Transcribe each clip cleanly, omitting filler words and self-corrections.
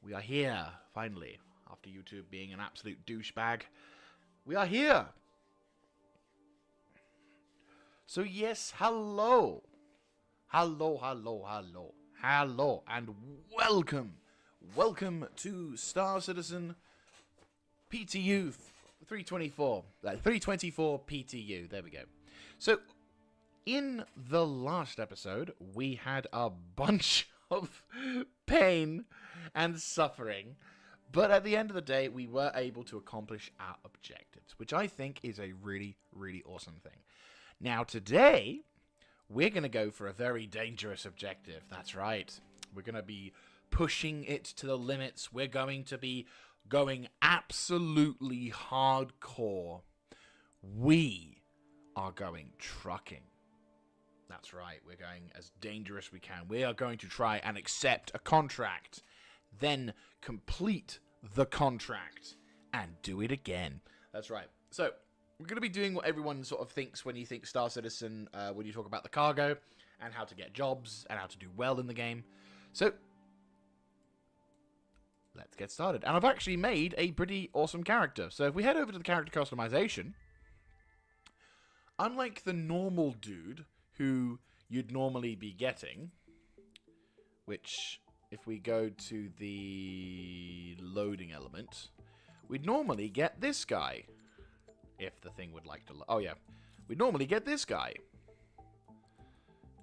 We are here, finally. After YouTube being an absolute douchebag, we are here. So yes, hello. Hello, and welcome. Welcome to Star Citizen PTU 324. 3.24 PTU, there we go. So, in the last episode, we had a bunch of pain and suffering, but at the end of the day, we were able to accomplish our objectives, which I think is a really, really awesome thing. Now, today, we're going to go for a very dangerous objective. That's right. We're going to be pushing it to the limits. We're going to be going absolutely hardcore. We are going trucking. That's right, we're going as dangerous as we can. We are going to try and accept a contract, then complete the contract, and do it again. That's right. So, we're going to be doing what everyone sort of thinks when you think Star Citizen, when you talk about the cargo, and how to get jobs, and how to do well in the game. So, let's get started. And I've actually made a pretty awesome character. So, if we head over to the character customization, unlike the normal dude who you'd normally be getting, which, if we go to the loading element, we'd normally get this guy. If the thing would like to... Oh, yeah. We'd normally get this guy.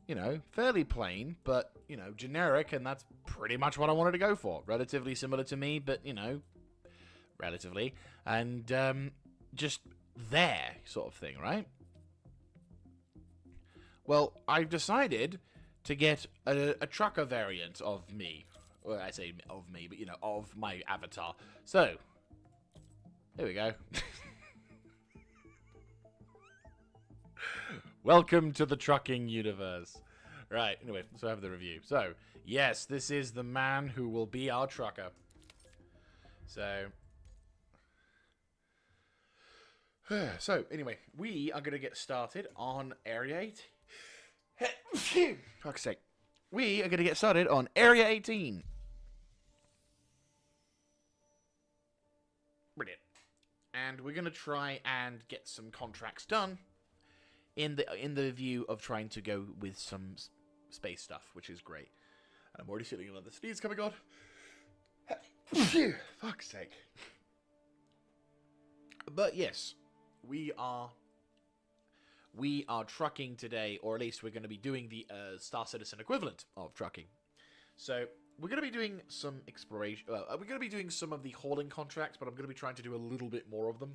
You know, fairly plain, but, you know, generic, and that's pretty much what I wanted to go for. Relatively similar to me, but, you know, relatively. And, just there sort of thing, right? Well, I've decided to get a trucker variant of me. Well, I say of me, but, you know, of my avatar. So, here we go. Welcome to the trucking universe. Right, anyway, so I have the review. So, yes, this is the man who will be our trucker. So... So, anyway, we are going to get started on Area 8. Fuck's sake. We are going to get started on Area 18. Brilliant. And we're going to try and get some contracts done in the view of trying to go with some space stuff, which is great. And I'm already feeling another sneeze coming on. Fuck's sake. But yes, we are trucking today, or at least we're going to be doing the Star Citizen equivalent of trucking. So we're going to be doing some exploration. We're going to be doing some of the hauling contracts, but I'm going to be trying to do a little bit more of them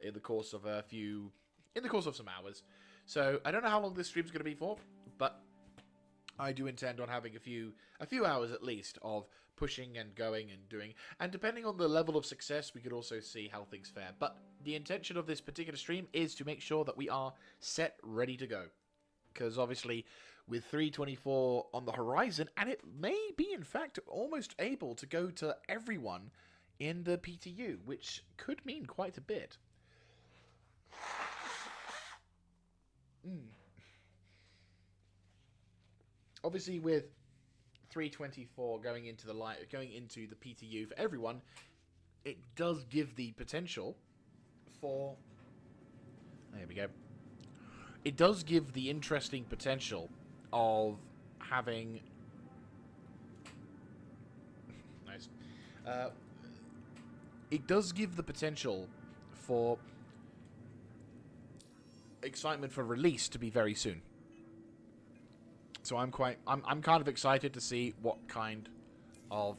in the course of some hours. So I don't know how long this stream's going to be for, but I do intend on having a few hours at least of pushing and going and doing, and depending on the level of success, we could also see how things fare. But the intention of this particular stream is to make sure that we are set, ready to go, because obviously with 3.24 on the horizon, and it may be in fact almost able to go to everyone in the PTU, which could mean quite a bit. Obviously, with 3.24 going into the PTU for everyone, it does give the potential for. There we go. It does give the interesting potential of having. Nice. It does give the potential for excitement for release to be very soon. So I'm kind of excited to see what kind of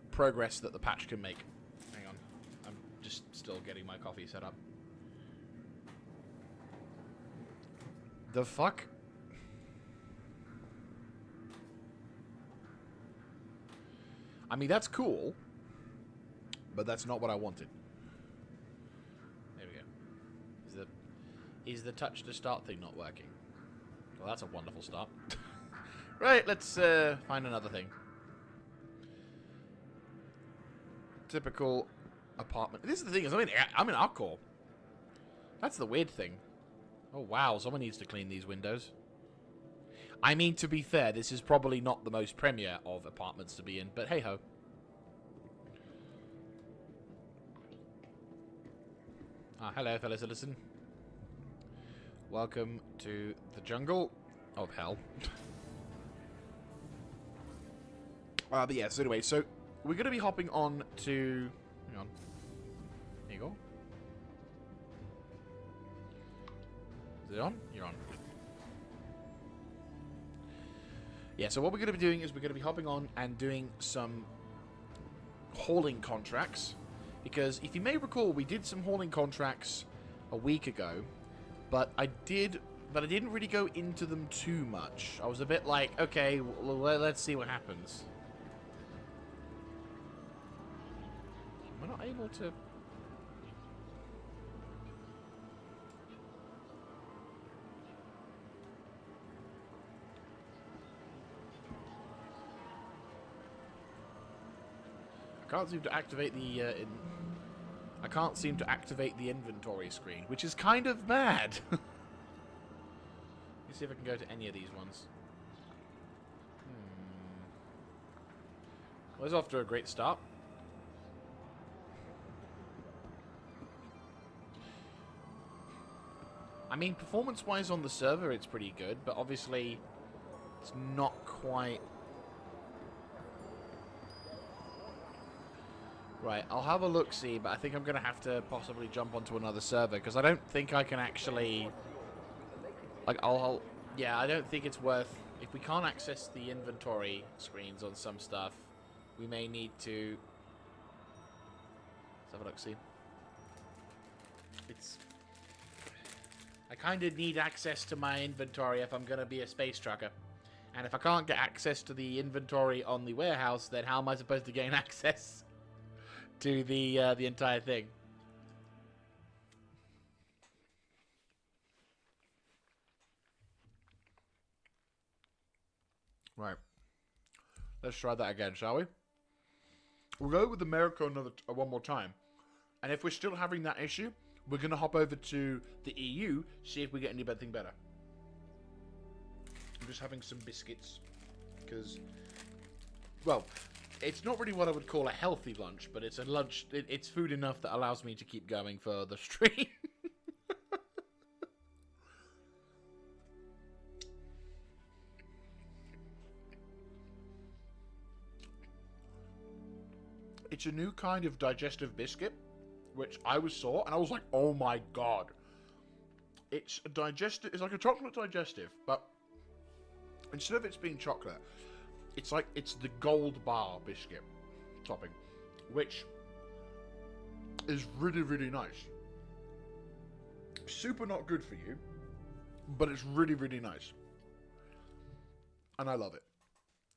progress that the patch can make. Hang on. I'm just still getting my coffee set up. The fuck? I mean, that's cool, but that's not what I wanted. There we go. Is the touch to start thing not working? Well, that's a wonderful start. Right, let's find another thing. Typical apartment. This is the thing, is I'm in Arcor. That's the weird thing. Oh wow, someone needs to clean these windows. I mean, to be fair, this is probably not the most premier of apartments to be in, but hey ho. Hello, fellow citizen. Welcome to the jungle of hell. But yeah, so anyway, so we're going to be hopping on to... Hang on. Here you go. Is it on? You're on. Yeah, so what we're going to be doing is we're going to be hopping on and doing some hauling contracts. Because if you may recall, we did some hauling contracts a week ago. But I didn't really go into them too much. I was a bit like, okay, well, let's see what happens. Am I not able to... I can't seem to activate the I can't seem to activate the inventory screen, which is kind of mad. Let me see if I can go to any of these ones. Well, it's off to a great start. I mean, performance-wise on the server, it's pretty good, but obviously it's not quite... Right, I'll have a look-see, but I think I'm going to have to possibly jump onto another server, because I don't think I can actually... Like, yeah, I don't think it's worth... If we can't access the inventory screens on some stuff, we may need to... Let's have a look-see. It's... I kind of need access to my inventory if I'm going to be a space trucker. And if I can't get access to the inventory on the warehouse, then how am I supposed to gain access to the entire thing? Right. Let's try that again, shall we? We'll go with America one more time. And if we're still having that issue, we're going to hop over to the EU, see if we get anything better. I'm just having some biscuits. Because, well, it's not really what I would call a healthy lunch, but it's a lunch. It's food enough that allows me to keep going for the stream. It's a new kind of digestive biscuit, which I saw, and I was like, oh my god. It's a digestive, it's like a chocolate digestive, but instead of it being chocolate, it's like, it's the gold bar biscuit topping, which is really, really nice. Super not good for you, but it's really, really nice. And I love it.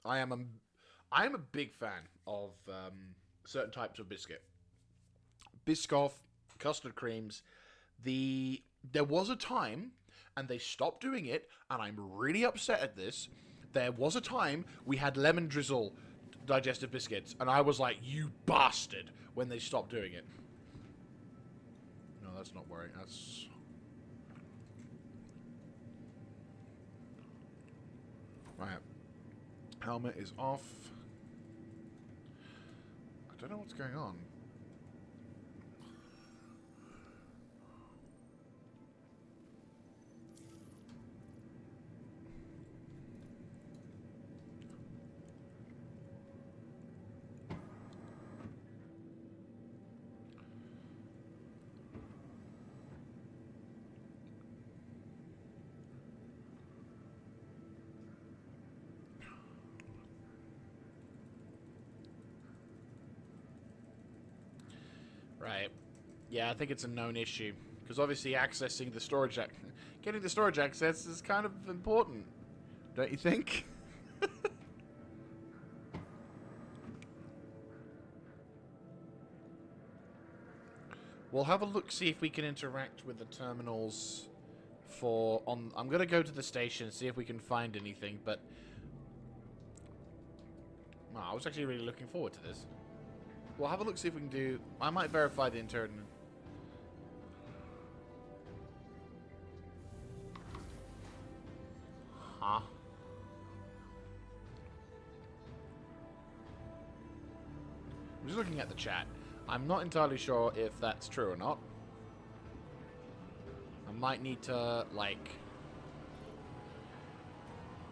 I am a big fan of certain types of biscuit. Biscoff, custard creams. There was a time, and they stopped doing it, and I'm really upset at this. There was a time we had lemon drizzle digestive biscuits, and I was like, you bastard, when they stopped doing it. No, that's not worrying. That's... Right. Helmet is off. I don't know what's going on. Right. Yeah, I think it's a known issue. Because obviously accessing the storage... Getting the storage access is kind of important. Don't you think? We'll have a look, see if we can interact with the terminals for... I'm going to go to the station, see if we can find anything, but... Oh, I was actually really looking forward to this. We'll have a look, see if we can do... I might verify the internet. Huh? I'm just looking at the chat. I'm not entirely sure if that's true or not. might need to, like...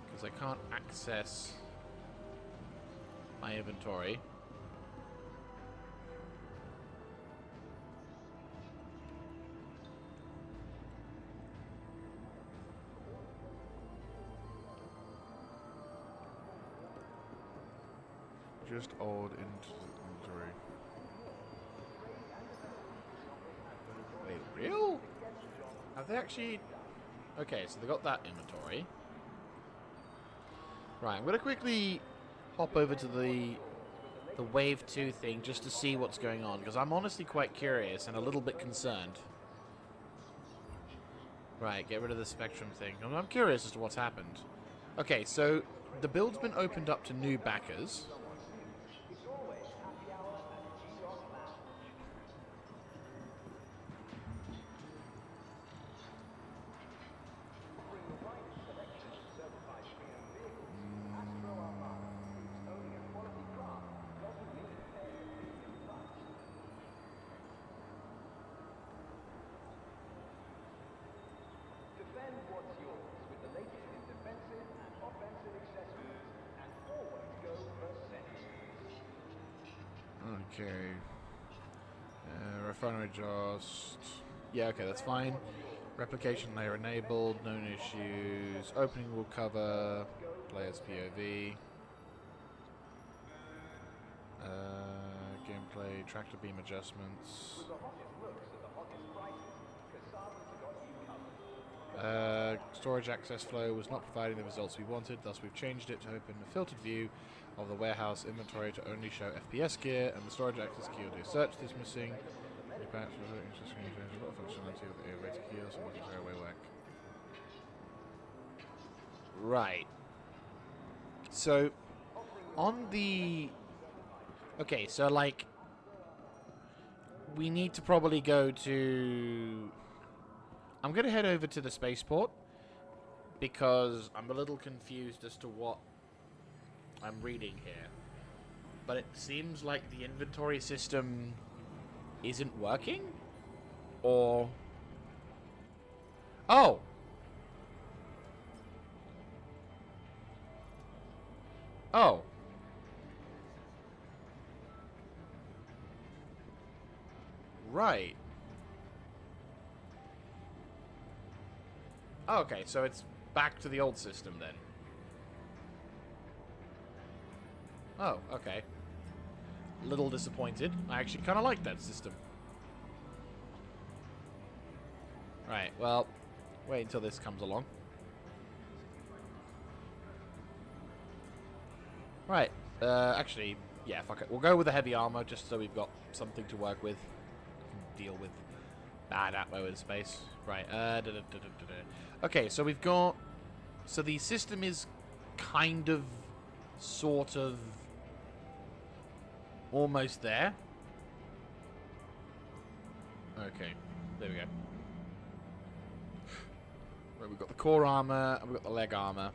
Because I can't access my inventory. Just old inventory. Wait, real? Have they actually... Okay, so they got that inventory. Right, I'm going to quickly hop over to the Wave 2 thing just to see what's going on, because I'm honestly quite curious and a little bit concerned. Right, get rid of the Spectrum thing. I'm curious as to what's happened. Okay, so the build's been opened up to new backers. Okay. Refinery exhaust. Yeah, okay, that's fine. Replication layer enabled, known issues. Opening will cover. Player's POV. Gameplay, tractor beam adjustments. Storage access flow was not providing the results we wanted, thus we've changed it to open a filtered view of the warehouse inventory to only show FPS gear, and the storage access key will do search this missing. A lot of functionality with the AUEC key, so what is AUEC? Right. So, on the... Okay, so like... We need to probably go to... I'm going to head over to the spaceport because I'm a little confused as to what I'm reading here. But it seems like the inventory system isn't working? Or... Oh! Oh. Right. Okay, so it's back to the old system then. Oh, okay. Little disappointed. I actually kind of like that system. Right, well, wait until this comes along. Right, actually, yeah, fuck it. We'll go with the heavy armor just so we've got something to work with. We can deal with bad atmo in space. Right, Okay, so we've got... So the system is kind of, sort of, almost there. Okay, there we go. Right, we've got the core armor, and we've got the leg armor.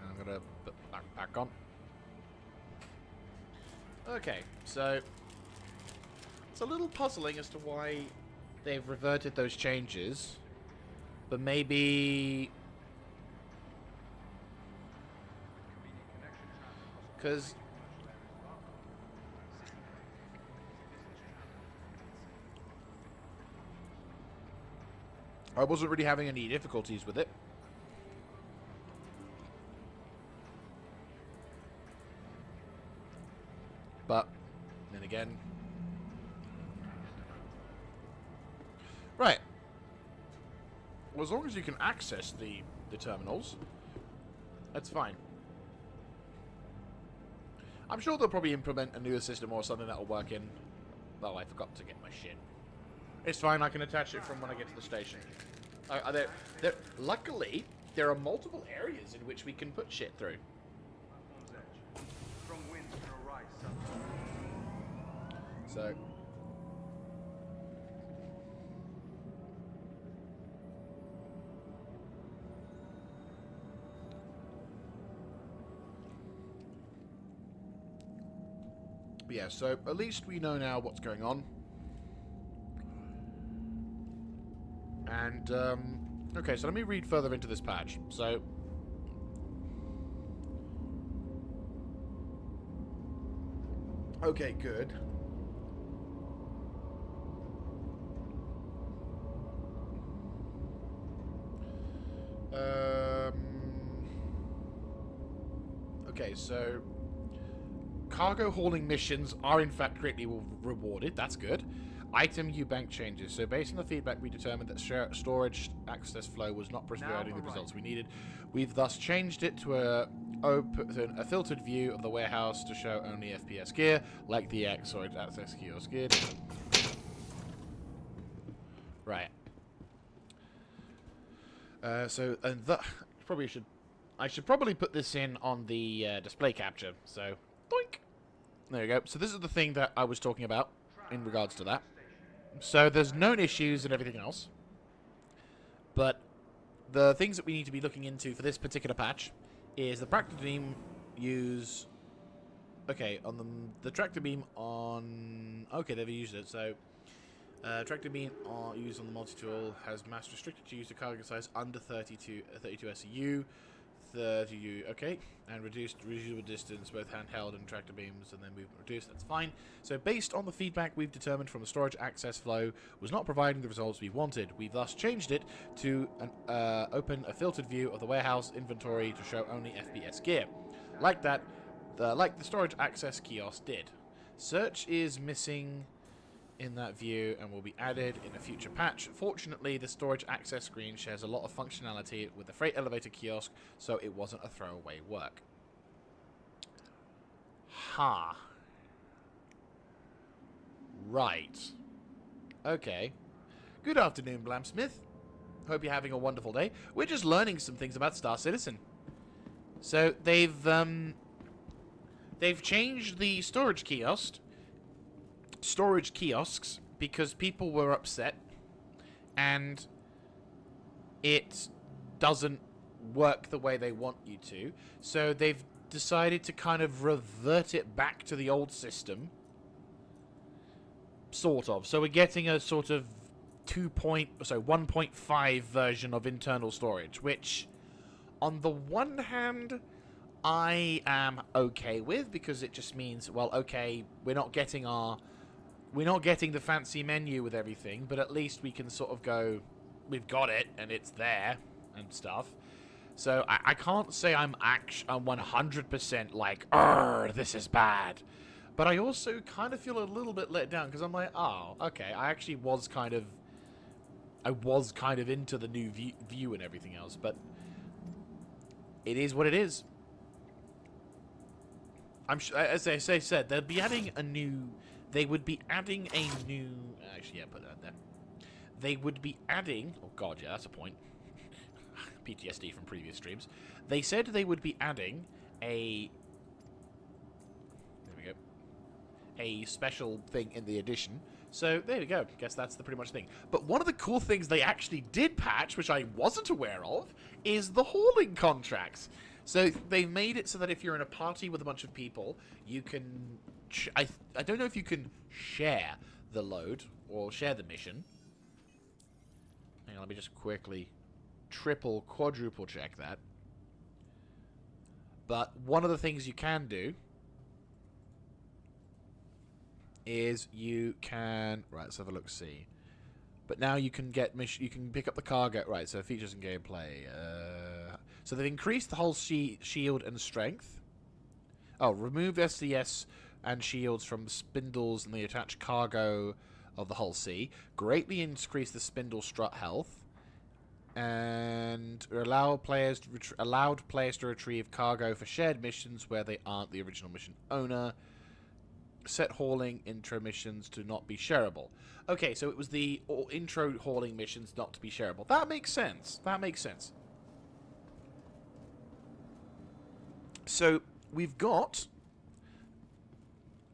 And I'm gonna put the backpack on. Okay, so... It's a little puzzling as to why they've reverted those changes. But maybe... Because... I wasn't really having any difficulties with it. But, then again... Right. Well, as long as you can access the terminals, that's fine. I'm sure they'll probably implement a newer system or something that'll work in... Oh, I forgot to get my shit. It's fine, I can attach it from when I get to the station. Luckily, there are multiple areas in which we can put shit through. So... Yeah, so at least we know now what's going on. And, okay, so let me read further into this patch. So, okay, good. Okay, so cargo hauling missions are in fact greatly rewarded. That's good. Item bank changes. So based on the feedback, we determined that storage access flow was not providing the results we needed. We've thus changed it to a filtered view of the warehouse to show only FPS gear, like the storage access kiosk did. Right. I should probably put this in on the display capture. So, doink. There you go. So this is the thing that I was talking about in regards to that. So there's known issues and everything else. But the things that we need to be looking into for this particular patch is the tractor beam use... Okay, on the tractor beam on... Okay, they've used it, so... tractor beam used on the multi-tool has mass restricted to use the cargo size under 32 SEU. 30, okay, and reduced reusable distance, both handheld and tractor beams, and then movement reduced. That's fine. So based on the feedback we've determined from the storage access flow was not providing the results we wanted. We've thus changed it to open a filtered view of the warehouse inventory to show only FPS gear, like the storage access kiosk did. Search is missing in that view and will be added in a future patch. Fortunately, the storage access screen shares a lot of functionality with the freight elevator kiosk, so it wasn't a throwaway work. Ha. Right. Okay. Good afternoon, Blamsmith. Hope you're having a wonderful day. We're just learning some things about Star Citizen. So, they've changed the storage kiosks because people were upset and it doesn't work the way they want you to. So they've decided to kind of revert it back to the old system. Sort of. So we're getting a sort of 1.5 version of internal storage, which on the one hand I am okay with, because it just means, well, okay, we're not getting the fancy menu with everything, but at least we can sort of go, we've got it, and it's there, and stuff. So I can't say I'm 100% like, this is bad. But I also kind of feel a little bit let down, because I'm like, oh, okay, I actually was kind of into the new view and everything else, but it is what it is. I'm sure, as I said, they'll be adding a new... They would be adding a new... Actually, yeah, put that there. They would be adding... Oh, God, yeah, that's a point. PTSD from previous streams. They said they would be adding a... There we go. A special thing in the edition. So, there we go. Guess that's the pretty much thing. But one of the cool things they actually did patch, which I wasn't aware of, is the hauling contracts. So, they've made it so that if you're in a party with a bunch of people, you can... I don't know if you can share the load or share the mission. Hang on, let me just quickly quadruple check that. But one of the things you can do is you can... Right, let's have a look-see. But now you can get you can pick up the cargo. Right, so features and gameplay. So they've increased the whole shield and strength. Oh, removed SDS and shields from the spindles and the attached cargo of the hull C. Greatly increased the spindle strut health. And allowed players to retrieve cargo for shared missions where they aren't the original mission owner. Set hauling intro missions to not be shareable. Okay, so it was the intro hauling missions not to be shareable. That makes sense. That makes sense. So we've got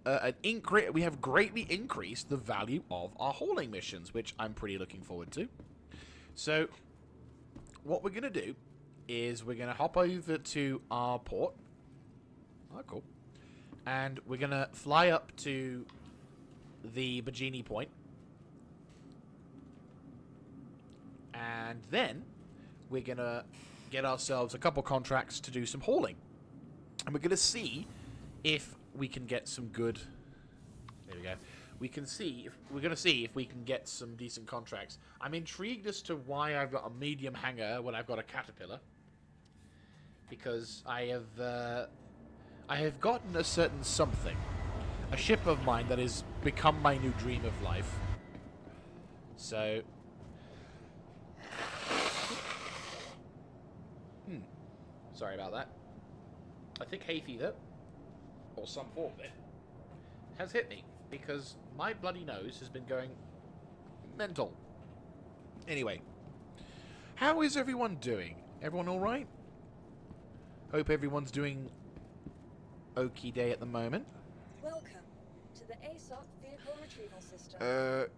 we have greatly increased the value of our hauling missions, which I'm pretty looking forward to. So what we're going to do is we're going to hop over to our port. Oh, cool. And we're going to fly up to the Bajini Point. And then we're going to get ourselves a couple contracts to do some hauling. And we're going to see if we can get some good... There we go. We're going to see if we can get some decent contracts. I'm intrigued as to why I've got a medium hangar when I've got a caterpillar. Because I have gotten a certain something. A ship of mine that has become my new dream of life. So... Sorry about that. I think hay fever, or some form of it, has hit me. Because my bloody nose has been going mental. Anyway. How is everyone doing? Everyone alright? Hope everyone's doing okie day at the moment. Welcome to the ASOC vehicle retrieval system.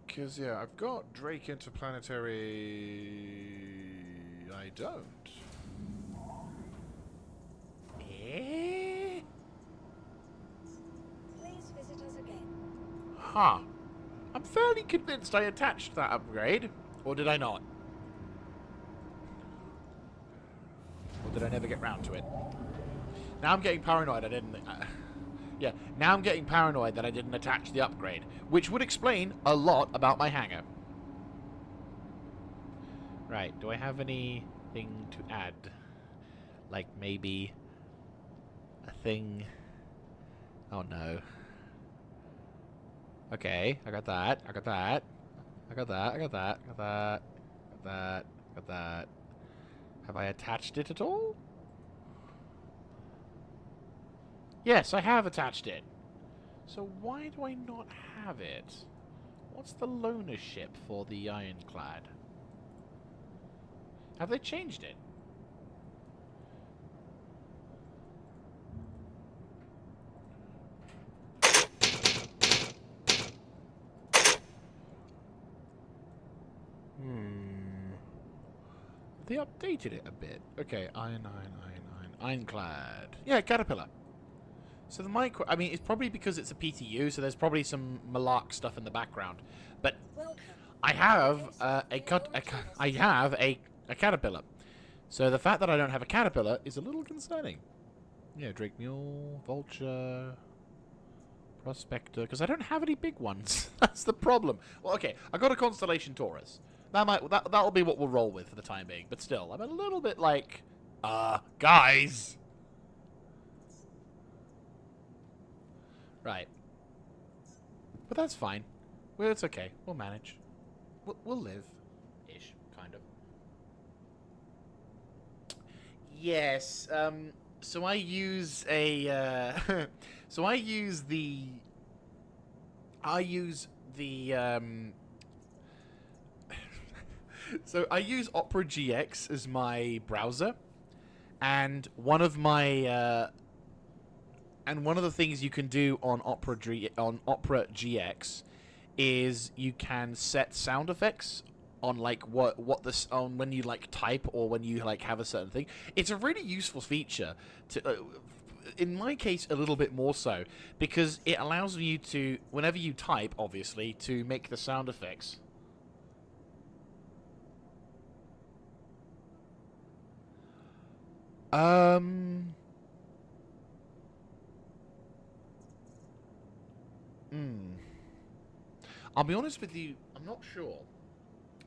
Cause yeah, I've got Drake Interplanetary... I don't. Eh? Please visit us again. Huh. I'm fairly convinced I attached that upgrade. Or did I not? Or did I never get round to it? Now I'm getting paranoid I didn't... yeah, now I'm getting paranoid that I didn't attach the upgrade. Which would explain a lot about my hangar. Right, do I have anything to add? Like maybe... a thing... Oh no. Okay, I got that, I got that. I got that, I got that, I got that, got that, got that. Have I attached it at all? Yes, I have attached it. So why do I not have it? What's the loaner ship for the Ironclad? Have they changed it? They updated it a bit. Okay, Ironclad. Yeah, Caterpillar. So the micro... I mean, it's probably because it's a PTU, so there's probably some malark stuff in the background. But I have a Caterpillar. So the fact that I don't have a Caterpillar is a little concerning. Yeah, Drake Mule, Vulture, Prospector, because I don't have any big ones. That's the problem. Well, okay, I got a Constellation Taurus. That'll be what we'll roll with for the time being. But still, I'm a little bit like, guys. Right. But that's fine. Well, it's okay. We'll manage. We'll live. Ish, kind of. Yes, so I use a, so I use the so I use Opera GX as my browser, and one of my, and one of the things you can do on Opera GX is you can set sound effects on like on when you like type or when you like have a certain thing. It's a really useful feature to in my case a little bit more so, because it allows you to, whenever you type obviously, to make the sound effects. I'll be honest with you, I'm not sure.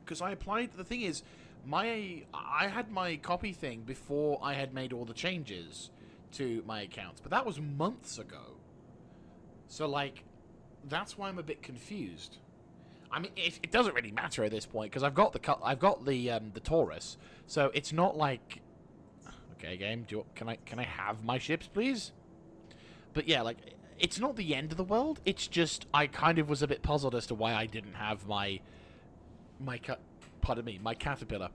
Because I applied... The thing is, I had my copy thing before I had made all the changes to my accounts. But that was months ago. So, like, that's why I'm a bit confused. I mean, it doesn't really matter at this point, because I've got the Taurus. So it's not like... Okay, game, can I have my ships, please? But yeah, like... It's not the end of the world. It's just I kind of was a bit puzzled as to why I didn't have my Caterpillar.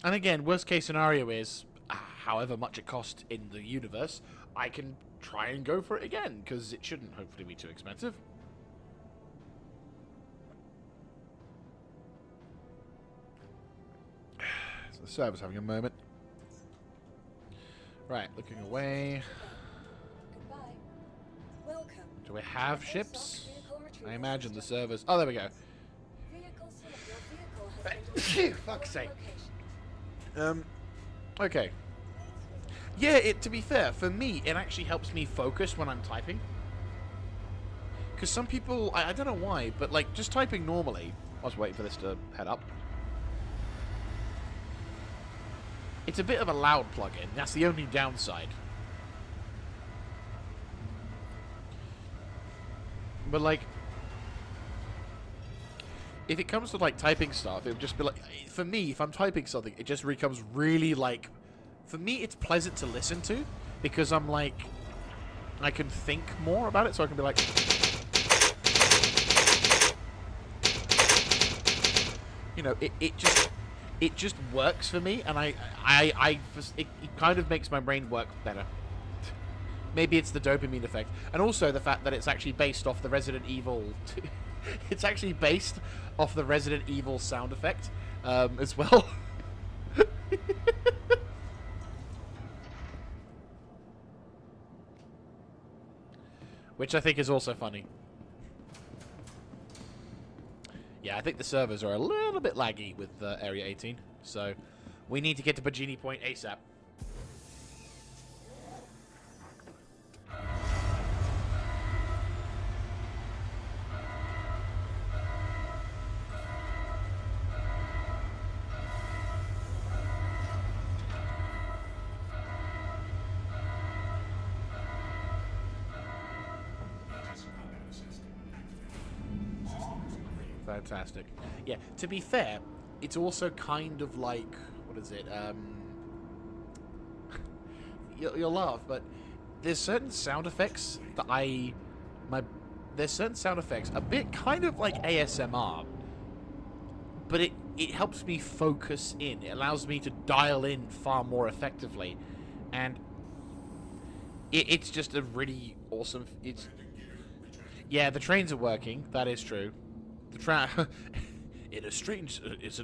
And again, worst case scenario is, however much it costs in the universe, I can try and go for it again, because it shouldn't hopefully be too expensive. So the server's having a moment. Right, looking away. Do we have ships? I imagine the servers... Oh, there we go. has been delivered to Fuck's your sake. location. Okay. Yeah, to be fair, for me, it actually helps me focus when I'm typing. Because some people, I don't know why, but like just typing normally. I was waiting for this to head up. It's a bit of a loud plugin. That's the only downside. But like, if it comes to like typing stuff, it would just be like, for me, if I'm typing something, it just becomes really like, for me, it's pleasant to listen to because I'm like, I can think more about it, so I can be like, you know, it just works for me, and it kind of makes my brain work better. Maybe it's the dopamine effect, and also the fact that it's actually based off the Resident Evil. It's actually based off the Resident Evil sound effect as well. Which I think is also funny. Yeah, I think the servers are a little bit laggy with Area 18, so we need to get to Bajini Point ASAP. Fantastic. Yeah, to be fair, it's also kind of like, what is it? You'll laugh, but there's certain sound effects that there's certain sound effects, a bit kind of like ASMR, but it helps me focus in. It allows me to dial in far more effectively, and it's just a really awesome. Yeah, the trains are working. That is true. It's in a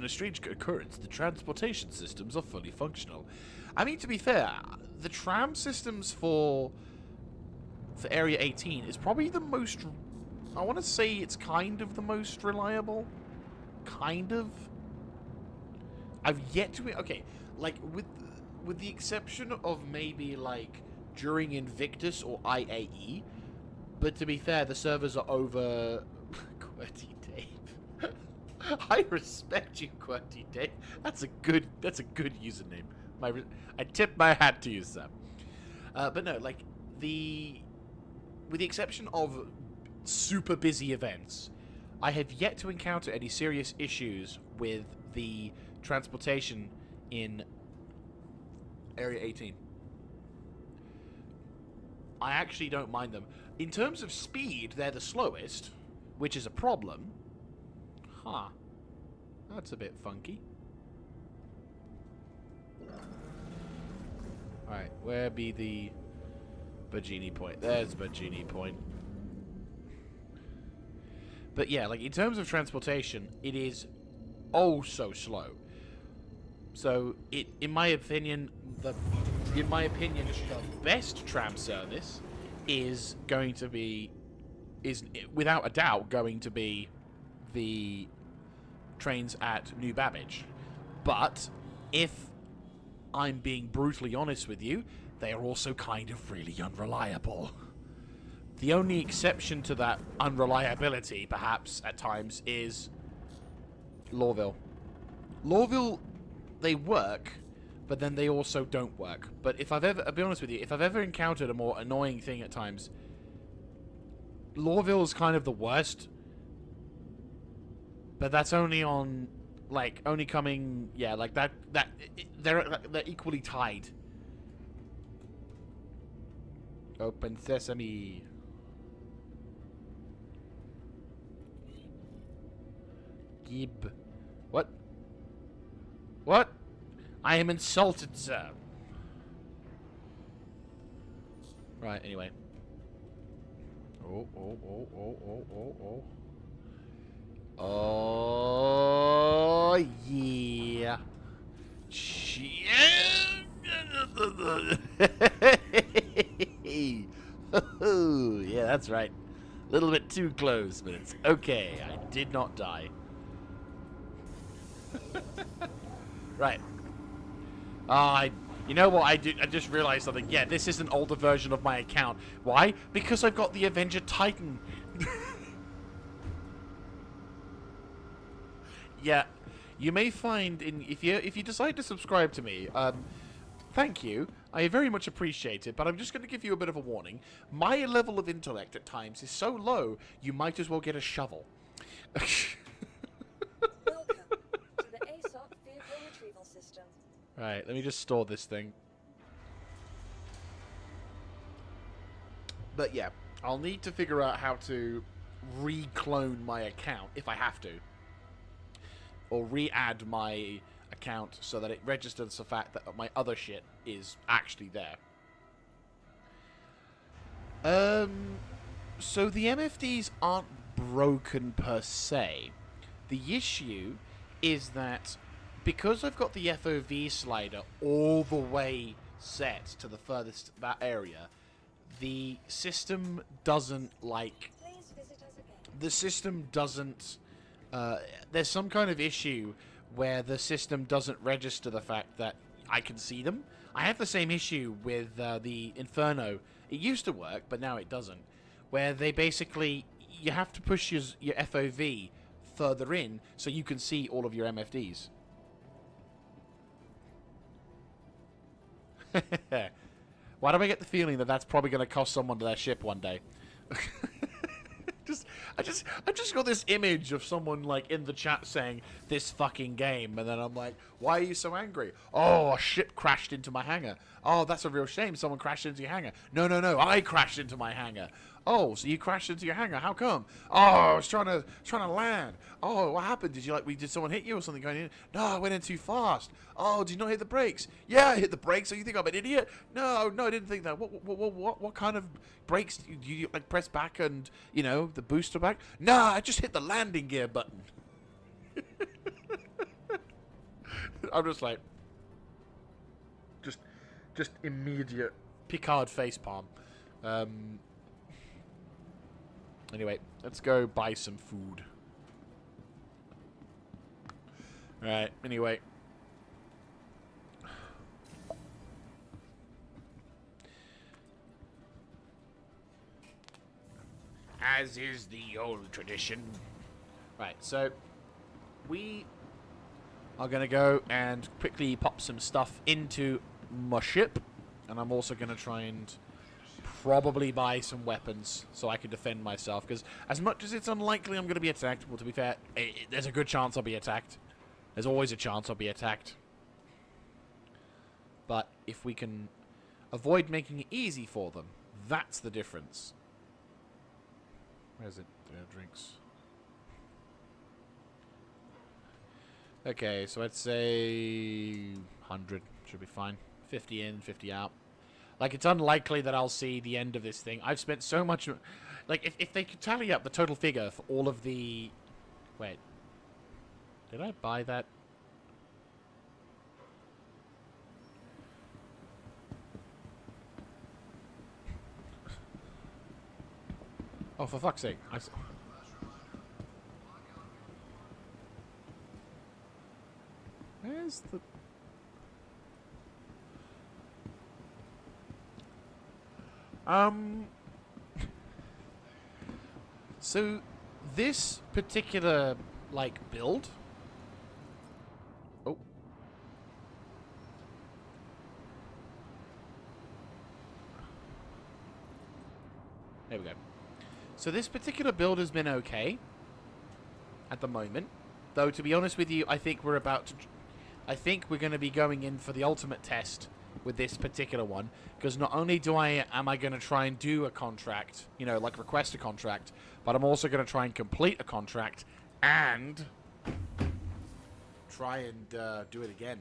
strange occurrence. The transportation systems are fully functional. I mean, to be fair, the tram systems for Area 18 is probably the most. I want to say it's kind of the most reliable. Kind of. I've yet to. Okay, like with the exception of maybe like during Invictus or IAE, but to be fair, the servers are over. QWERTY Dave. I respect you, QWERTY Dave. That's a good username. I tip my hat to you, Sam. But no, like with the exception of super busy events, I have yet to encounter any serious issues with the transportation in Area 18. I actually don't mind them. In terms of speed, they're the slowest, which is a problem. Huh. That's a bit funky. Alright, where be the Bajini Point? There's Bajini Point. But yeah, like in terms of transportation, it is oh so slow. So in my opinion, the best tram service is without a doubt going to be the trains at New Babbage. But if I'm being brutally honest with you, they are also kind of really unreliable. The only exception to that unreliability, perhaps, at times, is Lawville. Lawville, they work, but then they also don't work. But I'll be honest with you, if I've ever encountered a more annoying thing at times, Lawville's kind of the worst. But that's only on, like, only coming, yeah, like they're equally tied. Open sesame. Gib. What? What? I am insulted, sir. Right, anyway. Oh. Oh, yeah. Yeah, that's right. A little bit too close, but it's okay. I did not die. Right. You know what? I just realized something. Yeah, this is an older version of my account. Why? Because I've got the Avenger Titan. Yeah, you may find if you decide to subscribe to me, thank you. I very much appreciate it, but I'm just going to give you a bit of a warning. My level of intellect at times is so low, you might as well get a shovel. Welcome to the ASOC vehicle retrieval system. Right, let me just store this thing. But yeah, I'll need to figure out how to re-clone my account if I have to. Or re-add my account so that it registers the fact that my other shit is actually there. So the MFDs aren't broken per se. The issue is that because I've got the FOV slider all the way set to the furthest that area, the system doesn't like. Please visit us again. The system doesn't. There's some kind of issue where the system doesn't register the fact that I can see them. I have the same issue with the Inferno. It used to work, but now it doesn't. Where they basically, you have to push your FOV further in so you can see all of your MFDs. Why do I get the feeling that that's probably going to cost someone their ship one day? I just got this image of someone like in the chat saying this fucking game, and then I'm like, why are you so angry? Oh, a ship crashed into my hangar. Oh, that's a real shame. Someone crashed into your hangar. No, I crashed into my hangar. Oh, so you crashed into your hangar? How come? Oh, I was trying to land. Oh, what happened? Did someone hit you or something going in? No, I went in too fast. Oh, did you not hit the brakes? Yeah, I hit the brakes. So you think I'm an idiot? No, I didn't think that. What kind of brakes do you like press back and the booster back? Nah, I just hit the landing gear button. I'm just like, just immediate Picard facepalm. Anyway, let's go buy some food. Alright, anyway. As is the old tradition. Right, so we are going to go and quickly pop some stuff into my ship. And I'm also going to try and probably buy some weapons so I can defend myself. Because as much as it's unlikely I'm going to be attacked, well, to be fair, there's a good chance I'll be attacked. There's always a chance I'll be attacked. But if we can avoid making it easy for them, that's the difference. Where's it? Drinks. Okay, so I'd say 100 should be fine. 50 in, 50 out. Like, it's unlikely that I'll see the end of this thing. I've spent so much... Like, if they could tally up the total figure for all of the... Wait. Did I buy that? Oh, for fuck's sake. Where's the... So, this particular, like, build... Oh. There we go. So this particular build has been okay at the moment. Though, to be honest with you, I think we're about to... I think we're going to be going in for the ultimate test with this particular one, because not only am I going to try and do a contract, like request a contract, but I'm also going to try and complete a contract and try and do it again.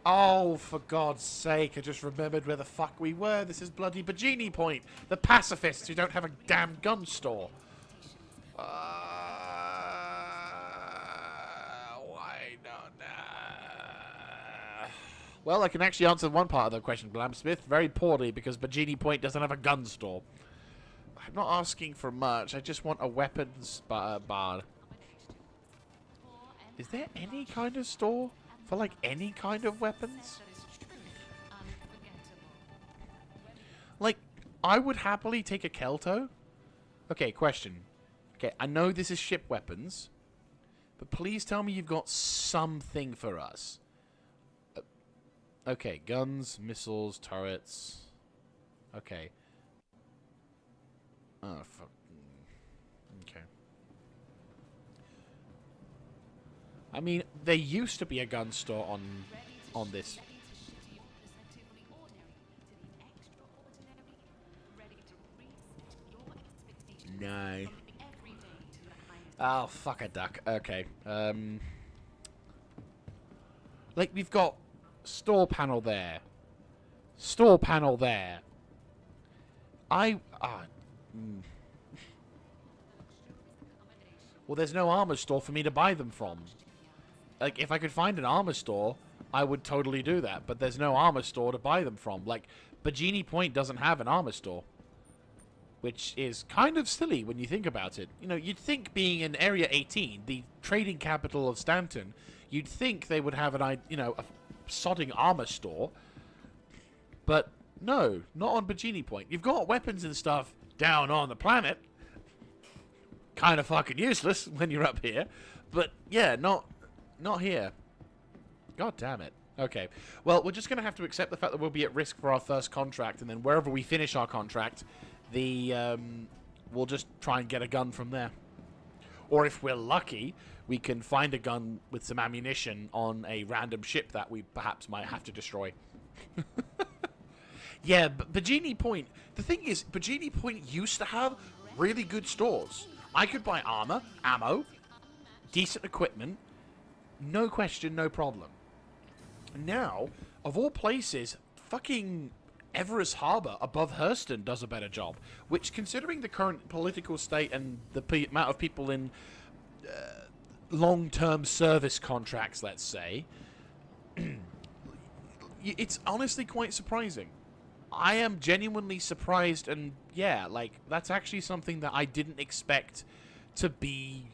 Oh, for God's sake, I just remembered where the fuck we were. This is bloody Bajini Point, the pacifists who don't have a damn gun store. Well, I can actually answer one part of the question, Glamsmith, very poorly, because Bajini Point doesn't have a gun store. I'm not asking for much. I just want a weapons bar. Is there any kind of store for, like, any kind of weapons? Like, I would happily take a Kelto. Okay, question. Okay, I know this is ship weapons, but please tell me you've got something for us. Okay, guns, missiles, turrets. Okay. Oh, fuck. Okay. I mean, there used to be a gun store on this. No. Oh, fuck a duck. Okay. Like, we've got store panel there. Store panel there. Well, there's no armor store for me to buy them from. Like, if I could find an armor store, I would totally do that. But there's no armor store to buy them from. Like, Bajini Point doesn't have an armor store. Which is kind of silly when you think about it. You know, you'd think being in Area 18, the trading capital of Stanton, you'd think they would have a sodding armor store. But no, not on Bajini Point. You've got weapons and stuff down on the planet. Kind of fucking useless when you're up here. But yeah, not here. God damn it. Okay. Well, we're just going to have to accept the fact that we'll be at risk for our first contract, and then wherever we finish our contract, we'll just try and get a gun from there. Or if we're lucky, we can find a gun with some ammunition on a random ship that we perhaps might have to destroy. Yeah, but Bajini Point, the thing is, Bajini Point used to have really good stores. I could buy armor, ammo, decent equipment, no question, no problem. Now, of all places, fucking Everest Harbour above Hurston does a better job. Which, considering the current political state and the amount of people in long-term service contracts, let's say, it's honestly quite surprising. I am genuinely surprised, and yeah, like, that's actually something that I didn't expect to be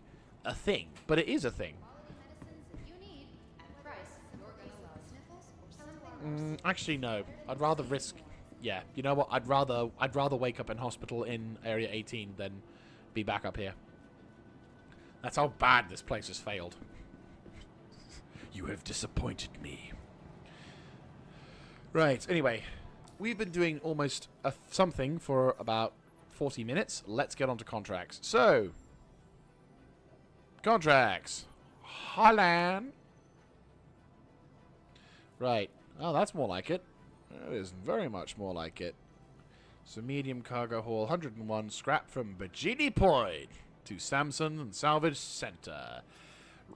a thing. But it is a thing. Actually, no. I'd rather risk... Yeah, you know what? I'd rather wake up in hospital in Area 18 than be back up here. That's how bad this place has failed. You have disappointed me. Right, anyway. We've been doing almost something for about 40 minutes. Let's get on to contracts. So, contracts. Holland. Right. Oh, that's more like it. That is very much more like it. So, medium cargo haul, 101 scrap from Bajini Point to Samson and Salvage Center.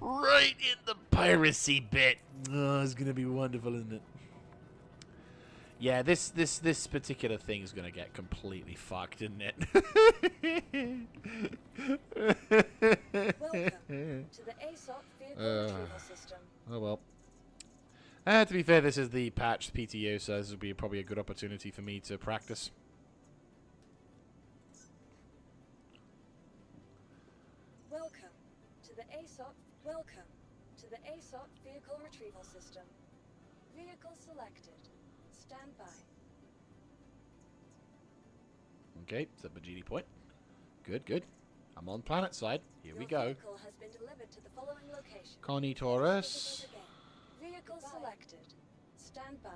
Right in the piracy bit. Oh, it's going to be wonderful, isn't it? Yeah, this particular thing is going to get completely fucked, isn't it? Welcome to the ASOP vehicle retrieval system. Oh well. To be fair, this is the patched PTU, so this will be probably a good opportunity for me to practice. Welcome to the ASOP vehicle retrieval system. Vehicle selected. Stand by. Okay, it's at Bajini Point. Good, good. I'm on planet side. Here we go. Your vehicle has been delivered to the following location. Connie Taurus. Vehicle selected. Stand by.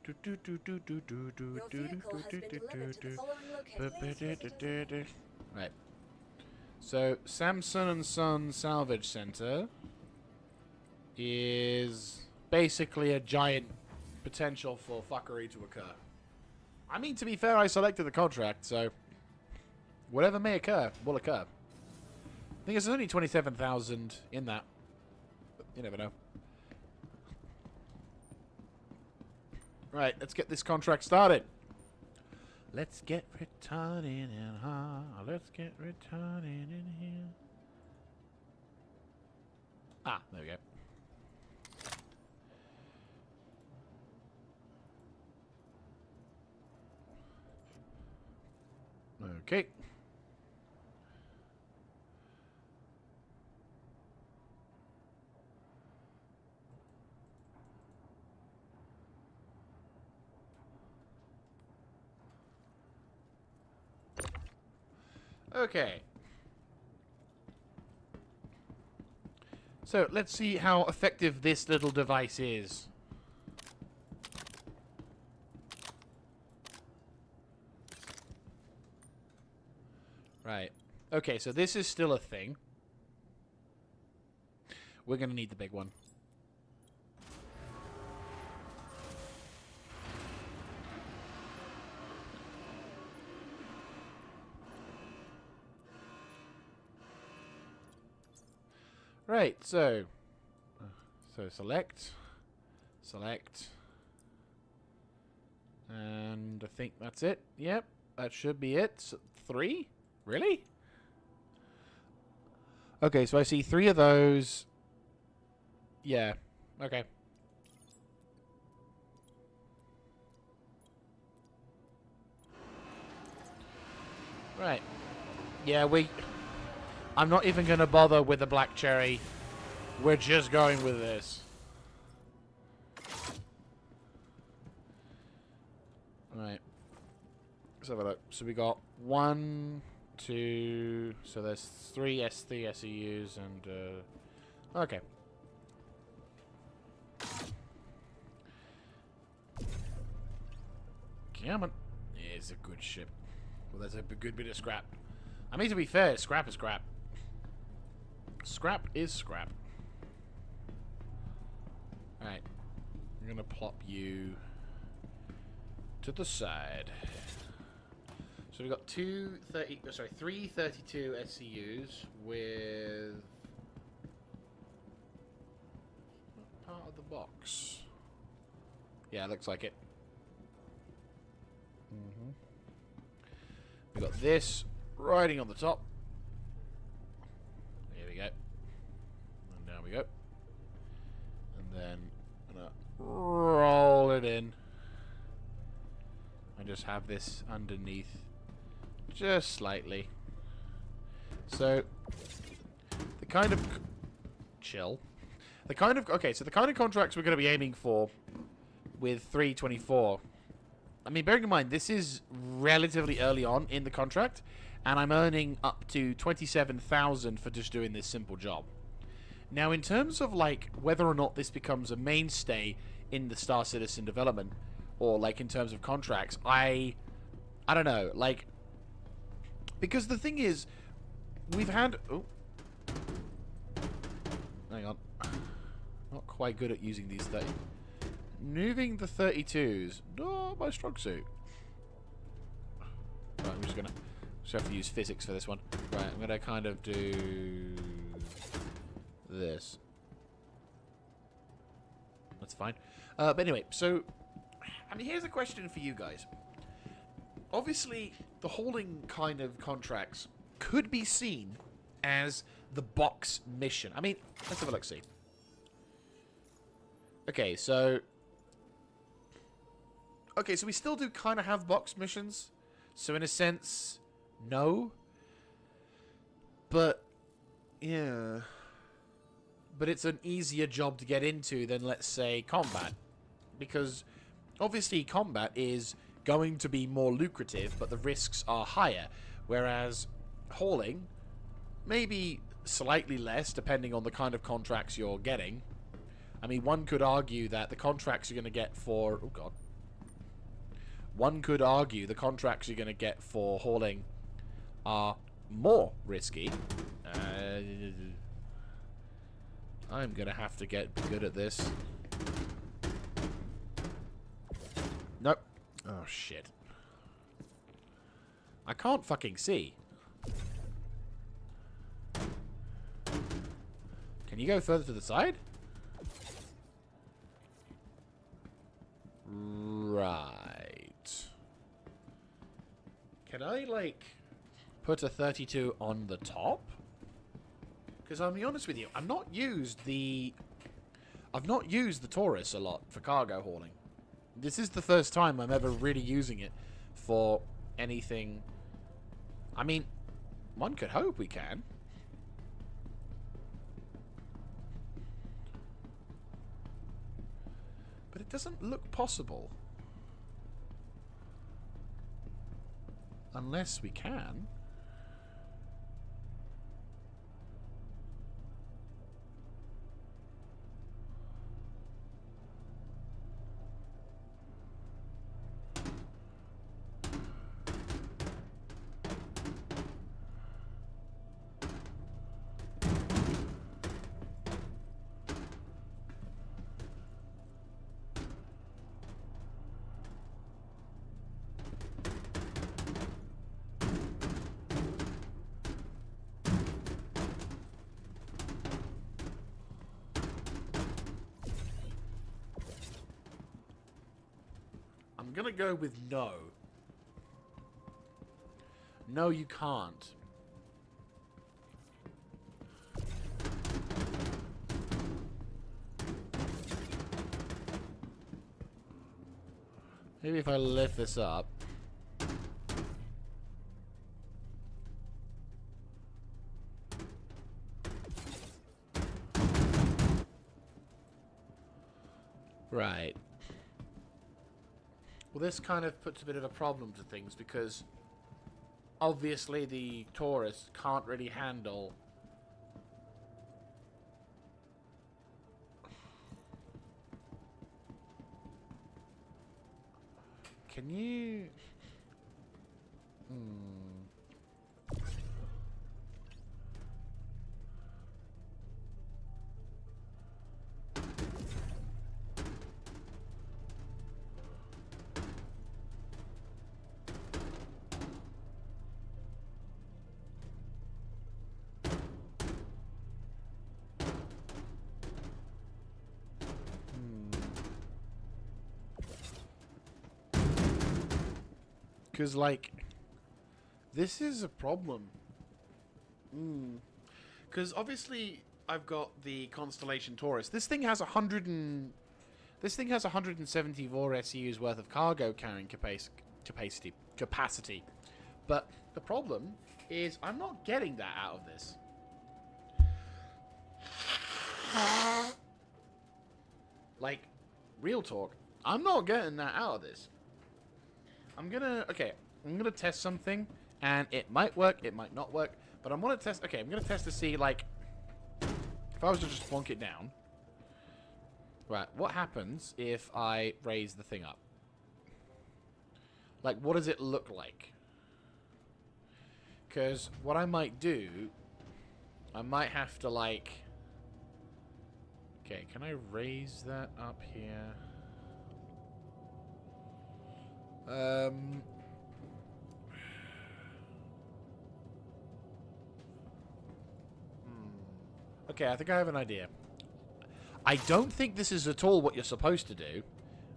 Your vehicle has been delivered to the following location. Right. So, Samson and Son Salvage Center is basically a giant potential for fuckery to occur. I mean, to be fair, I selected the contract, so whatever may occur will occur. I think there's only 27,000 in that. But you never know. Right, let's get this contract started. Let's get returning in here. Let's get returning in here. Ah, there we go. Okay. Okay. So, let's see how effective this little device is. Right. Okay, so this is still a thing. We're going to need the big one. Right, so select, and I think that's it. Yep, that should be it. So 3? Really? Okay, so I see 3 of those. Yeah, okay. Right. Yeah, I'm not even going to bother with the black cherry. We're just going with this. Right. Let's have a look. So we got 1, 2... So there's 3 S3 SEUs and... okay. Come on. Yeah, it's a good ship. Well, there's a good bit of scrap. I mean, to be fair, scrap is scrap. Scrap is scrap. Alright. I'm gonna plop you to the side. So we've got 3 32 SCUs with... what part of the box? Yeah, looks like it. We've got this riding on the top. There we go. And down we go. And then I'm gonna roll it in. And just have this underneath. Just slightly. So the kind of chill. The kind of so the kind of contracts we're gonna be aiming for with 3.24. I mean, bearing in mind, this is relatively early on in the contract, and I'm earning up to 27,000 for just doing this simple job. Now, in terms of, like, whether or not this becomes a mainstay in the Star Citizen development, or, like, in terms of contracts, I don't know, like, because the thing is, we've had... Oh. Hang on. Not quite good at using these 30... Moving the 32s. No, my strong suit. Right, I'm just have to use physics for this one. Right, I'm gonna kind of do this. That's fine. But anyway, so I mean, here's a question for you guys. Obviously, the holding kind of contracts could be seen as the box mission. I mean, let's have a look. See. Okay, so we still do kind of have box missions. So in a sense, no. But, yeah. But it's an easier job to get into than, let's say, combat. Because, obviously, combat is going to be more lucrative, but the risks are higher. Whereas, hauling, maybe slightly less, depending on the kind of contracts you're getting. I mean, one could argue that the contracts you're going to get for... Oh, God. One could argue the contracts you're going to get for hauling are more risky. I'm going to have to get good at this. Nope. Oh, shit. I can't fucking see. Can you go further to the side? Right. Can I, like, put a 32 on the top? Because I'll be honest with you, I've not used the Taurus a lot for cargo hauling. This is the first time I'm ever really using it for anything I mean, one could hope we can. But it doesn't look possible. Unless we can. I'm gonna go with no. No, you can't. Maybe if I lift this up. Right. Well, this kind of puts a bit of a problem to things because obviously the tourists can't really handle. Can you? Because, like, this is a problem. Because obviously I've got the Constellation Taurus. This thing has 174 SUs worth of cargo carrying capacity. But the problem is I'm not getting that out of this. Like, real talk, I'm not getting that out of this. I'm gonna test something, and it might work, it might not work, but I'm gonna test to see, like, if I was to just plonk it down. Right, what happens if I raise the thing up? Like, what does it look like? Because what I might do, I might have to, like... Okay, can I raise that up here? Okay, I think I have an idea. I don't think this is at all what you're supposed to do,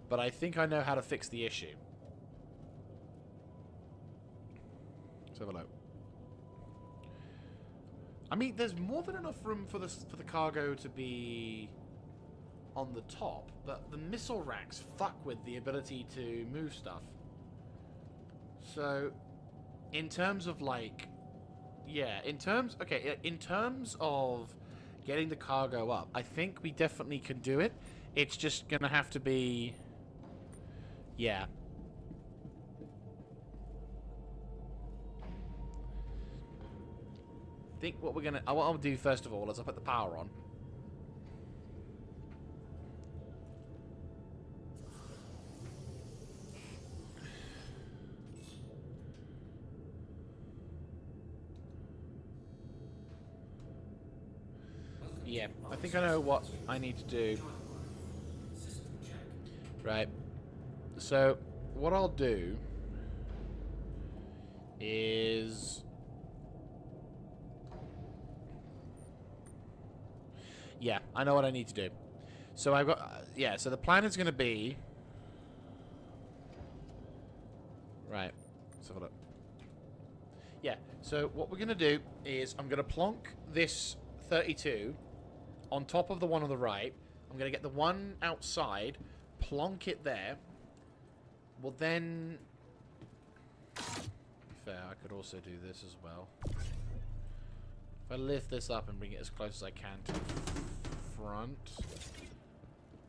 but I think I know how to fix the issue. Let's have a look. I mean, there's more than enough room for the cargo to be on the top, but the missile racks fuck with the ability to move stuff. So, in terms of, like, yeah, in terms of getting the cargo up, I think we definitely can do it. It's just gonna have to be, yeah. I think what what I'll do first of all is I'll put the power on. Yeah, I think I know what I need to do. Right. So, what I'll do is... Yeah, I know what I need to do. So I've got... yeah, so the plan is going to be... Right. Let's have a look. Yeah, so what we're going to do is I'm going to plonk this 32 on top of the one on the right. I'm going to get the one outside, plonk it there. We'll then fair, I could also do this as well. If I lift this up and bring it as close as I can to the front.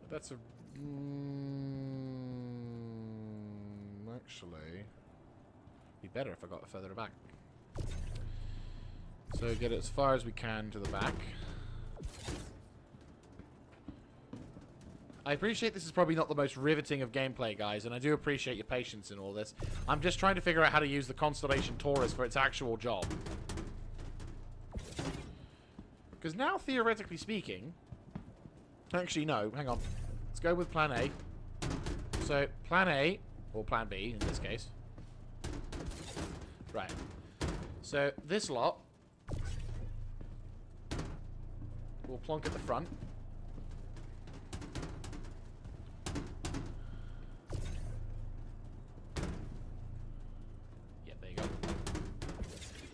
That's a... actually... be better if I got it further back. So get it as far as we can to the back. I appreciate this is probably not the most riveting of gameplay, guys, and I do appreciate your patience in all this. I'm just trying to figure out how to use the Constellation Taurus for its actual job. Because now, theoretically speaking... Actually, no, hang on. Let's go with Plan A. So, Plan A, or Plan B in this case. Right. So, this lot... we'll plonk at the front.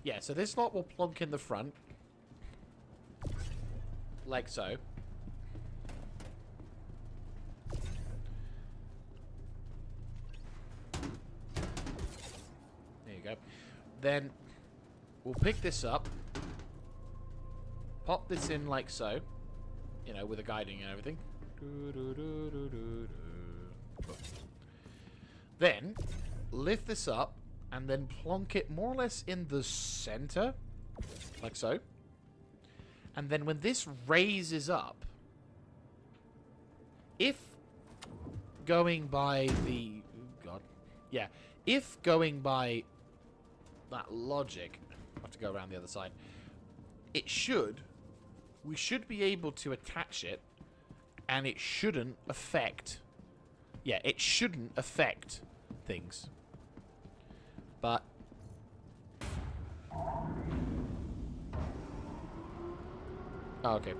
Yeah, so this lot will plonk in the front. Like so. There you go. Then we'll pick this up. Pop this in like so. You know, with the guiding and everything. Then lift this up. And then plonk it more or less in the center. Like so. And then when this raises up, if going by the... God. Yeah. If going by that logic... I have to go around the other side. It should... we should be able to attach it. And it shouldn't affect... yeah, it shouldn't affect things. But oh, okay.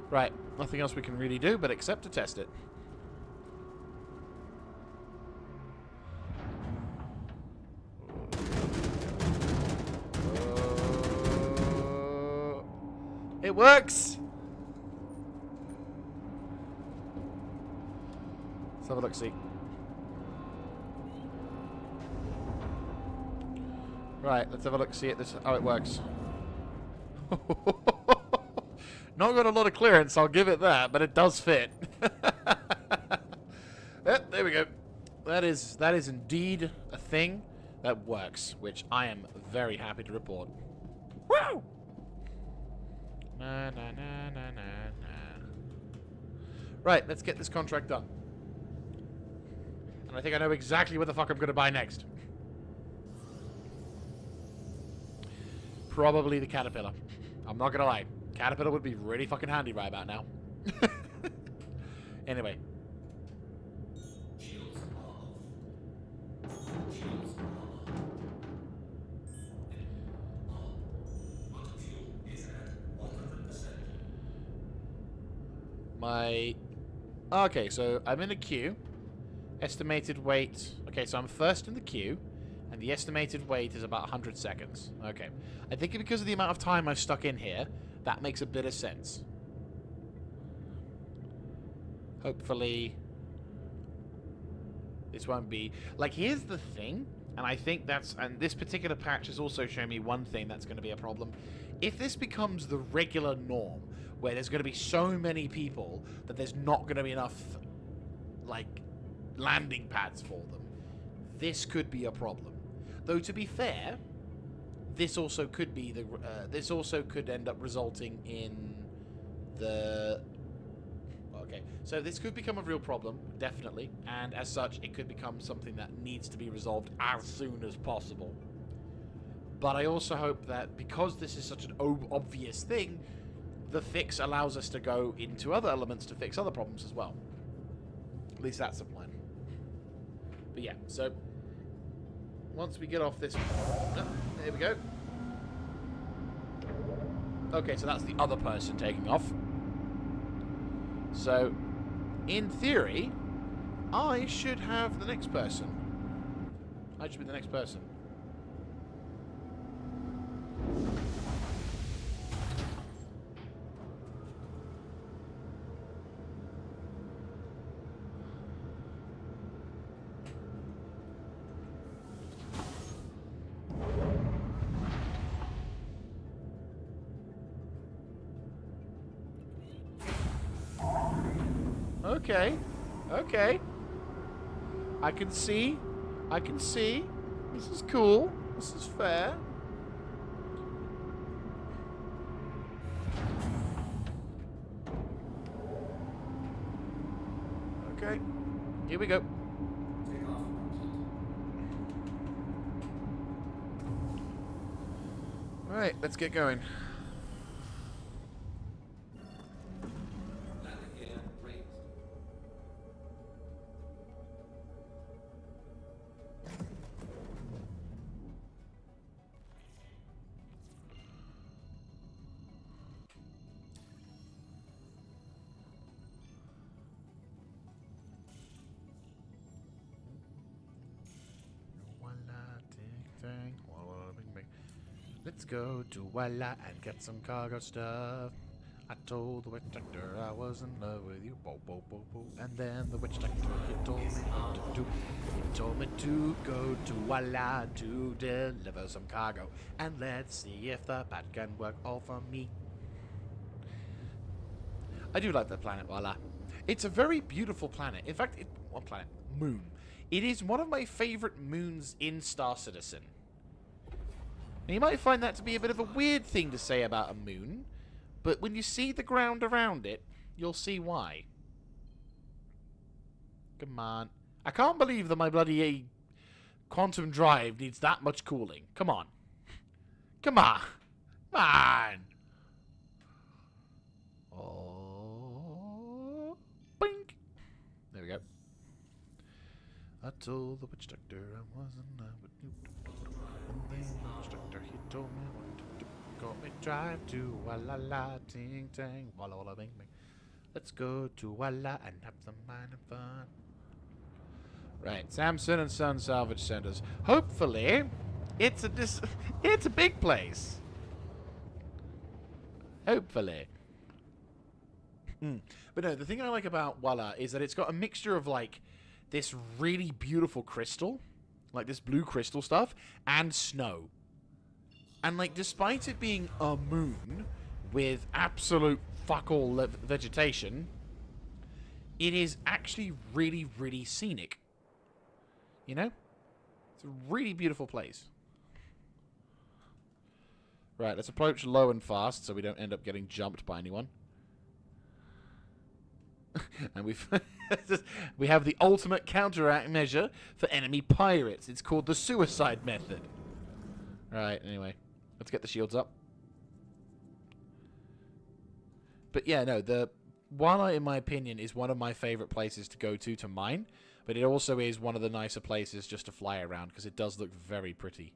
Right, nothing else we can really do but except to test it. It works. Let's have a look, see. Right, let's have a look, see it, how it works. Not got a lot of clearance, I'll give it that, but it does fit. Yep, there we go. That is indeed a thing that works, which I am very happy to report. Woo! Na, na, na, na, na, na. Right, let's get this contract done. And I think I know exactly what the fuck I'm going to buy next. Probably the Caterpillar. I'm not gonna lie. Caterpillar would be really fucking handy right about now. Anyway. Okay, so I'm in a queue. Estimated wait. Okay, so I'm first in the queue. And the estimated wait is about 100 seconds. Okay. I think because of the amount of time I've stuck in here, that makes a bit of sense. Hopefully, this won't be... like, here's the thing, and I think that's... and this particular patch has also shown me one thing that's going to be a problem. If this becomes the regular norm, where there's going to be so many people that there's not going to be enough, like, landing pads for them, this could be a problem. Though to be fair, this also could be the this also could end up resulting in the... okay, so this could become a real problem, definitely, and as such, it could become something that needs to be resolved as soon as possible. But I also hope that because this is such an obvious thing, the fix allows us to go into other elements to fix other problems as well. At least that's the plan. But yeah, so once we get off this... oh, there we go. Okay, so that's the other person taking off. So, in theory, I should have the next person. I should be the next person. Okay. Okay. I can see. I can see. This is cool. This is fair. Okay. Here we go. Alright, let's get going. Let's go to Walla and get some cargo stuff. I told the witch doctor I was in love with you. Bo, bo, bo, bo. And then the witch doctor, he told me what to do. He told me to go to Walla to deliver some cargo. And let's see if the bat can work all for me. I do like the planet Walla. It's a very beautiful planet. In fact, one planet, moon. It is one of my favorite moons in Star Citizen. Now, you might find that to be a bit of a weird thing to say about a moon, but when you see the ground around it, you'll see why. Come on. I can't believe that my bloody quantum drive needs that much cooling. Come on. Come on. Come on. Oh. Bink. There we go. I told the witch doctor I wasn't in love with you. And then the witch doctor, he told me what to do. Got me drive to Walla la, ting tang, walla walla bing bing. Let's go to Walla and have some minor fun. Right, Samson and Son Salvage Centers. Hopefully, it's a big place. Hopefully. But no, the thing I like about Walla is that it's got a mixture of like this really beautiful crystal, like this blue crystal stuff, and snow. And like, despite it being a moon with absolute fuck all vegetation, it is actually really, really scenic. You know? It's a really beautiful place. Right, let's approach low and fast so we don't end up getting jumped by anyone. And we have the ultimate counteract measure for enemy pirates. It's called the suicide method. Right, anyway. Let's get the shields up. But yeah, no, the Walla, in my opinion, is one of my favorite places to go to mine. But it also is one of the nicer places just to fly around, because it does look very pretty.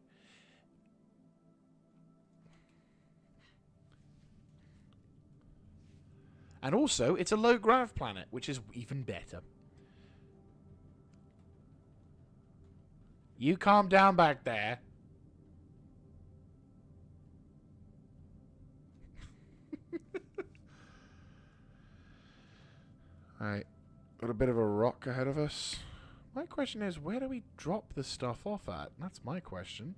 And also, it's a low-grav planet, which is even better. You calm down back there. Alright. Got a bit of a rock ahead of us. My question is, where do we drop this stuff off at? That's my question.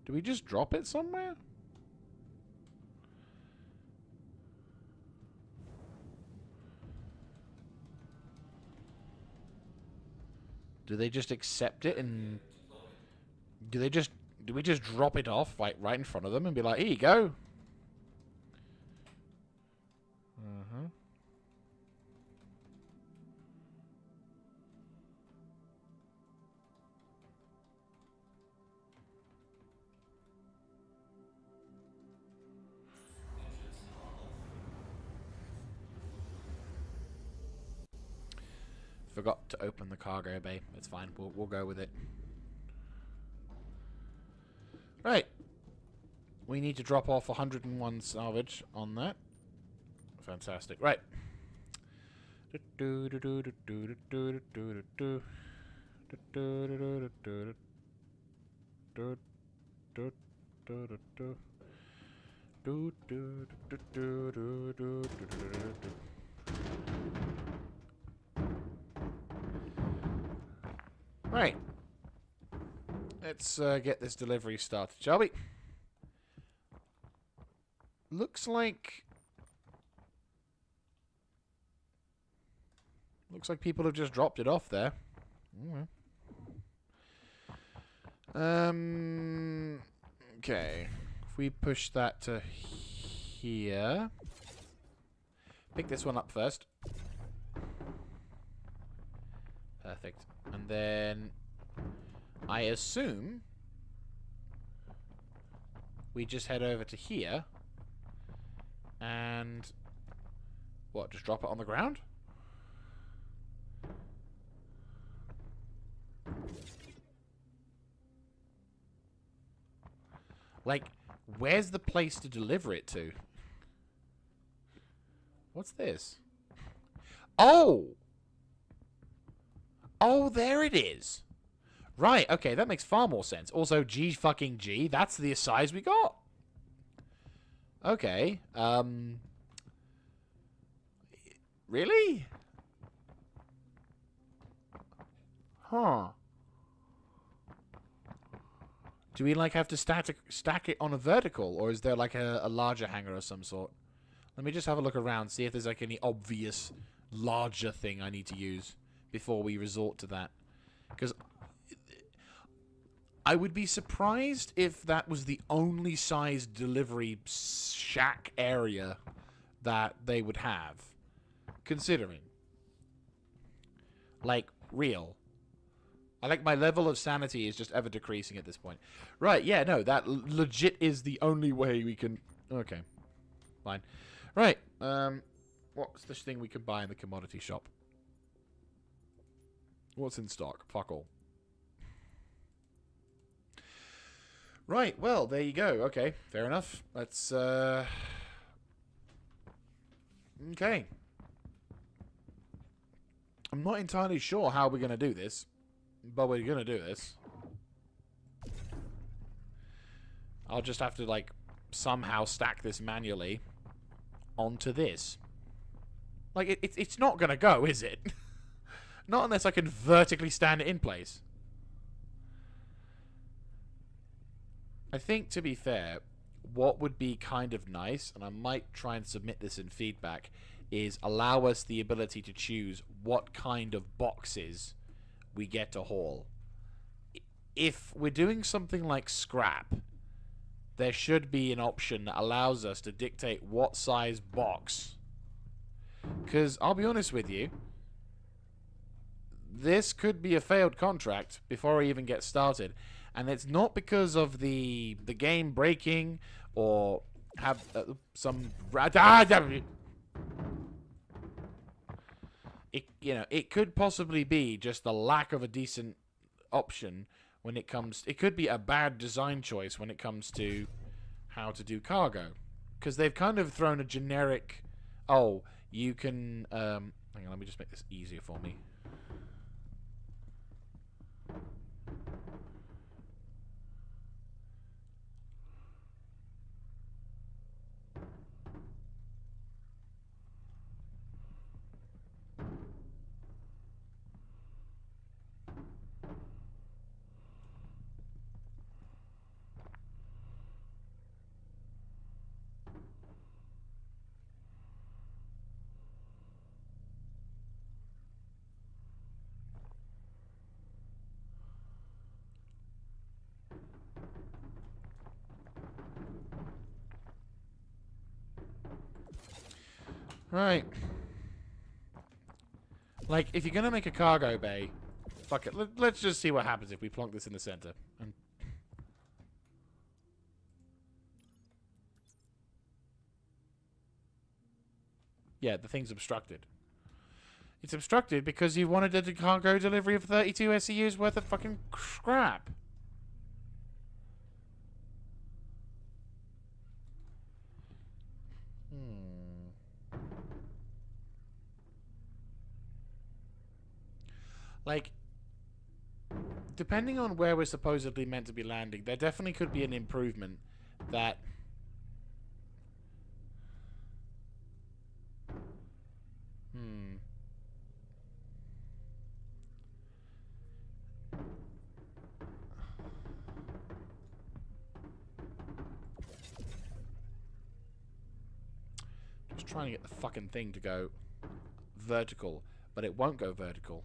Do we just drop it somewhere? Do they just accept it and... Do we just drop it off like right in front of them and be like, here you go? Uh-huh. Forgot to open the cargo bay. It's fine. We'll go with it. Right. We need to drop off 101 salvage on that. Fantastic. Right. Right. Let's get this delivery started, shall we? looks like... Looks like people have just dropped it off there. Okay. If we push that to here. Pick this one up first. Perfect. And then I assume we just head over to here and what, just drop it on the ground? Like, where's the place to deliver it to? What's this? Oh! Oh, there it is. Right, okay, that makes far more sense. Also, G fucking G, that's the size we got. Okay, really? Huh. Do we, like, have to stack it on a vertical? Or is there, like, a larger hanger of some sort? Let me just have a look around, see if there's, like, any obvious larger thing I need to use before we resort to that. Because I would be surprised if that was the only size delivery shack area that they would have. Considering. Like, real. I like my level of sanity is just ever decreasing at this point. Right, yeah, no, that legit is the only way we can... Okay. Fine. Right, what's this thing we could buy in the commodity shop? What's in stock? Fuck all. Right, well, there you go. Okay, fair enough. Let's, okay. I'm not entirely sure how we're going to do this, but we're going to do this. I'll just have to, like, somehow stack this manually onto this. Like, it's not going to go, is it? Not unless I can vertically stand it in place. I think, to be fair, what would be kind of nice, and I might try and submit this in feedback, is allow us the ability to choose what kind of boxes we get to haul. If we're doing something like scrap, there should be an option that allows us to dictate what size box. Because, I'll be honest with you, this could be a failed contract before I even get started. And it's not because of the game breaking or have some... It could possibly be just the lack of a decent option when it comes... It could be a bad design choice when it comes to how to do cargo. Because they've kind of thrown a generic... Oh, you can... hang on, let me just make this easier for me. Right. Like, if you're going to make a cargo bay, fuck it. Let's just see what happens if we plonk this in the center. And yeah, the thing's obstructed. It's obstructed because you wanted a cargo delivery of 32 SEUs worth of fucking scrap. Like, depending on where we're supposedly meant to be landing, there definitely could be an improvement that... trying to get the fucking thing to go vertical, but it won't go vertical.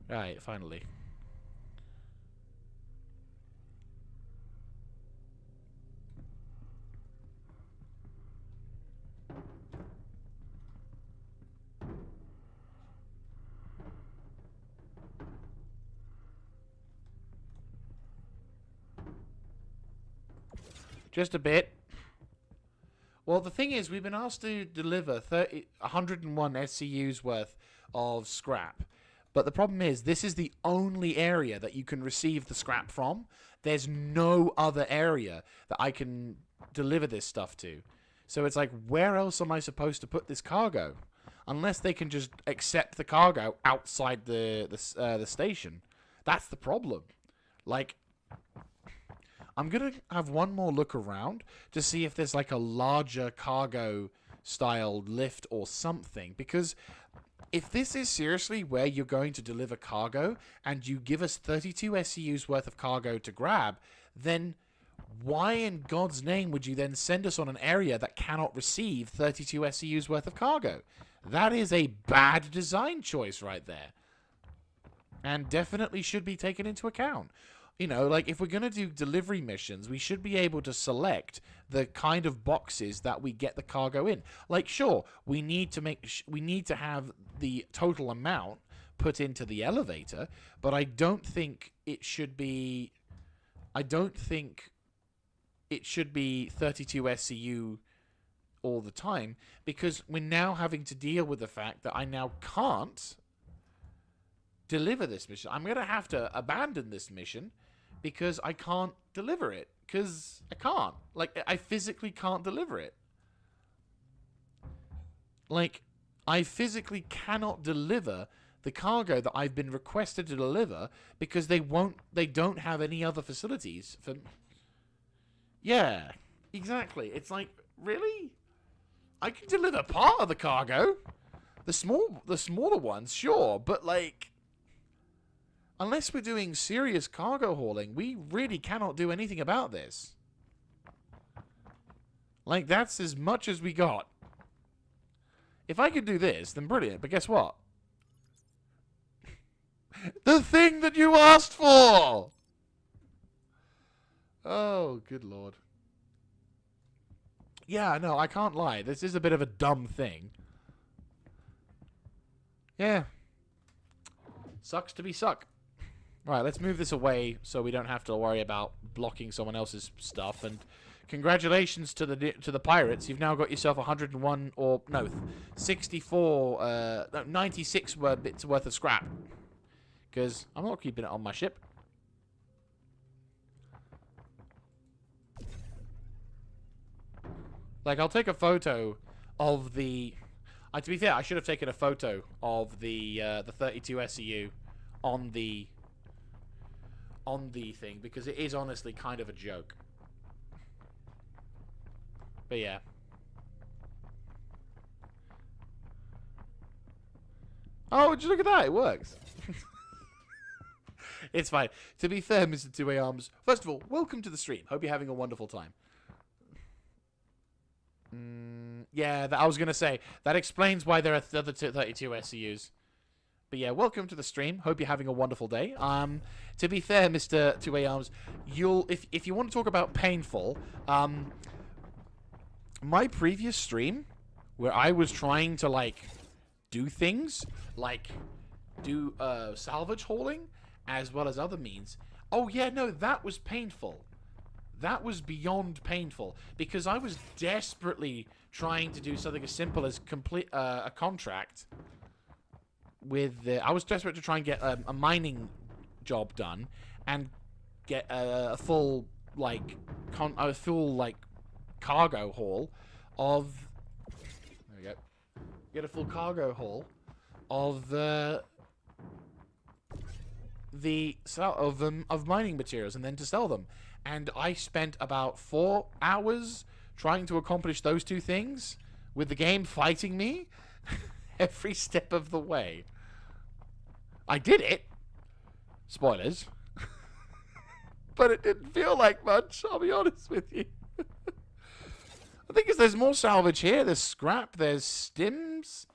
Right, finally. Just a bit. Well, the thing is, we've been asked to deliver 101 SCUs worth of scrap. But the problem is, this is the only area that you can receive the scrap from. There's no other area that I can deliver this stuff to. So it's like, where else am I supposed to put this cargo? Unless they can just accept the cargo outside the station. That's the problem. Like, I'm going to have one more look around to see if there's like a larger cargo styled lift or something. Because if this is seriously where you're going to deliver cargo and you give us 32 SCUs worth of cargo to grab, then why in God's name would you then send us on an area that cannot receive 32 SCUs worth of cargo? That is a bad design choice right there. And definitely should be taken into account. You know, like, if we're going to do delivery missions, we should be able to select the kind of boxes that we get the cargo in. Like, sure, we need to have the total amount put into the elevator, but I don't think it should be 32 SCU all the time, because we're now having to deal with the fact that I now can't deliver this mission. I'm going to have to abandon this mission because I can't deliver it. Because I can't. Like, I physically can't deliver it. Like, I physically cannot deliver the cargo that I've been requested to deliver because they don't have any other facilities for... Yeah, exactly. It's like, really? I can deliver part of the cargo. The smaller ones, sure, but like... Unless we're doing serious cargo hauling, we really cannot do anything about this. Like, that's as much as we got. If I could do this, then brilliant. But guess what? The thing that you asked for! Oh, good lord. Yeah, no, I can't lie. This is a bit of a dumb thing. Yeah. Sucks to be suck. Right, let's move this away so we don't have to worry about blocking someone else's stuff. And congratulations to the pirates. You've now got yourself 101 or no, 64, 96 bits worth of scrap. Because I'm not keeping it on my ship. Like, I'll take a photo of the... to be fair, I should have taken a photo of the 32 SCU on the thing, because it is honestly kind of a joke. But yeah. Oh, just look at that, it works. It's fine. To be fair, Mr. 2A Arms, first of all, welcome to the stream. Hope you're having a wonderful time. Yeah, I was going to say, that explains why there are the other 32 SCUs. But yeah, welcome to the stream. Hope you're having a wonderful day. To be fair, Mr. 2A Arms, if you want to talk about painful, my previous stream, where I was trying to, like, do things, like, do salvage hauling, as well as other means. Oh yeah, no, that was painful. That was beyond painful, because I was desperately trying to do something as simple as complete a contract with I was desperate to try and get a mining job done and get a full cargo haul of there we go. Get a full cargo haul of of mining materials and then to sell them. And I spent about 4 hours trying to accomplish those two things with the game fighting me every step of the way. I did it. Spoilers. But it didn't feel like much, I'll be honest with you. The thing is, there's more salvage here. There's scrap. There's stims.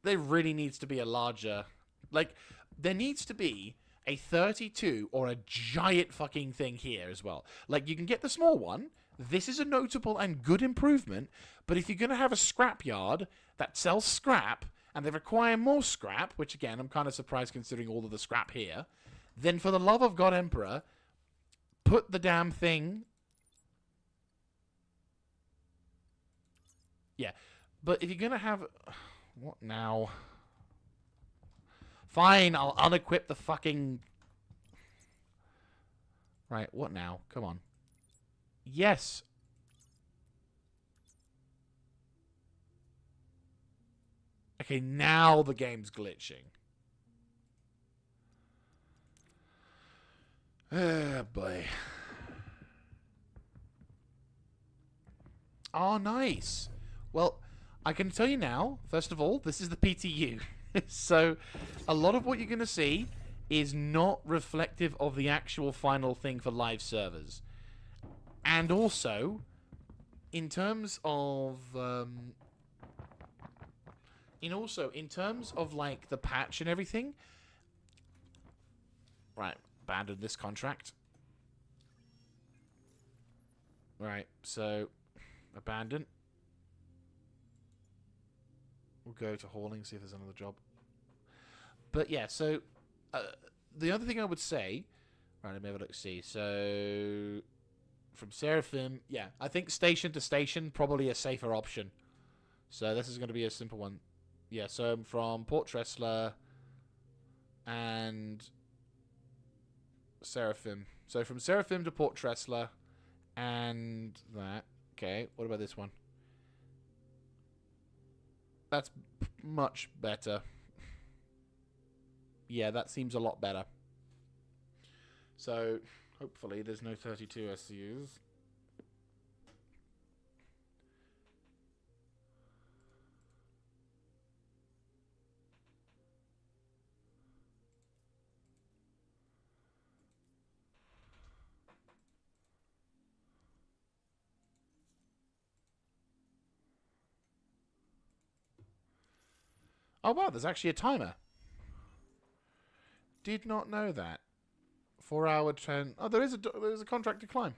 There really needs to be a larger... Like, there needs to be a 32 or a giant fucking thing here as well. Like, you can get the small one. This is a notable and good improvement. But if you're going to have a scrap yard that sells scrap, and they require more scrap, which, again, I'm kind of surprised considering all of the scrap here, then for the love of God Emperor, put the damn thing... Yeah, but if you're going to have... What now? Fine, I'll unequip the fucking... Right, what now? Come on. Yes. Okay, now the game's glitching. Oh, boy. Oh, nice. Well, I can tell you now, first of all, this is the PTU. So, a lot of what you're going to see is not reflective of the actual final thing for live servers. And also, in terms of... in terms of, like, the patch and everything... Right, abandon this contract. Right, so... Abandon. We'll go to hauling, see if there's another job. But yeah, so the other thing I would say, right, let me have a look. See, so from Seraphim, yeah, I think station to station probably a safer option. So this is going to be a simple one. Yeah, so from Port Tressler and Seraphim. So from Seraphim to Port Tressler and that. Okay, what about this one? That's much better. Yeah, that seems a lot better. So, hopefully there's no 32 SCUs. Oh wow, there's actually a timer. Did not know that. 4 hour 10. Oh, there's a contract to climb.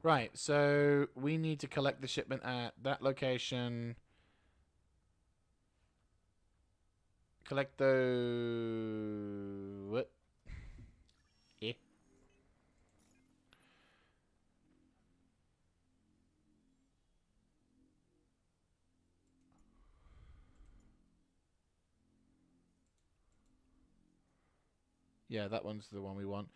Right, so we need to collect the shipment at that location. Collect the... What? Yeah. Yeah, that one's the one we want.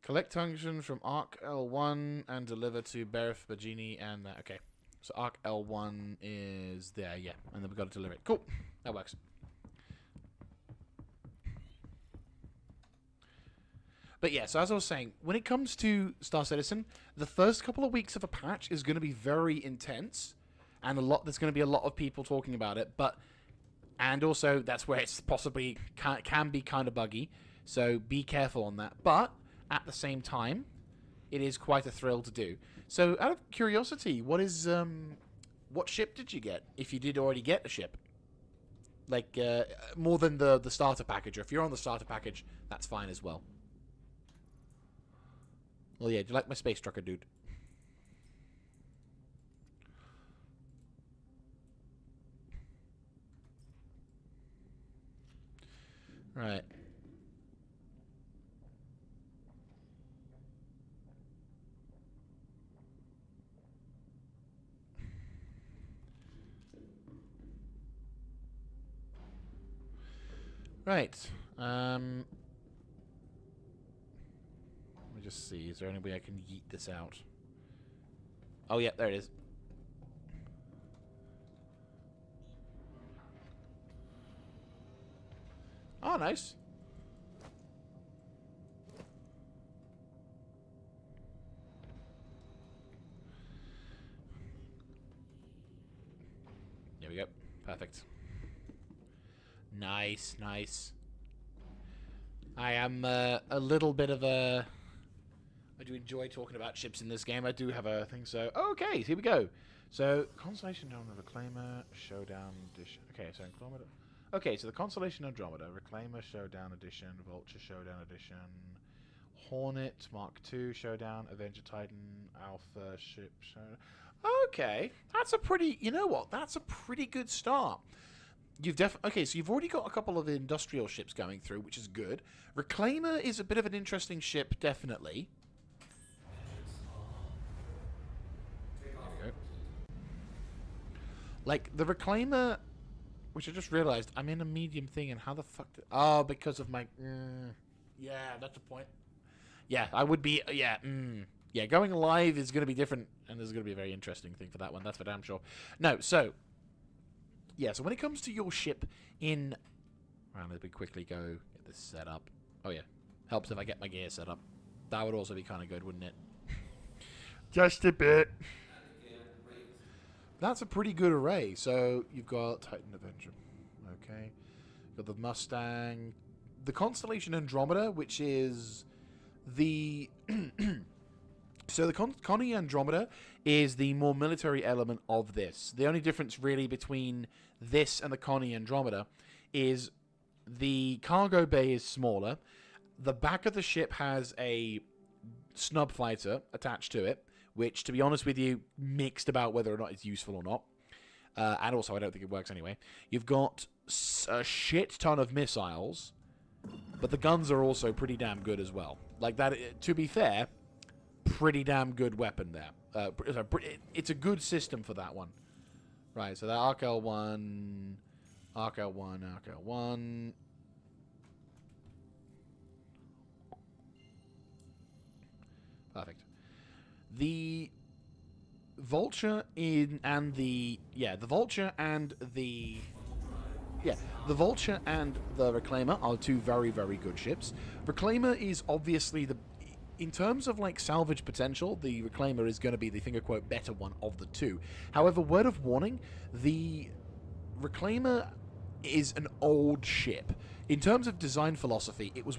Collect tungsten from Arc L1 and deliver to Berith, Bagini, and that. Okay. So Arc L1 is there, yeah. And then we've got to deliver it. Cool. That works. But yeah, so as I was saying, when it comes to Star Citizen, the first couple of weeks of a patch is going to be very intense. And there's going to be a lot of people talking about it. And also, that's where it's possibly can be kind of buggy. So be careful on that. But at the same time, it is quite a thrill to do. So out of curiosity, what ship did you get? If you did already get a ship, like more than the starter package. Or if you're on the starter package, that's fine as well. Well, yeah. Do you like my space trucker, dude? Right. Right. Let me just see. Is there any way I can yeet this out? Oh, yeah, there it is. Oh, nice. There we go. Perfect. Nice, nice. I am a little bit of a I do enjoy talking about ships in this game. I do have a thing, so... Okay, here we go. So, Constellation Andromeda, Reclaimer, Showdown Edition. Okay, so Andromeda... Okay, so the Constellation Andromeda, Reclaimer, Showdown Edition, Vulture, Showdown Edition, Hornet, Mark II, Showdown, Avenger Titan, Alpha, Ship, Showdown... Okay, that's a pretty... You know what? That's a pretty good start. Okay, so you've already got a couple of industrial ships going through, which is good. Reclaimer is a bit of an interesting ship, definitely. There we go. Like, the Reclaimer, which I just realized, I'm in a medium thing, and how the fuck... Oh, because of my... yeah, that's a point. Yeah, I would be... Yeah, Yeah, going live is going to be different, and there's going to be a very interesting thing for that one, that's for damn sure. No, so... Yeah, so when it comes to your ship in... Right, let me quickly go get this set up. Oh, yeah. Helps if I get my gear set up. That would also be kind of good, wouldn't it? Just a bit. That's a pretty good array. So, you've got Titan Avenger. Okay. You've got the Mustang. The Constellation Andromeda, which is the... So the Connie Andromeda is the more military element of this. The only difference really between this and the Connie Andromeda is the cargo bay is smaller. The back of the ship has a snub fighter attached to it, which, to be honest with you, mixed about whether or not it's useful or not. And also, I don't think it works anyway. You've got a shit ton of missiles, but the guns are also pretty damn good as well. Like that, to be fair... Pretty damn good weapon there. It's a good system for that one. Right, so that RKL1... RKL1... Perfect. The Vulture and the... Yeah, the Vulture and the... Yeah, the Vulture and the Reclaimer are two very, very good ships. Reclaimer is obviously the... In terms of, like, salvage potential, the Reclaimer is going to be the finger quote better one of the two. However, word of warning, the Reclaimer is an old ship. In terms of design philosophy, it was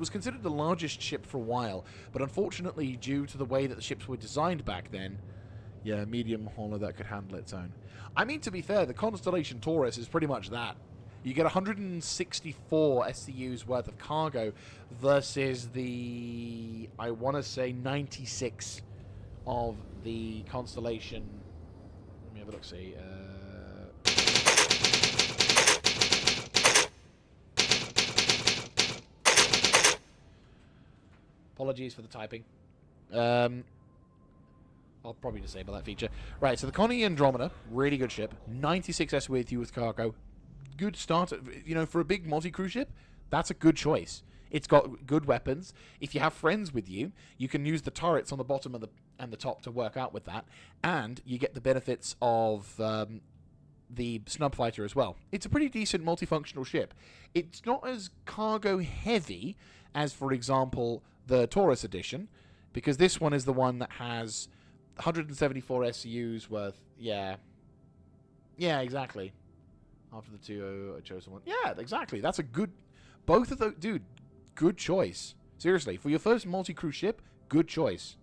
considered the largest ship for a while, but unfortunately, due to the way that the ships were designed back then, yeah, medium hauler that could handle its own. I mean, to be fair, the Constellation Taurus is pretty much that. You get 164 SCUs worth of cargo versus the, I want to say, 96 of the Constellation. Let me have a look, see. Apologies for the typing. I'll probably disable that feature. Right, so the Connie Andromeda, really good ship. 96 SCU with cargo. Good start, you know, for a big multi-crew ship, that's a good choice. It's got good weapons. If you have friends with you, you can use the turrets on the bottom and the top to work out with that, and you get the benefits of the snub fighter as well. It's a pretty decent multifunctional ship. It's not as cargo heavy as, for example, the Taurus edition, because this one is the one that has 174 SCUs worth. Yeah, exactly. After the two, I chose one. Yeah, exactly. That's a good... Both of those... Dude, good choice. Seriously, for your first multi-crew ship, good choice.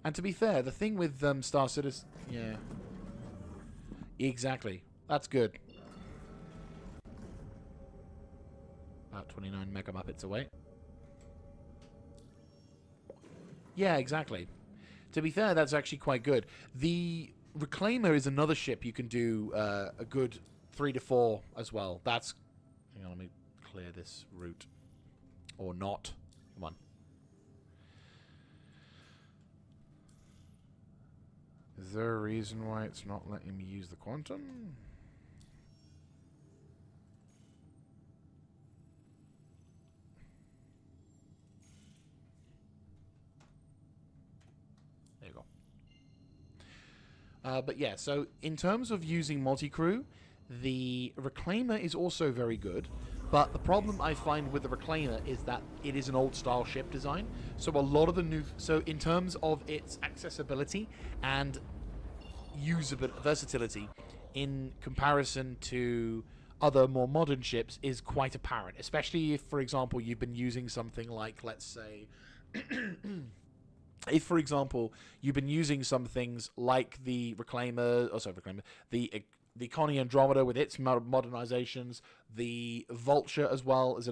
And to be fair, the thing with Star Citizen... Yeah. Exactly. That's good. About 29 mega muppets away. Yeah, exactly. To be fair, that's actually quite good. The Reclaimer is another ship you can do a good 3 to 4 as well. That's... Hang on, let me clear this route. Or not. Come on. Is there a reason why it's not letting me use the quantum? But yeah, so in terms of using multi-crew, the Reclaimer is also very good, but the problem I find with the Reclaimer is that it is an old-style ship design, so a lot of the new... So in terms of its accessibility and versatility, in comparison to other more modern ships is quite apparent, especially if, for example, you've been using something like, let's say, if, for example, you've been using some things like the the Connie Andromeda with its modernizations, the Vulture as well is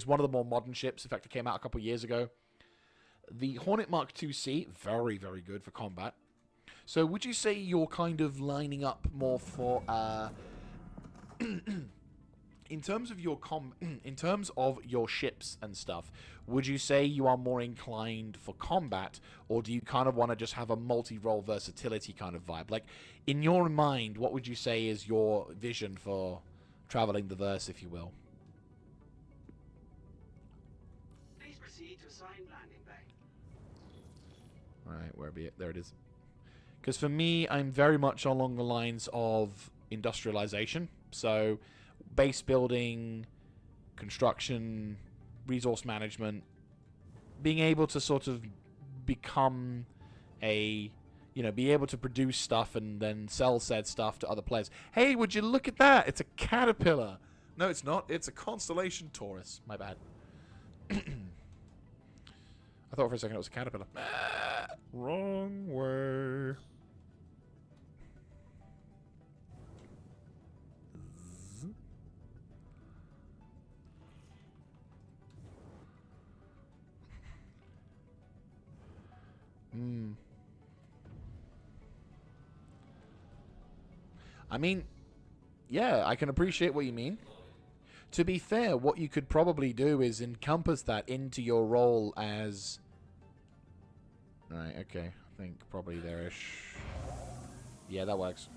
one of the more modern ships. In fact, it came out a couple of years ago. The Hornet Mark II-C, very, very good for combat. So would you say you're kind of lining up more for in terms of your ships and stuff, would you say you are more inclined for combat, or do you kind of want to just have a multi-role versatility kind of vibe? Like, in your mind, what would you say is your vision for traveling the verse, if you will? Please proceed to assigned landing bay. Right, where be it? There it is. Because for me, I'm very much along the lines of industrialization. So, base building, construction, resource management, being able to sort of become be able to produce stuff and then sell said stuff to other players. Hey, would you look at that? It's a caterpillar. No, it's not. It's a constellation Taurus. My bad. I thought for a second it was a caterpillar. Wrong way. I mean, yeah, I can appreciate what you mean. To be fair, what you could probably do is encompass that into your role as... Right, okay. I think probably there-ish. Yeah, that works.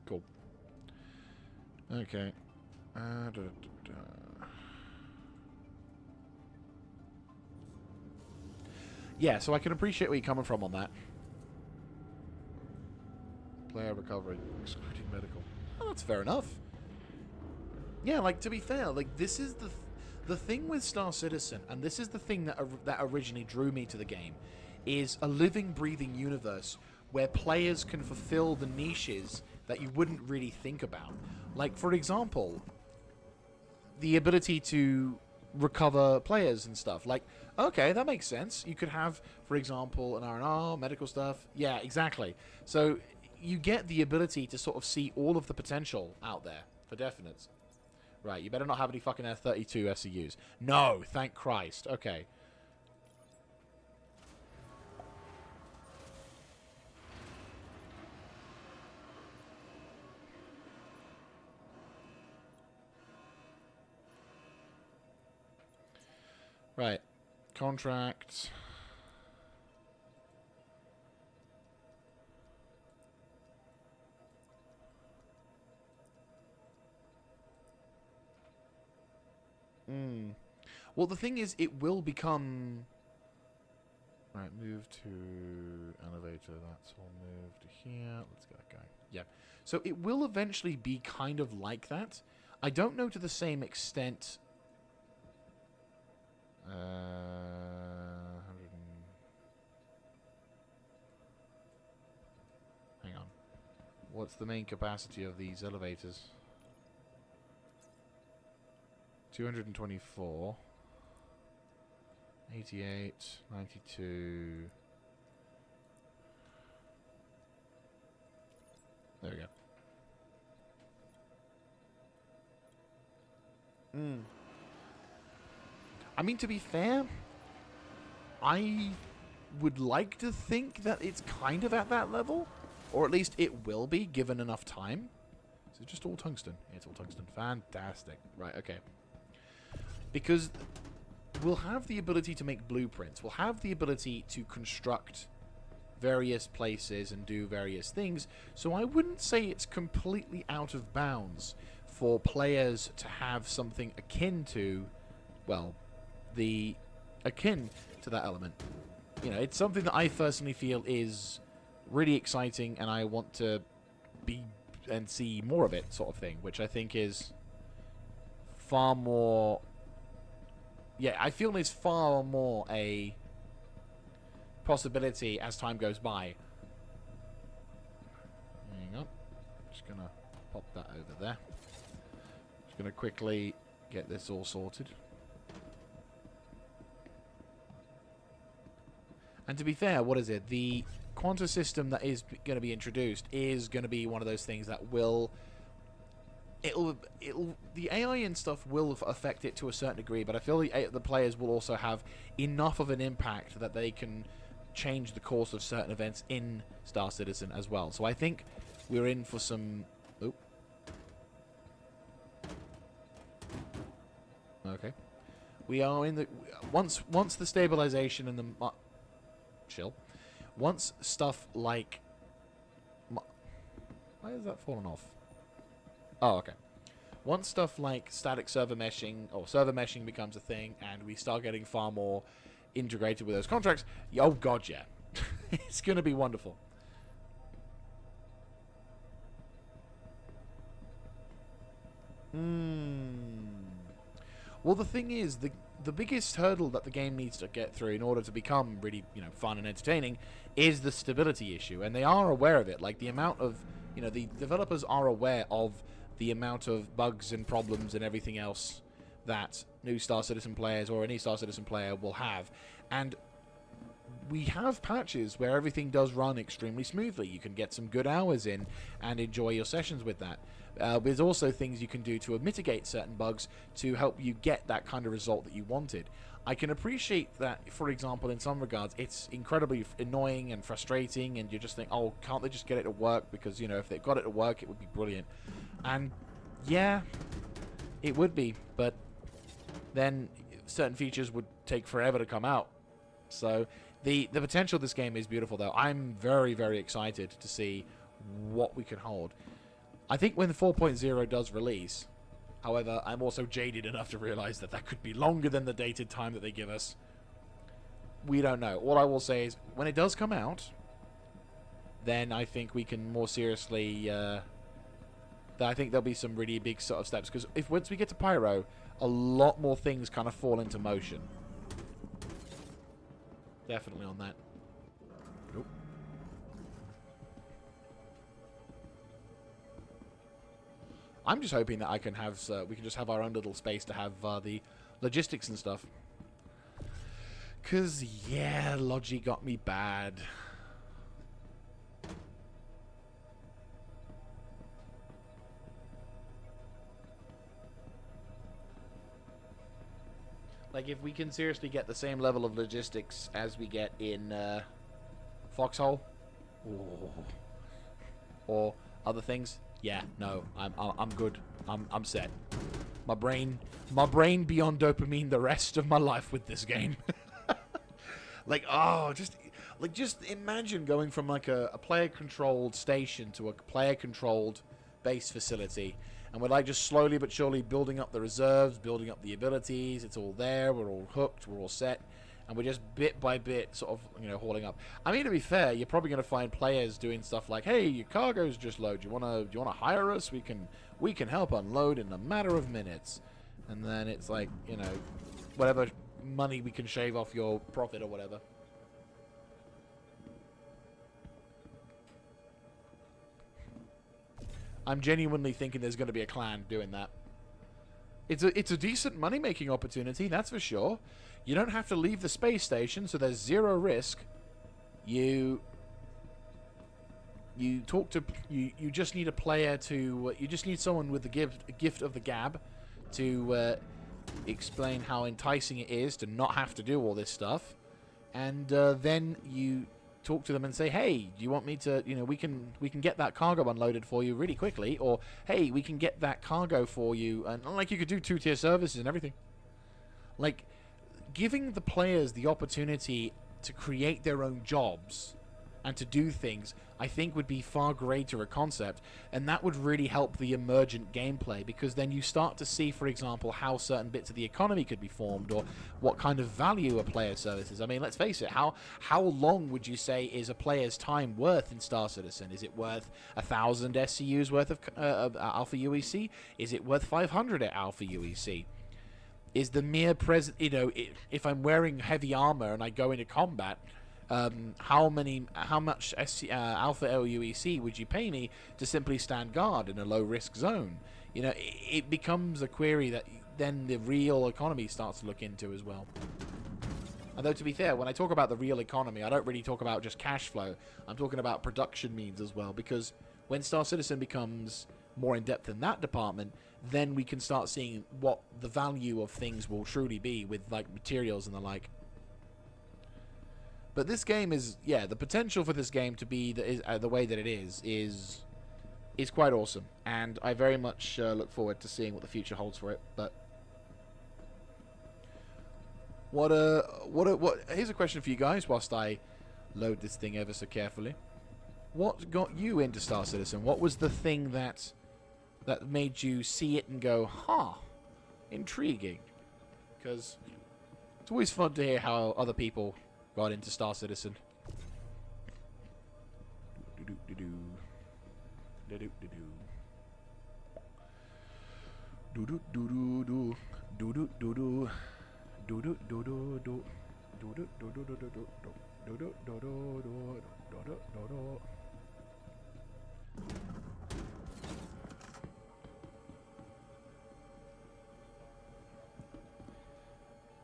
Cool. Okay. Yeah, so I can appreciate where you're coming from on that. Player recovery, excluding medical. Oh, that's fair enough. Yeah, like, to be fair, like, this is the thing with Star Citizen, and this is the thing that originally drew me to the game, is a living, breathing universe where players can fulfill the niches that you wouldn't really think about. Like, for example, the ability to recover players and stuff. Like, okay, that makes sense. You could have, for example, an R&R, medical stuff. Yeah, exactly. So you get the ability to sort of see all of the potential out there, for definite. Right, you better not have any fucking F-32 SCUs. No, thank Christ. Okay. Right. Contract. Well, the thing is, it will become... Right, move to elevator. That's all moved here. Let's get that going. Yeah. So it will eventually be kind of like that. I don't know to the same extent... 100 Hang on. What's the main capacity of these elevators? 224. 88. 92. There we go. I mean, to be fair, I would like to think that it's kind of at that level. Or at least it will be, given enough time. Is it just all tungsten? Yeah, it's all tungsten. Fantastic. Right, okay. Because we'll have the ability to make blueprints. We'll have the ability to construct various places and do various things. So I wouldn't say it's completely out of bounds for players to have something akin to, well, akin to that element. You know, it's something that I personally feel is really exciting, and I want to be and see more of it, sort of thing, which I think is far more... Yeah, I feel is far more a possibility as time goes by. Hang on. Just gonna pop that over there. going to quickly get this all sorted. And to be fair, what is it? The quanta system that is going to be introduced is going to be one of those things that will... the AI and stuff will affect it to a certain degree, but I feel the players will also have enough of an impact that they can change the course of certain events in Star Citizen as well. So I think we're in for some... Oh. Okay. We are in the... Once the stabilization and the... Chill. Once stuff like... Why is that falling off? Oh, okay. Once stuff like static server meshing or server meshing becomes a thing and we start getting far more integrated with those contracts, oh god, yeah. It's going to be wonderful. Well, the thing is, the biggest hurdle that the game needs to get through in order to become really, fun and entertaining is the stability issue, and they are aware of it. Like, the amount of, the developers are aware of the amount of bugs and problems and everything else that new Star Citizen players or any Star Citizen player will have. And we have patches where everything does run extremely smoothly. You can get some good hours in and enjoy your sessions with that. There's also things you can do to mitigate certain bugs to help you get that kind of result that you wanted. I can appreciate that, for example, in some regards, it's incredibly annoying and frustrating, and you just think, oh, can't they just get it to work? Because, if they got it to work, it would be brilliant. And, yeah, it would be, but then certain features would take forever to come out. So, the potential of this game is beautiful, though. I'm very, very excited to see what we can hold. I think when the 4.0 does release, however, I'm also jaded enough to realize that that could be longer than the dated time that they give us. We don't know. All I will say is, when it does come out, then I think we can more seriously... I think there'll be some really big sort of steps. Because once we get to Pyro, a lot more things kind of fall into motion. Definitely on that. Nope. I'm just hoping that I can have, we can just have our own little space to have the logistics and stuff. Because, yeah, Logi got me bad. Like, if we can seriously get the same level of logistics as we get in Foxhole, or other things, yeah, no, I'm good. I'm set. My brain beyond dopamine the rest of my life with this game. Like, oh, just imagine going from like a player-controlled station to a player-controlled base facility. And we're like just slowly but surely building up the reserves, building up the abilities. It's all there. We're all hooked. We're all set. And we're just bit by bit sort of, hauling up. I mean, to be fair, you're probably going to find players doing stuff like, hey, your cargo's just low. Do you want to hire us? We can help unload in a matter of minutes. And then it's like, whatever money we can shave off your profit or whatever. I'm genuinely thinking there's going to be a clan doing that. It's a decent money-making opportunity, that's for sure. You don't have to leave the space station, so there's zero risk. You just need a player to... you just need someone with the gift of the gab to explain how enticing it is to not have to do all this stuff. And then you... talk to them and say, hey, do you want me to, we can get that cargo unloaded for you really quickly, or hey, we can get that cargo for you, and like you could do 2-tier services and everything. Like, giving the players the opportunity to create their own jobs and to do things, I think would be far greater a concept, and that would really help the emergent gameplay, because then you start to see, for example, how certain bits of the economy could be formed, or what kind of value a player service is. I mean, let's face it, how long would you say is a player's time worth in Star Citizen? Is it worth 1,000 SCUs worth of Alpha UEC? Is it worth 500 at Alpha UEC? Is the mere present, if I'm wearing heavy armor and I go into combat, how much Alpha LUEC would you pay me to simply stand guard in a low-risk zone? You know, it becomes a query that then the real economy starts to look into as well. Although, to be fair, when I talk about the real economy, I don't really talk about just cash flow. I'm talking about production means as well, because when Star Citizen becomes more in-depth in that department, then we can start seeing what the value of things will truly be with, like, materials and the like. But this game is, yeah, the potential for this game to be the way that it is quite awesome. And I very much look forward to seeing what the future holds for it. But here's a question for you guys whilst I load this thing ever so carefully. What got you into Star Citizen? What was the thing that made you see it and go, huh, intriguing? Because it's always fun to hear how other people got into Star Citizen.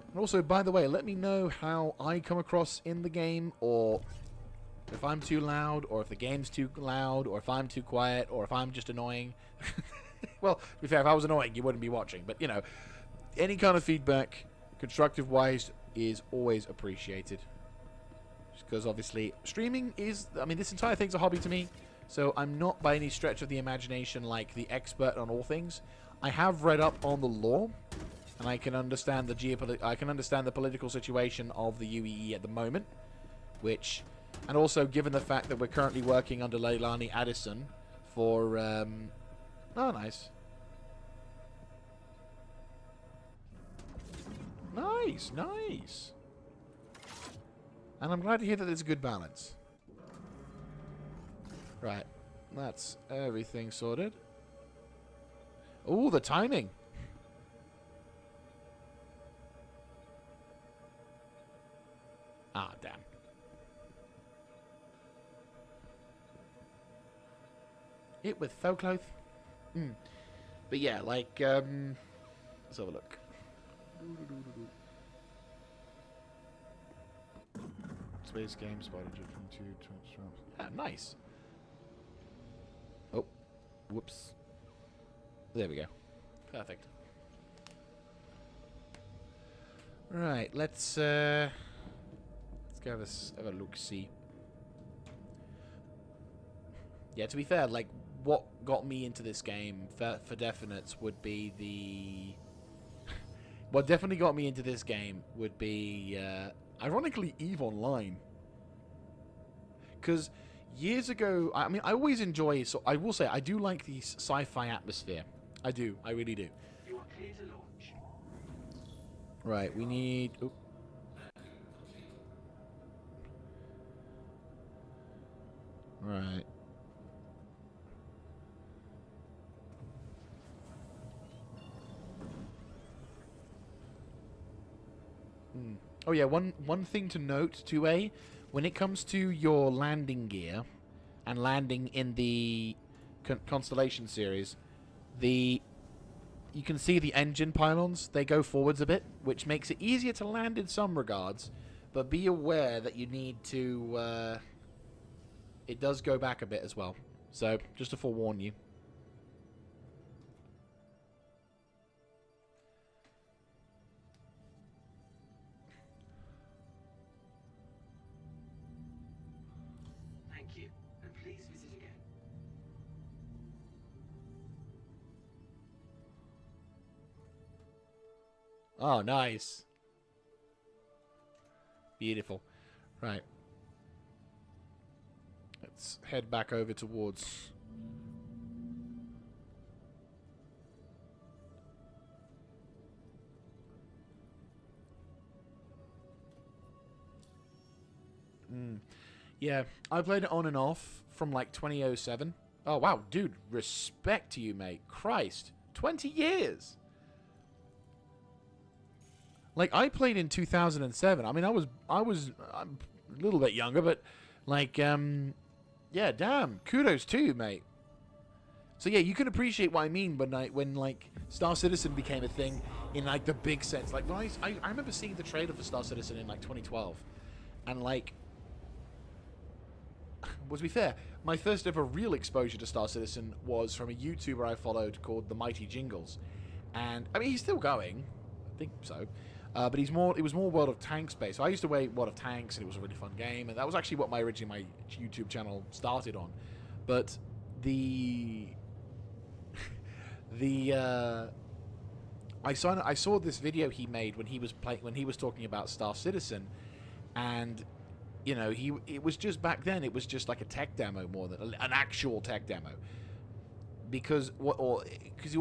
And also, by the way, let me know how I come across in the game, or if I'm too loud, or if the game's too loud, or if I'm too quiet, or if I'm just annoying. Well, to be fair, if I was annoying, you wouldn't be watching. But, you know, any kind of feedback, constructive-wise, is always appreciated. Because, obviously, streaming is... I mean, this entire thing's a hobby to me, so I'm not by any stretch of the imagination like the expert on all things. I have read up on the law, and I can understand the political situation of the UEE at the moment, which, and also given the fact that we're currently working under Leilani Addison for, oh, nice. Nice, nice. And I'm glad to hear that there's a good balance. Right, that's everything sorted. Ooh, the timing. Ah, damn. It with faux cloth. But yeah, like, let's have a look. Space game, Spider Jet 22, Ah, nice. Oh, whoops. There we go. Perfect. Right, let's go have a look-see. Yeah, to be fair, like, what got me into this game, for definite, would be the... What definitely got me into this game would be, ironically, EVE Online. Because years ago, I mean, I always enjoy, so I will say, I do like the sci-fi atmosphere. I do, I really do. You are clear to launch. Right, we need... Oop. Right. Oh yeah, one thing to note, 2A, when it comes to your landing gear and landing in the Constellation series, you can see the engine pylons, they go forwards a bit, which makes it easier to land in some regards, but be aware that you need to, it does go back a bit as well. So, just to forewarn you. Thank you, and please visit again. Oh, nice. Beautiful. Right. Let's head back over towards... Yeah, I played it on and off from like 2007. Oh, wow, dude, respect to you, mate. Christ, 20 years. Like, I played in 2007. I mean, I'm a little bit younger, but like, yeah, damn, kudos to you, mate. So yeah, you can appreciate what I mean when like Star Citizen became a thing in like the big sense. Like when I remember seeing the trailer for Star Citizen in like 2012, and like, well, to be fair, my first ever real exposure to Star Citizen was from a YouTuber I followed called The Mighty Jingles, and I mean he's still going, I think so, but it was more World of Tanks based. So I used to play World of Tanks, and it was a really fun game, and that was actually what my YouTube channel started on, but I saw this video he made when he was talking about Star Citizen, and you know it was just back then it was just like a tech demo more than an actual tech demo, because all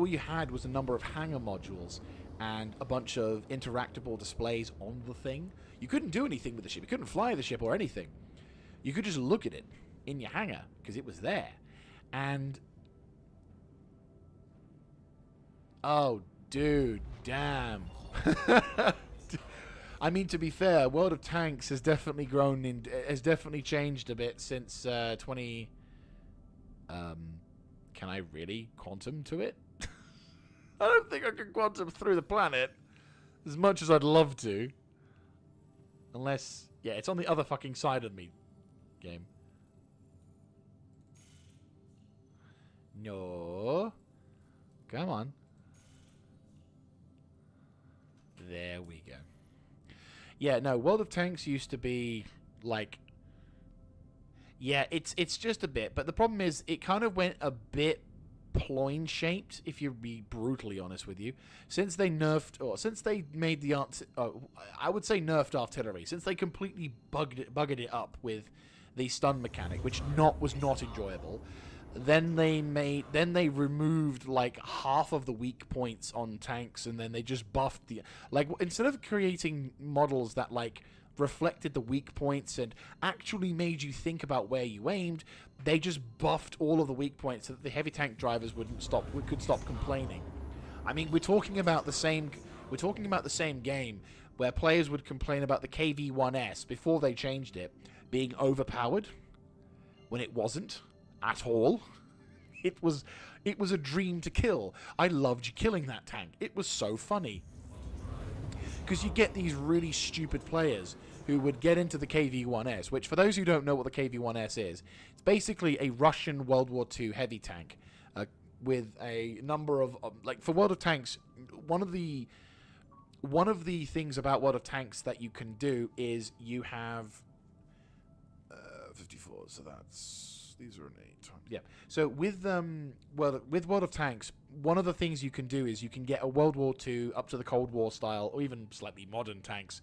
you had was a number of hangar modules and a bunch of interactable displays on the thing. You couldn't do anything with the ship. You couldn't fly the ship or anything. You could just look at it in your hangar because it was there. And oh, dude, damn. I mean, to be fair, World of Tanks has definitely has definitely changed a bit since 20. Can I really quantum to it? I don't think I can quantum through the planet as much as I'd love to. Unless, yeah, it's on the other fucking side of me, game. No. Come on. There we go. Yeah, no, World of Tanks used to be like, yeah, it's just a bit, but the problem is it kind of went a bit ploin shaped, if you be brutally honest with you, since they made the I would say nerfed artillery, since they completely buggered it up with the stun mechanic, which was not enjoyable. Then they removed like half of the weak points on tanks, and then they just buffed instead of creating models that like reflected the weak points and actually made you think about where you aimed, they just buffed all of the weak points so that the heavy tank drivers could stop complaining. I mean, we're talking about the same game where players would complain about the KV-1S before they changed it being overpowered when it wasn't at all. It was a dream to kill. I loved killing that tank. It was so funny. Because you get these really stupid players who would get into the KV-1S, which, for those who don't know what the KV-1S is, it's basically a Russian World War II heavy tank with a number of for World of Tanks. One of the things about World of Tanks that you can do is you have 54. So these are an 8. Yeah. So with World of Tanks, one of the things you can do is you can get a World War II up to the Cold War style, or even slightly modern tanks,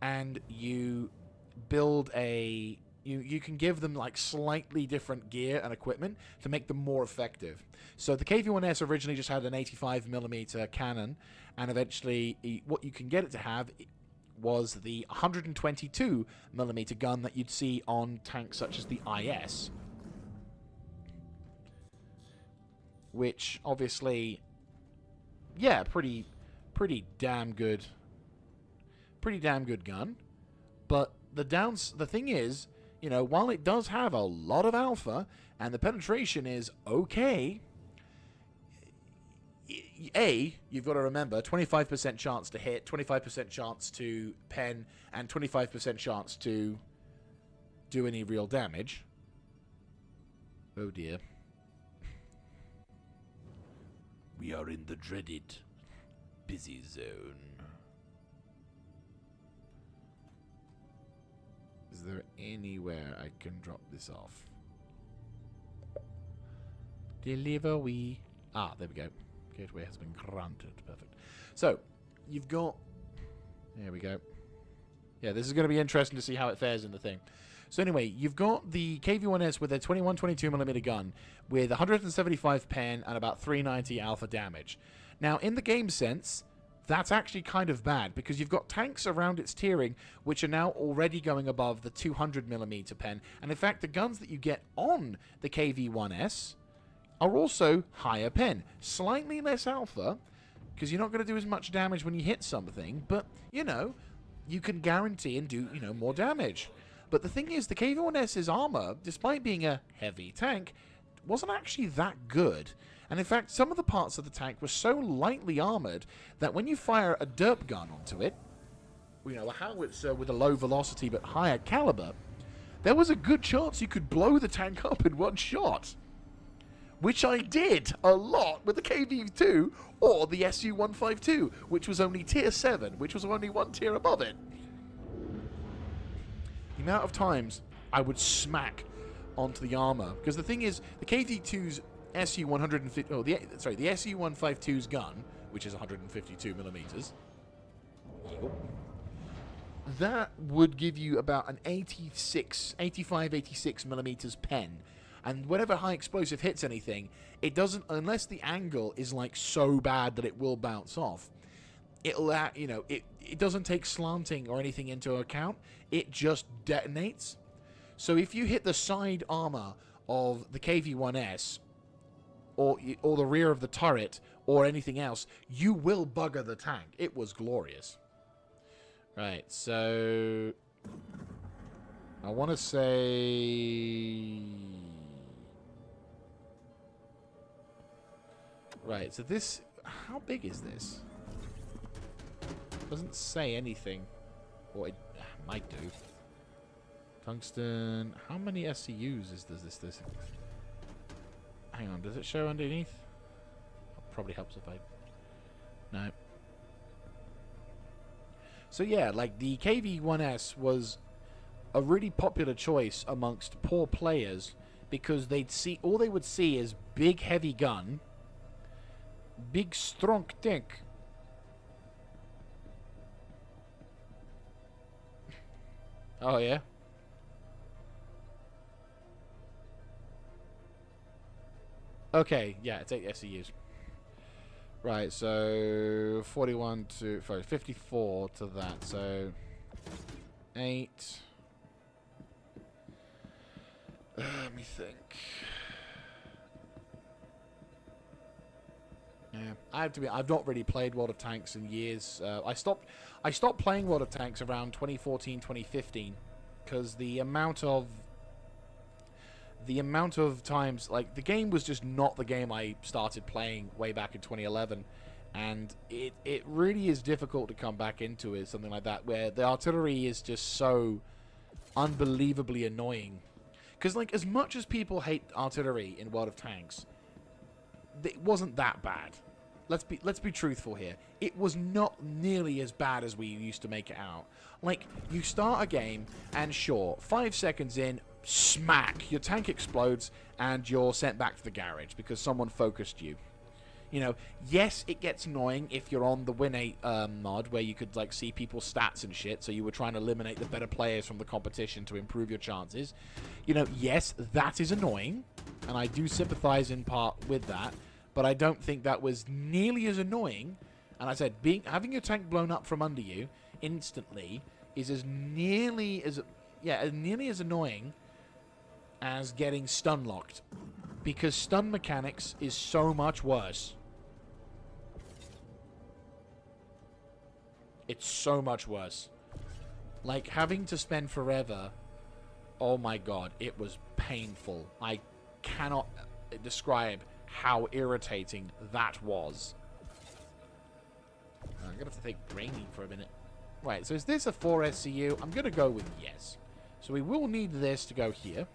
and you build you can give them like slightly different gear and equipment to make them more effective. So the KV-1S originally just had an 85mm cannon, and eventually what you can get it to have was the 122mm gun that you'd see on tanks such as the IS. Which obviously, yeah, pretty damn good gun. But the thing is, you know, while it does have a lot of alpha and the penetration is okay, you've got to remember 25% chance to hit, 25% chance to pen, and 25% chance to do any real damage. Oh dear. We are in the dreaded busy zone. Is there anywhere I can drop this off? Deliver we. Ah, there we go. Gateway has been granted. Perfect. So, you've got... There we go. Yeah, this is going to be interesting to see how it fares in the thing. So anyway, you've got the KV-1S with a 22mm gun with 175 pen and about 390 alpha damage. Now, in the game sense, that's actually kind of bad, because you've got tanks around its tiering which are now already going above the 200mm pen, and in fact, the guns that you get on the KV-1S are also higher pen. Slightly less alpha, because you're not going to do as much damage when you hit something, but, you know, you can guarantee and do, you know, more damage. But the thing is, the KV-1S's armor, despite being a heavy tank, wasn't actually that good. And in fact, some of the parts of the tank were so lightly armored that when you fire a derp gun onto it, you know, a howitzer with a low velocity but higher caliber, there was a good chance you could blow the tank up in one shot. Which I did a lot with the KV-2 or the Su-152, which was only tier 7, which was only one tier above it. The amount of times I would smack onto the armor, because the thing is, the KV-2's Su-150, oh, the Su-152's gun, which is 152 millimeters, that would give you about an 85, 86 millimeters pen. And whenever high explosive hits anything, it doesn't, unless the angle is like so bad that it will bounce off. It'll, you know, it doesn't take slanting or anything into account. It just detonates. So if you hit the side armor of the KV-1S, or the rear of the turret, or anything else, you will bugger the tank. It was glorious. Right, so I want to say... Right, so this... How big is this? Doesn't say anything. Or it might do. Tungsten... How many SCUs does this? Hang on, does it show underneath? Probably helps if I... No. So yeah, like the KV-1S was a really popular choice amongst poor players because all they would see is big heavy gun, big strong tank. Oh yeah. Okay, yeah, it's 8 SCUs. Right, so 54 to that, so 8. Let me think. Yeah, I have to be. I've not really played World of Tanks in years. I stopped playing World of Tanks around 2014, 2015, because the amount of times, like, the game was just not the game I started playing way back in 2011, and it really is difficult to come back into it, something like that, where the artillery is just so unbelievably annoying. Because, like, as much as people hate artillery in World of Tanks, it wasn't that bad. Let's be truthful here. It was not nearly as bad as we used to make it out. Like, you start a game, and sure, 5 seconds in, smack, your tank explodes and you're sent back to the garage because someone focused you. You know, yes, it gets annoying if you're on the Win 8 mod where you could, like, see people's stats and shit, so you were trying to eliminate the better players from the competition to improve your chances. You know, yes, that is annoying, and I do sympathize in part with that, but I don't think that was nearly as annoying. And I said, having your tank blown up from under you instantly is as nearly as annoying as getting stun locked, because stun mechanics is so much worse. It's so much worse. Like, having to spend forever, oh my god, it was painful. I cannot describe how irritating that was. I'm gonna have to take braining for a minute. Right, so is this a 4 SCU? I'm gonna go with yes. So we will need this to go here.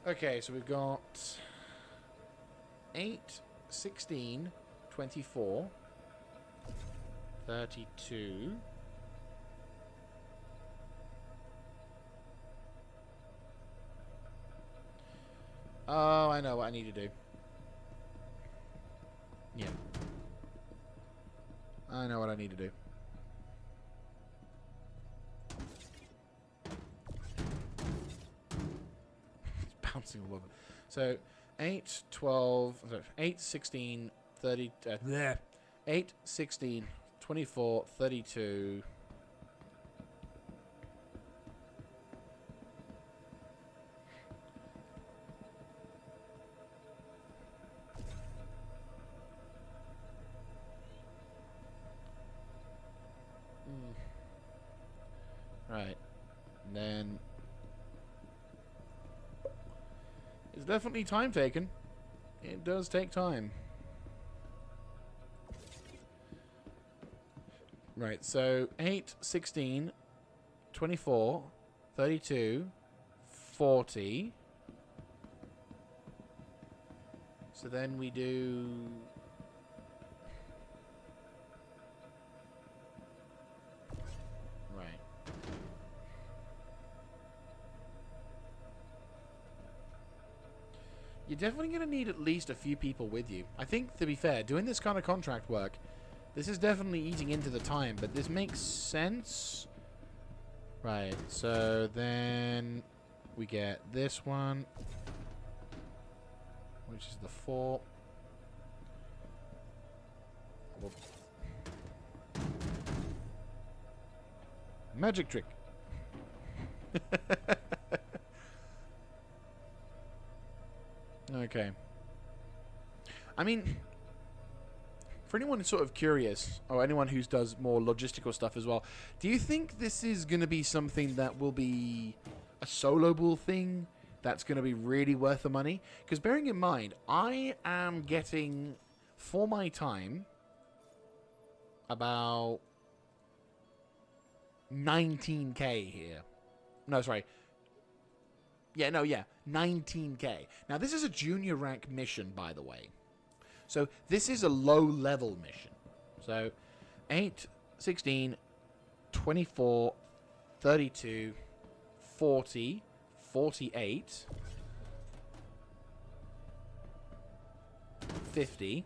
Okay, so we've got 8, 16, 24, 32. Oh, I know what I need to do. Yeah. I know what I need to do. Bouncing all over. So 8, 12, 8, 16, 30, 8, 16, 24, 32. Right. And then It's definitely time taken. It does take time. Right, so 8, 16, 24, 32, 40. So then we do... Right. You're definitely going to need at least a few people with you. I think, to be fair, doing this kind of contract work, this is definitely eating into the time, but this makes sense. Right, so then we get this one, which is the 4. Magic trick. Okay. I mean, for anyone who's sort of curious, or anyone who does more logistical stuff as well, do you think this is going to be something that will be a soloable thing that's going to be really worth the money? Because bearing in mind, I am getting, for my time, about 19k here. No, sorry. Yeah, no, yeah. 19k. Now, this is a junior rank mission, by the way. So, this is a low-level mission. So, 8, 16, 24, 32, 40, 48, 50,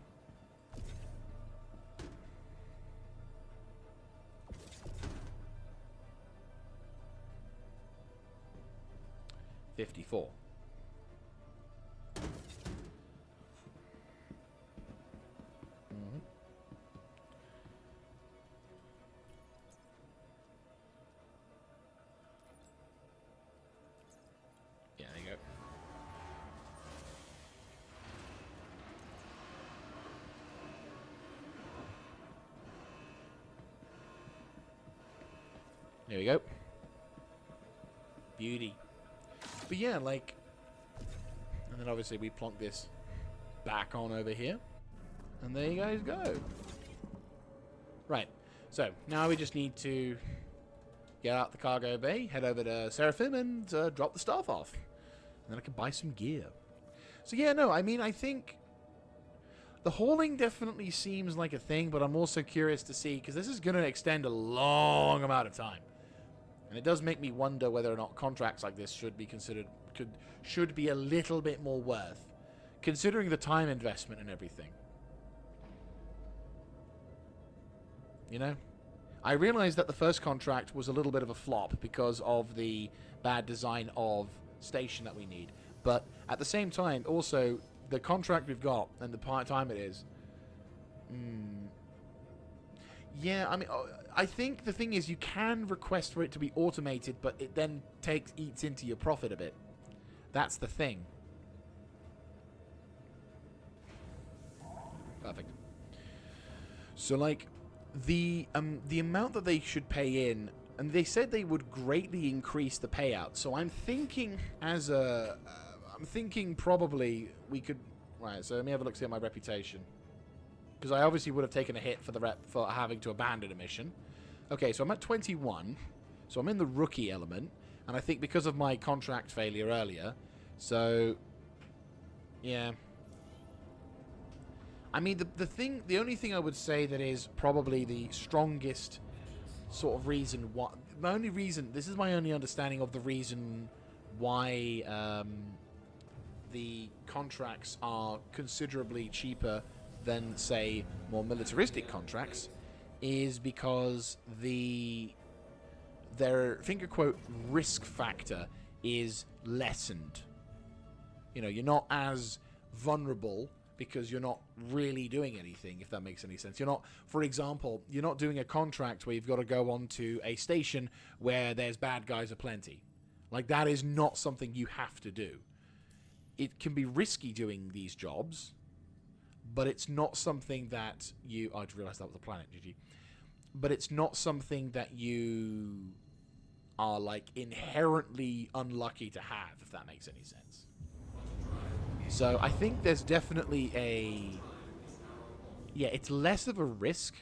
54. Yeah, there you go. There we go. Beauty. But yeah, like... And then obviously we plonk this back on over here. And there you guys go. Right. So, now we just need to get out the cargo bay, head over to Seraphim, and drop the staff off. And then I can buy some gear. So yeah, no, I mean, I think... The hauling definitely seems like a thing, but I'm also curious to see, because this is going to extend a long amount of time. And it does make me wonder whether or not contracts like this should be considered, should be a little bit more worth, considering the time investment and everything. You know? I realized that the first contract was a little bit of a flop because of the bad design of station that we need. But at the same time, also, the contract we've got and the time it is... Yeah, I mean, I think the thing is you can request for it to be automated, but it then eats into your profit a bit. That's the thing. Perfect. So, like, the amount that they should pay in, and they said they would greatly increase the payout. So I'm thinking I'm thinking probably we could... Right, so let me have a look, see at my reputation. Because I obviously would have taken a hit for having to abandon a mission. Okay, so I'm at 21. So I'm in the rookie element. And I think because of my contract failure earlier. So, yeah. I mean, the only thing I would say that is probably the strongest sort of reason why... This is my only understanding of the reason why the contracts are considerably cheaper than, say, more militaristic contracts, is because their finger quote risk factor is lessened. You know, you're not as vulnerable because you're not really doing anything, if that makes any sense. You're not, for example, you're not doing a contract where you've got to go onto a station where there's bad guys aplenty. Like, that is not something you have to do. It can be risky doing these jobs, but it's not something that you... Oh, I realised that was a planet, GG. But it's not something that you are, like, inherently unlucky to have, if that makes any sense. So I think there's definitely it's less of a risk.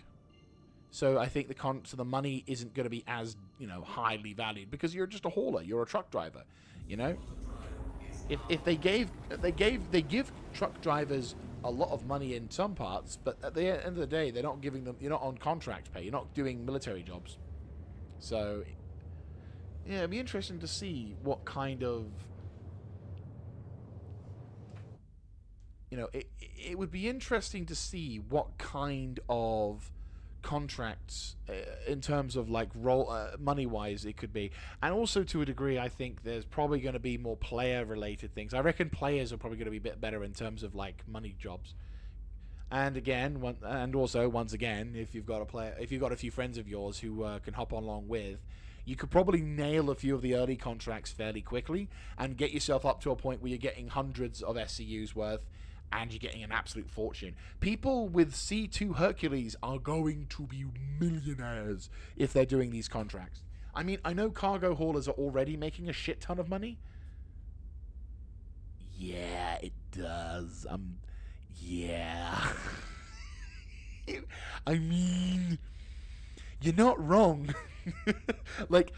So I think the money isn't going to be as, highly valued because you're just a hauler, you're a truck driver, If they give truck drivers a lot of money in some parts, but at the end of the day, they're not giving them. You're not on contract pay. You're not doing military jobs. So, yeah, it'd be interesting to see what kind of. It would be interesting to see what kind of contracts in terms of like money wise it could be, and also to a degree I think there's probably going to be more player related things. I reckon players are probably going to be a bit better in terms of like money jobs, and once again if you've got a few friends of yours who can hop along with, you could probably nail a few of the early contracts fairly quickly and get yourself up to a point where you're getting hundreds of SCUs worth and you're getting an absolute fortune. People with C2 Hercules are going to be millionaires if they're doing these contracts. I mean, I know cargo haulers are already making a shit ton of money. Yeah, it does. Yeah. I mean, you're not wrong. Like,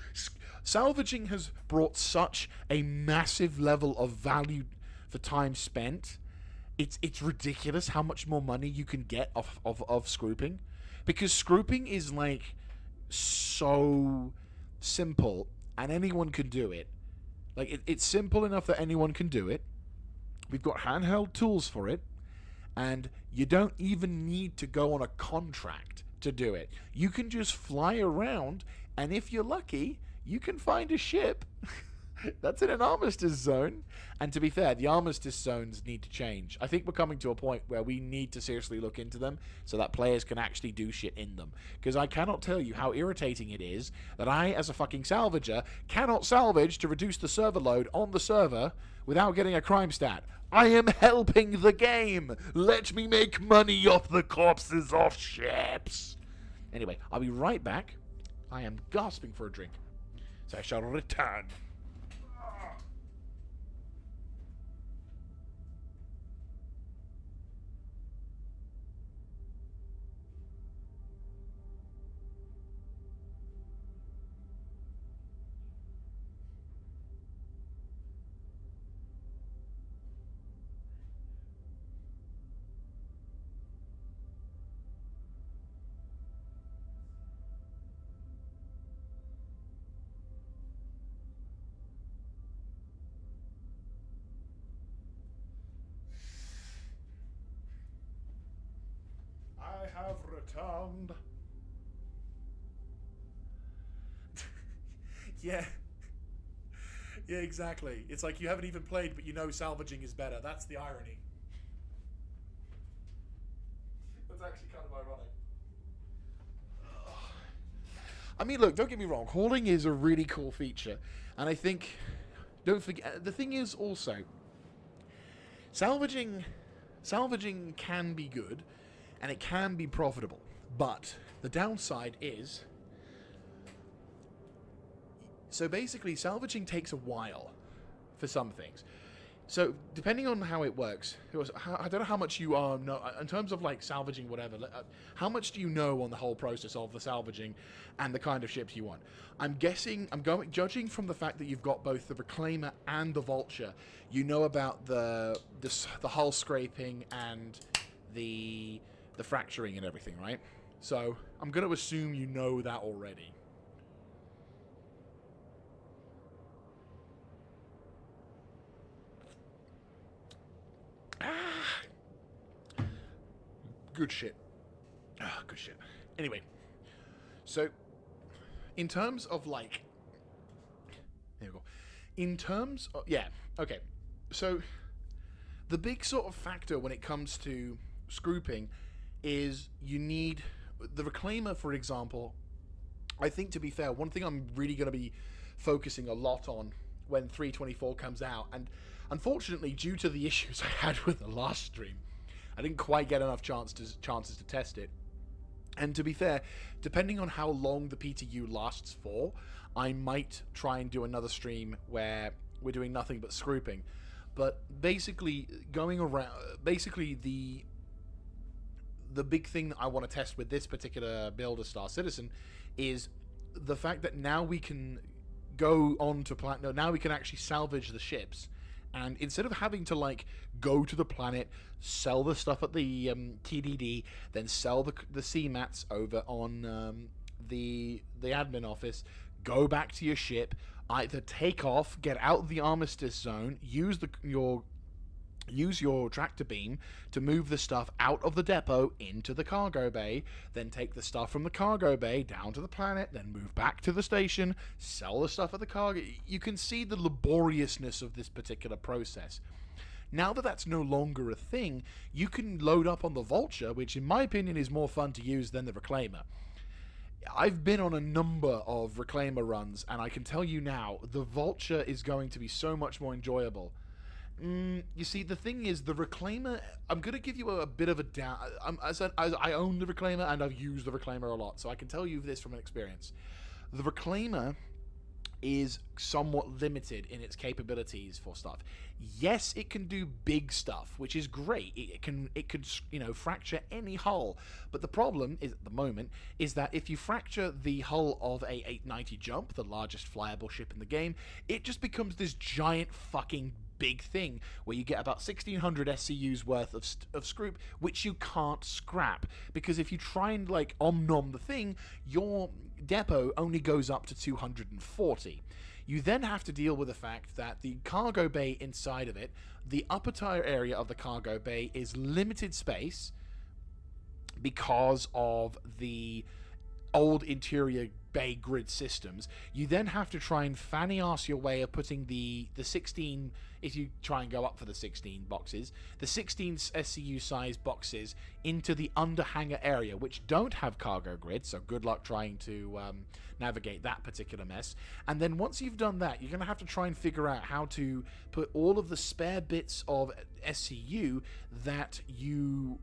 salvaging has brought such a massive level of value for time spent. It's ridiculous how much more money you can get off of scrooping, because scrooping is like so simple and anyone can do it. Like it's simple enough that anyone can do it. We've got handheld tools for it, and you don't even need to go on a contract to do it. You can just fly around, and if you're lucky, you can find a ship that's in an armistice zone. And to be fair, the armistice zones need to change. I think we're coming to a point where we need to seriously look into them so that players can actually do shit in them. Because I cannot tell you how irritating it is that I, as a fucking salvager, cannot salvage to reduce the server load on the server without getting a crime stat. I am helping the game. Let me make money off the corpses of ships. Anyway, I'll be right back. I am gasping for a drink, so I shall return. Have returned. Yeah, exactly. It's like you haven't even played, but you know salvaging is better. That's the irony. That's actually kind of ironic. I mean, look, don't get me wrong. Hauling is a really cool feature, and I think, don't forget, the thing is also, salvaging can be good. And it can be profitable, but the downside is, so basically salvaging takes a while for some things. So depending on how it works, I don't know how much you know in terms of like salvaging whatever. How much do you know on the whole process of the salvaging and the kind of ships you want? Judging from the fact that you've got both the Reclaimer and the Vulture, you know about the hull scraping and the fracturing and everything, right? So I'm going to assume you know that already. Good shit. Good shit. Anyway, so in terms of like, there we go. In terms of, yeah, okay. So the big sort of factor when it comes to scrooping is you need the Reclaimer, for example. I think, to be fair, one thing I'm really going to be focusing a lot on when 3.24 comes out, and unfortunately due to the issues I had with the last stream, I didn't quite get enough chances to test it. And to be fair, depending on how long the PTU lasts for, I might try and do another stream where we're doing nothing but scrooping. but basically going around, basically the big thing that I want to test with this particular build of Star Citizen is the fact that now we can go on to planet. No, now we can actually salvage the ships, and instead of having to like go to the planet, sell the stuff at the TDD, then sell the CMATs over on the admin office, go back to your ship, either take off, get out of the armistice zone, use your tractor beam to move the stuff out of the depot into the cargo bay, then take the stuff from the cargo bay down to the planet, then move back to the station, sell the stuff at the cargo. You can see the laboriousness of this particular process. Now that that's no longer a thing, you can load up on the Vulture, which in my opinion is more fun to use than the Reclaimer. I've been on a number of Reclaimer runs, and I can tell you now, the Vulture is going to be so much more enjoyable. You see, the thing is, the Reclaimer, I'm going to give you a bit of a down. I own the Reclaimer, and I've used the Reclaimer a lot, so I can tell you this from an experience. The Reclaimer is somewhat limited in its capabilities for stuff. Yes, it can do big stuff, which is great. It could fracture any hull. But the problem is at the moment is that if you fracture the hull of a 890 Jump, the largest flyable ship in the game, it just becomes this giant fucking big thing where you get about 1600 SCUs worth of scroop, which you can't scrap, because if you try and like omnom the thing, your depot only goes up to 240. You then have to deal with the fact that the cargo bay inside of it, the upper tier area of the cargo bay, is limited space because of the old interior bay grid systems. You then have to try and fanny arse your way of putting the 16, if you try and go up for the 16 boxes, the 16 SCU size boxes into the under hangar area, which don't have cargo grid, so good luck trying to navigate that particular mess. And then once you've done that, you're going to have to try and figure out how to put all of the spare bits of SCU that you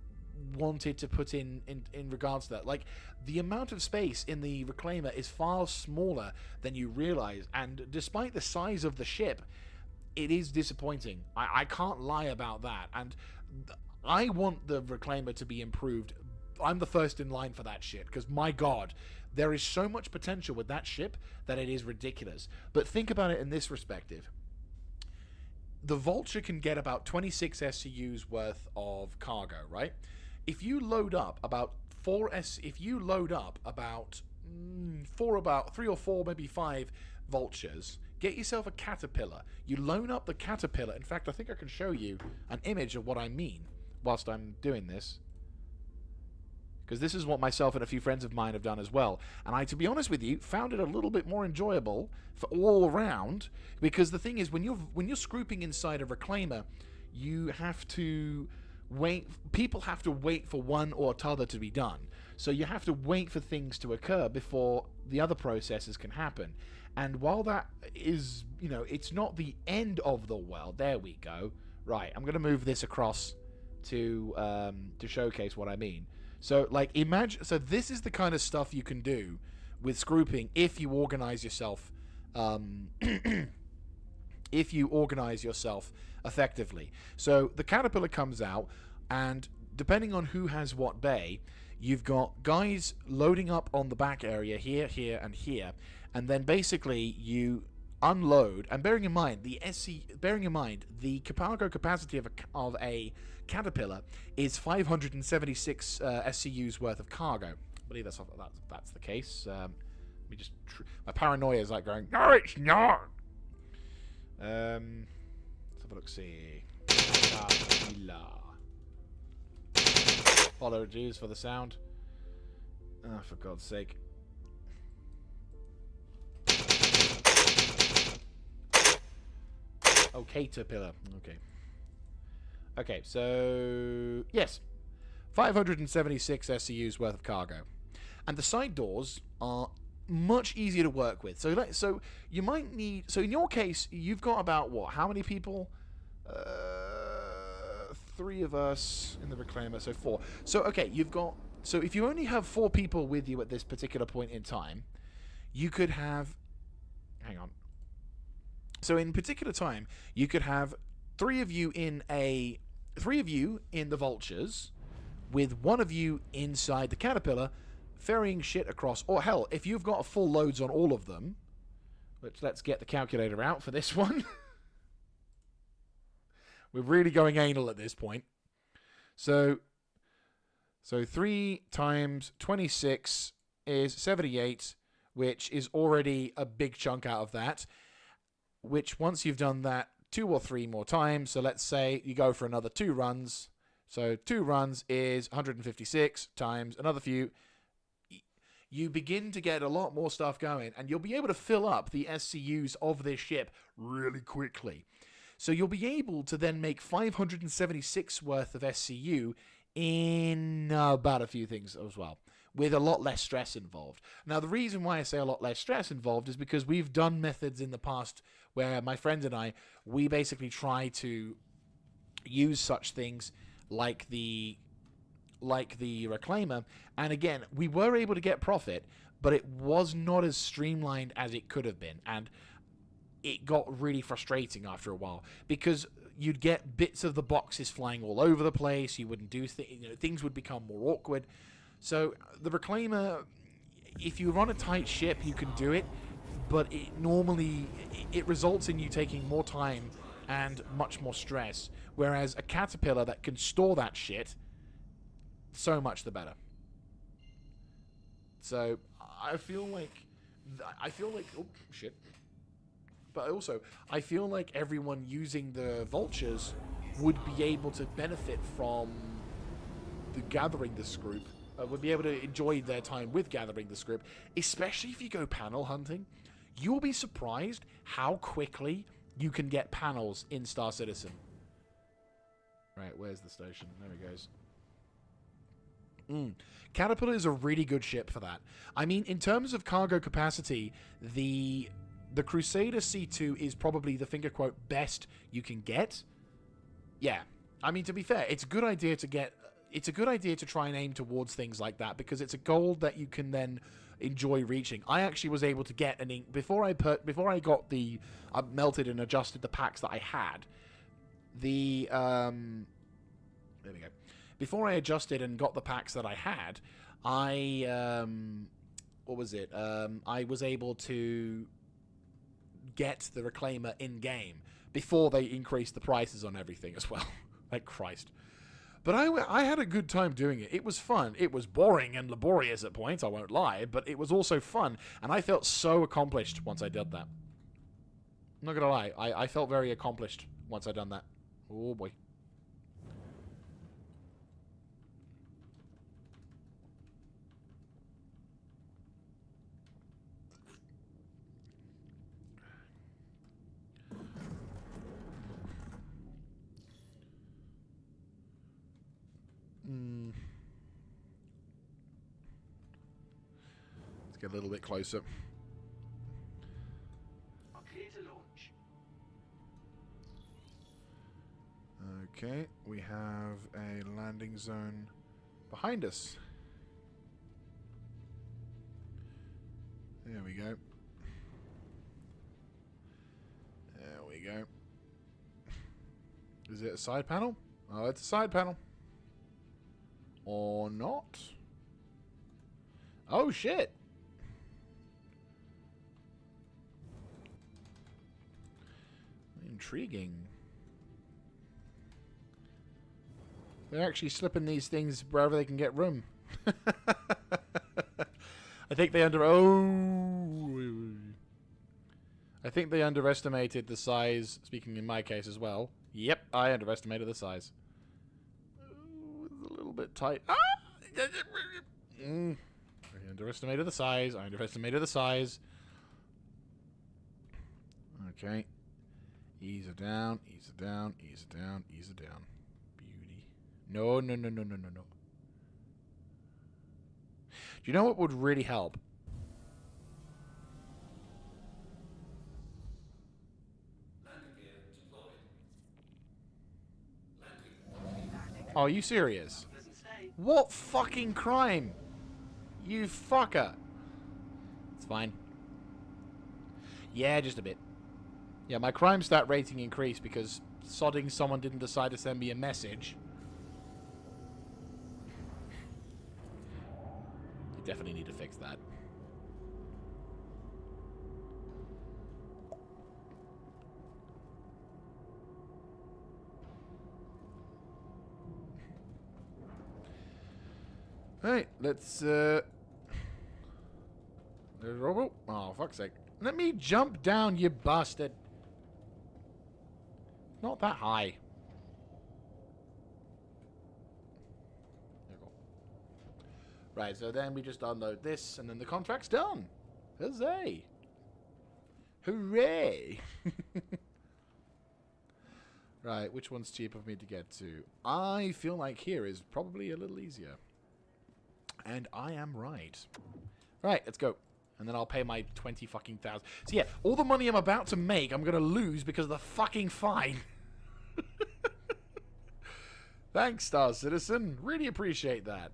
wanted to put in regards to that. Like, the amount of space in the Reclaimer is far smaller than you realize, and despite the size of the ship, it is disappointing. I can't lie about that, and I want the Reclaimer to be improved. I'm the first in line for that shit, because my god, there is so much potential with that ship that it is ridiculous. But think about it in this perspective. The Vulture can get about 26 SCUs worth of cargo, right? If you load up about if you load up about three or four, maybe 5 Vultures, get yourself a Caterpillar. You load up the Caterpillar. In fact, I think I can show you an image of what I mean whilst I'm doing this, because this is what myself and a few friends of mine have done as well. And I, to be honest with you, found it a little bit more enjoyable for all around, because the thing is, when you're scrooping inside a Reclaimer, you have to wait. People have to wait for one or t'other to be done. So you have to wait for things to occur before the other processes can happen. And while that is, it's not the end of the world. There we go. Right, I'm going to move this across to showcase what I mean. So, like, imagine. So this is the kind of stuff you can do with scrooping if you organize yourself. If you organize yourself effectively. So the Caterpillar comes out, and depending on who has what bay, you've got guys loading up on the back area here, here, and here, and then basically you unload. And bearing in mind the cargo capacity of a Caterpillar is 576 SCUs worth of cargo. I believe that's the case. Let me just my paranoia is like going, no, it's not. Let's have a look. See. Apologies for the sound. Oh, for God's sake. Oh, Caterpillar. Okay, so yes, 576 SCUs worth of cargo, and the side doors are much easier to work with. So you might need. So in your case, you've got about what? How many people? 3 of us in the Reclaimer, so 4. So okay, you've got. So if you only have 4 people with you at this particular point in time, you could have. Hang on. So in particular time, you could have three of you in the Vultures, with one of you inside the Caterpillar, ferrying shit across. Or hell, if you've got full loads on all of them, let's get the calculator out for this one. We're really going anal at this point. So 3 times 26 is 78, which is already a big chunk out of that. Which, once you've done that 2 or 3 more times, so let's say you go for another 2 runs. So 2 runs is 156 times another few. You begin to get a lot more stuff going, and you'll be able to fill up the SCUs of this ship really quickly. So you'll be able to then make 576 worth of SCU in about a few things as well, with a lot less stress involved. Now, the reason why I say a lot less stress involved is because we've done methods in the past where my friend and I, we basically try to use such things like the Reclaimer, and again, we were able to get profit, but it was not as streamlined as it could have been, and it got really frustrating after a while, because you'd get bits of the boxes flying all over the place, you wouldn't do things would become more awkward. So the Reclaimer, if you run a tight ship, you can do it, but it results in you taking more time and much more stress, whereas a Caterpillar that can store that shit, so much the better. So I feel like oh shit. But also, I feel like everyone using the Vultures would be able to benefit from the gathering this group. Would be able to enjoy their time with gathering this group, especially if you go panel hunting. You'll be surprised how quickly you can get panels in Star Citizen. Right, where's the station? There he goes. Caterpillar is a really good ship for that. I mean, in terms of cargo capacity, the Crusader C2 is probably the finger quote best you can get. Yeah, I mean, to be fair, it's a good idea to get. It's a good idea to try and aim towards things like that, because it's a goal that you can then enjoy reaching. I actually was able to get an ink before I got the melted and adjusted the packs that I had. There we go. Before I adjusted and got the packs that I had, I was able to get the Reclaimer in game before they increased the prices on everything as well. Like Christ. But I had a good time doing it. It was fun. It was boring and laborious at points, I won't lie, but it was also fun, and I felt so accomplished once I did that. I'm not gonna lie, I felt very accomplished once I done that. Oh boy. Let's get a little bit closer. Clear to launch. Okay, we have a landing zone behind us. There we go. There we go. Is it a side panel? Oh, it's a side panel. Or not? Oh, shit. Intriguing. They're actually slipping these things wherever they can get room. I think they underestimated the size, speaking in my case as well. Yep, I underestimated the size. Ooh, it's a little bit tight. Ah! I underestimated the size. I underestimated the size. Okay. Ease it down, ease it down, ease it down, ease it down. Beauty. No, no, no, no, no, no, no. Do you know what would really help? Oh, are you serious? Doesn't say. What fucking crime? You fucker. It's fine. Yeah, just a bit. Yeah, my crime stat rating increased because sodding someone didn't decide to send me a message. I definitely need to fix that. Alright, let's, oh, fuck's sake. Let me jump down, you bastard. Not that high. There you go. Right, so then we just unload this, and then the contract's done. Huzzay. Hooray. Right, which one's cheaper for me to get to? I feel like here is probably a little easier. And I am right. Right, let's go. And then I'll pay my 20 fucking thousand. So yeah, all the money I'm about to make, I'm going to lose because of the fucking fine. Thanks, Star Citizen. Really appreciate that.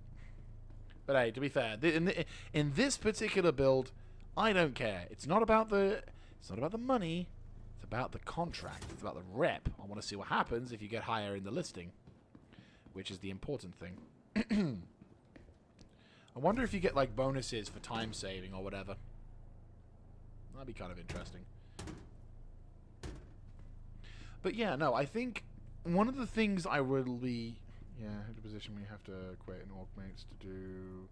But hey, to be fair, in this particular build, I don't care. It's not about the money. It's about the contract. It's about the rep. I want to see what happens if you get higher in the listing, which is the important thing. I wonder if you get, like, bonuses for time saving or whatever. That'd be kind of interesting. But yeah, no, I think one of the things I will be... Yeah, in a position where you have to create an orc mates to do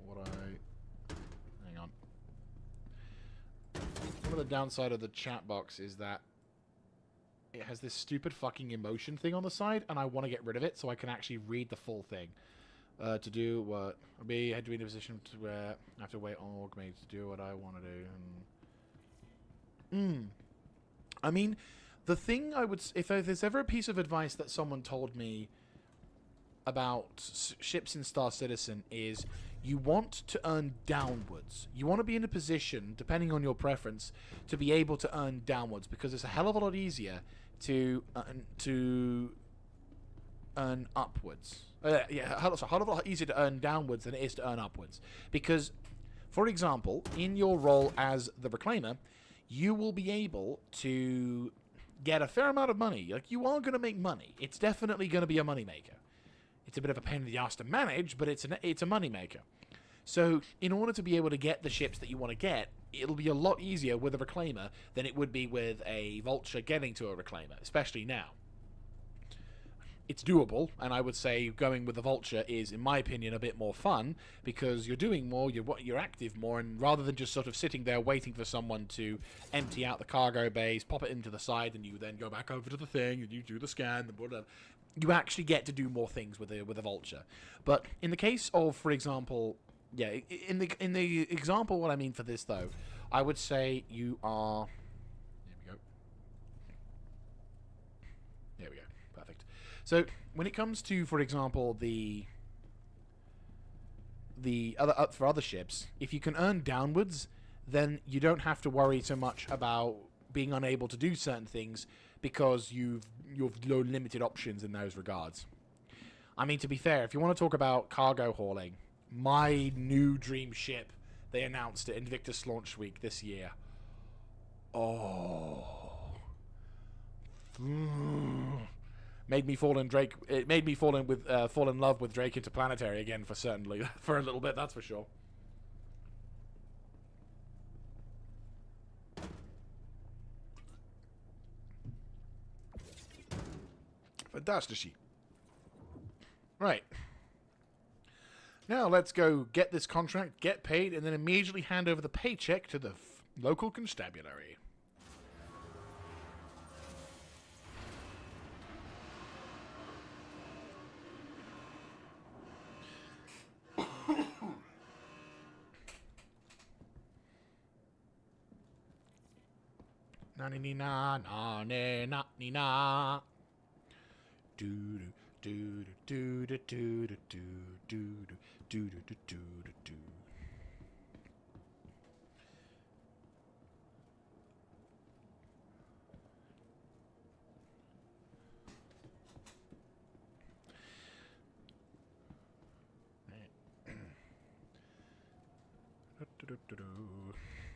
what I... Hang on. One of the downside of the chat box is that it has this stupid fucking emotion thing on the side, and I want to get rid of it so I can actually read the full thing. To do what I had to be in a position to where I have to wait on org mates to do what I want to do. I mean, the thing I would, if there's ever a piece of advice that someone told me about ships in Star Citizen is you want to earn downwards. You want to be in a position, depending on your preference, to be able to earn downwards because it's a hell of a lot easier to earn upwards. Yeah, a hell of a lot easier to earn downwards than it is to earn upwards. Because, for example, in your role as the Reclaimer, you will be able to get a fair amount of money. Like, you are going to make money. It's definitely going to be a moneymaker. It's a bit of a pain in the ass to manage, but it's a moneymaker. So, in order to be able to get the ships that you want to get, it'll be a lot easier with a Reclaimer than it would be with a Vulture getting to a Reclaimer, especially now. It's doable, and I would say going with the Vulture is, in my opinion, a bit more fun because you're doing more, you're active more, and rather than just sort of sitting there waiting for someone to empty out the cargo bays, pop it into the side, and you then go back over to the thing and you do the scan, and whatever, you actually get to do more things with a Vulture. But in the case of, for example, yeah, in the example, what I mean for this though, I would say you are. There we go. Perfect. So when it comes to, for example, the other for other ships, if you can earn downwards, then you don't have to worry so much about being unable to do certain things because you've limited options in those regards. I mean, to be fair, if you want to talk about cargo hauling, my new dream ship, they announced it Invictus launch week this year. Oh. Made me fall in Drake. It made me fall in love with Drake Interplanetary again for a little bit. That's for sure. Fantastic. Right. Now let's go get this contract, get paid, and then immediately hand over the paycheck to the local constabulary. Na ni na na na na ni na. Do do do do do do do do do do do do.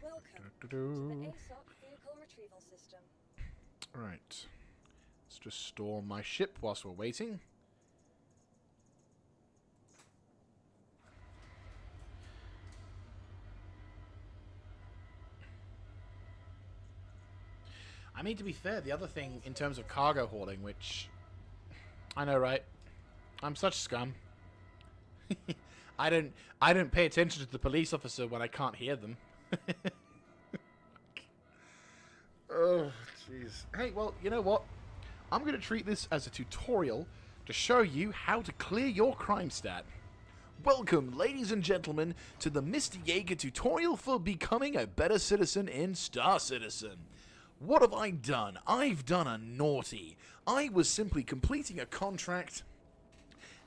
Welcome to the ASOC vehicle retrieval system. Right. Let's just store my ship whilst we're waiting. I mean, to be fair, the other thing in terms of cargo hauling, which... I know, right? I'm such scum. I don't pay attention to the police officer when I can't hear them. Oh, jeez. Hey, well, you know what? I'm going to treat this as a tutorial to show you how to clear your crime stat. Welcome, ladies and gentlemen, to the Mr. Jaeger tutorial for becoming a better citizen in Star Citizen. What have I done? I've done a naughty. I was simply completing a contract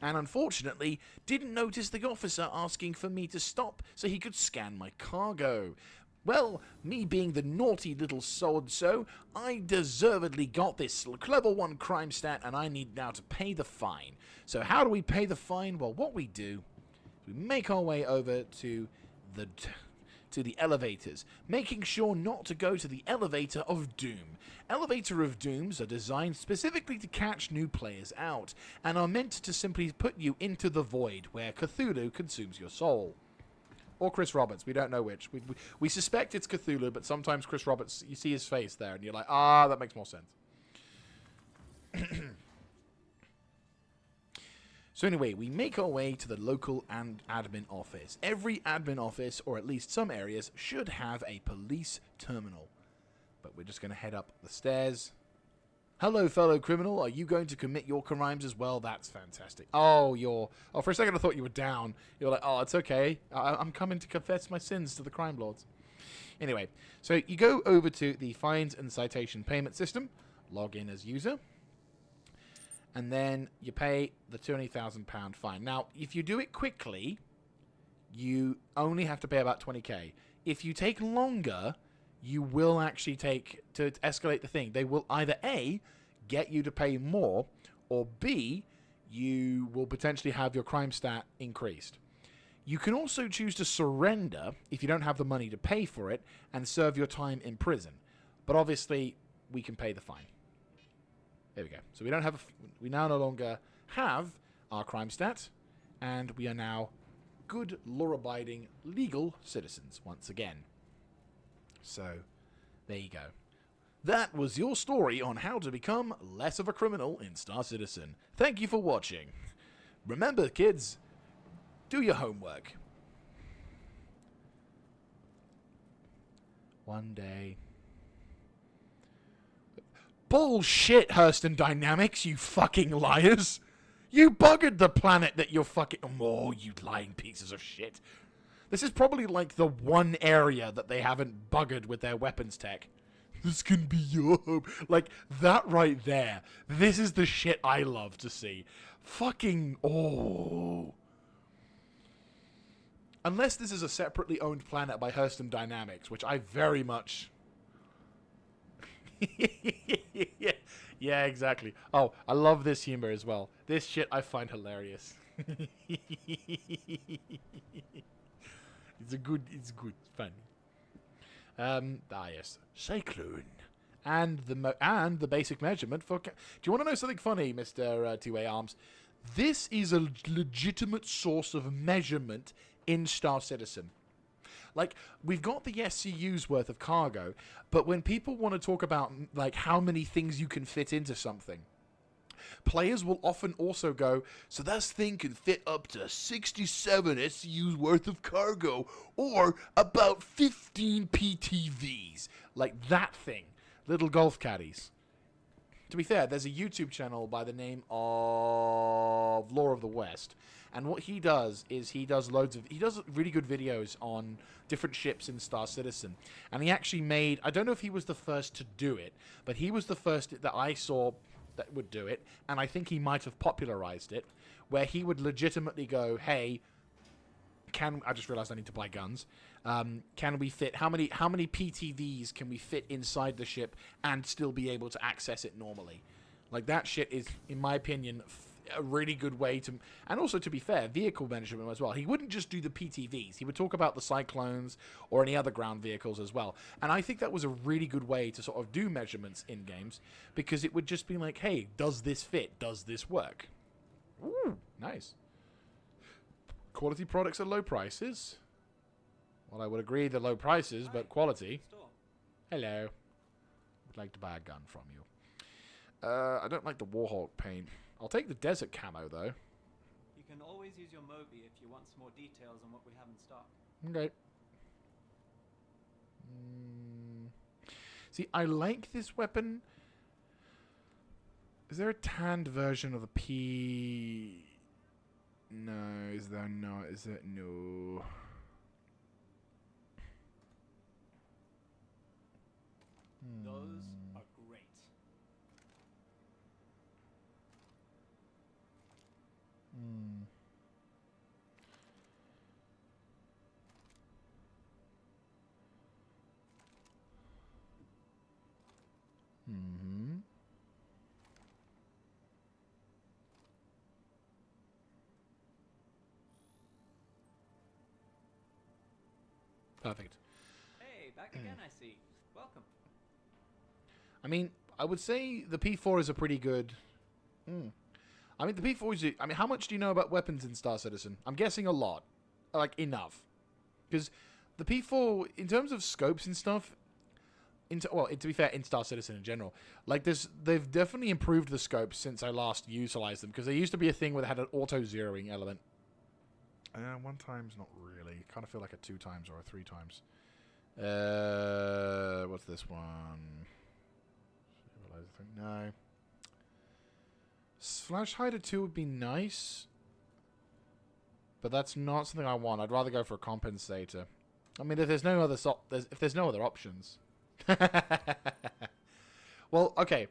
and unfortunately didn't notice the officer asking for me to stop so he could scan my cargo. Well, me being the naughty little so-and-so, I deservedly got this clever one crime stat and I need now to pay the fine. So how do we pay the fine? Well, what we do, we make our way over to the elevators, making sure not to go to the Elevator of Doom. Elevator of Dooms are designed specifically to catch new players out, and are meant to simply put you into the void, where Cthulhu consumes your soul. Or Chris Roberts, we don't know which. We suspect it's Cthulhu, but sometimes Chris Roberts, you see his face there, and you're like, ah, that makes more sense. So anyway, we make our way to the local and admin office. Every admin office, or at least some areas, should have a police terminal. But we're just going to head up the stairs. Hello, fellow criminal. Are you going to commit your crimes as well? That's fantastic. Oh, for a second I thought you were down. You're like, oh, it's okay. I'm coming to confess my sins to the crime lords. Anyway, so you go over to the fines and citation payment system. Log in as user. And then you pay the £20,000 fine. Now, if you do it quickly, you only have to pay about 20k. If you take longer, you will actually to escalate the thing. They will either A, get you to pay more, or B, you will potentially have your crime stat increased. You can also choose to surrender if you don't have the money to pay for it and serve your time in prison. But obviously, we can pay the fine. There we go. So we now no longer have our crime stat, and we are now good, law-abiding, legal citizens once again. So, there you go. That was your story on how to become less of a criminal in Star Citizen. Thank you for watching. Remember, kids, do your homework. One day... Bullshit, Hurston Dynamics, you fucking liars! You buggered the planet that you're fucking... Oh, you lying pieces of shit. This is probably like the one area that they haven't buggered with their weapons tech. This can be your home. Like, that right there. This is the shit I love to see. Fucking... Oh... Unless this is a separately owned planet by Hurston Dynamics, which I very much... Yeah, exactly. Oh, I love this humor as well. This shit I find hilarious. It's good, funny. Yes. Cyclone. And the basic measurement for... Do you want to know something funny, Mr. Two-Way Arms? This is a legitimate source of measurement in Star Citizen. Like, we've got the SCU's worth of cargo, but when people want to talk about, like, how many things you can fit into something, players will often also go, so this thing can fit up to 67 SCU's worth of cargo, or about 15 PTVs. Like that thing. Little golf caddies. To be fair, there's a YouTube channel by the name of Law of the West, and what he does is he does really good videos on different ships in Star Citizen. And he actually made, I don't know if he was the first to do it, but he was the first that I saw that would do it, and I think he might have popularized it, where he would legitimately go, hey, I just realized I need to buy guns. Can we fit, how many PTVs can we fit inside the ship and still be able to access it normally? Like, that shit is, in my opinion, a really good way to, and also to be fair, vehicle measurement as well. He wouldn't just do the PTVs. He would talk about the Cyclones or any other ground vehicles as well. And I think that was a really good way to sort of do measurements in games, because it would just be like, hey, does this fit? Does this work? Ooh, nice. Quality products at low prices. Well, I would agree they're low prices, but quality. Hello. Would like to buy a gun from you. I don't like the Warhawk paint. I'll take the desert camo, though. You can always use your Moby if you want some more details on what we have in stock. Okay. See, I like this weapon. Is there a tanned version of the P... No, is there not? Is it? No. Those are great. Mm-hmm. Perfect. Hey, back again, I see. Welcome. I mean, I would say the P4 is a pretty good... I mean, the P4 is... I mean, how much do you know about weapons in Star Citizen? I'm guessing a lot. Like, enough. Because the P4, in terms of scopes and stuff... to be fair, in Star Citizen in general, like, they've definitely improved the scopes since I last utilized them. Because there used to be a thing where they had an auto-zeroing element. One time's not really. Kind of feel like a 2 times or a 3 times. What's this one? No. Flash Hider 2 would be nice. But that's not something I want. I'd rather go for a compensator. I mean, if there's no other if there's no other options. Well, okay.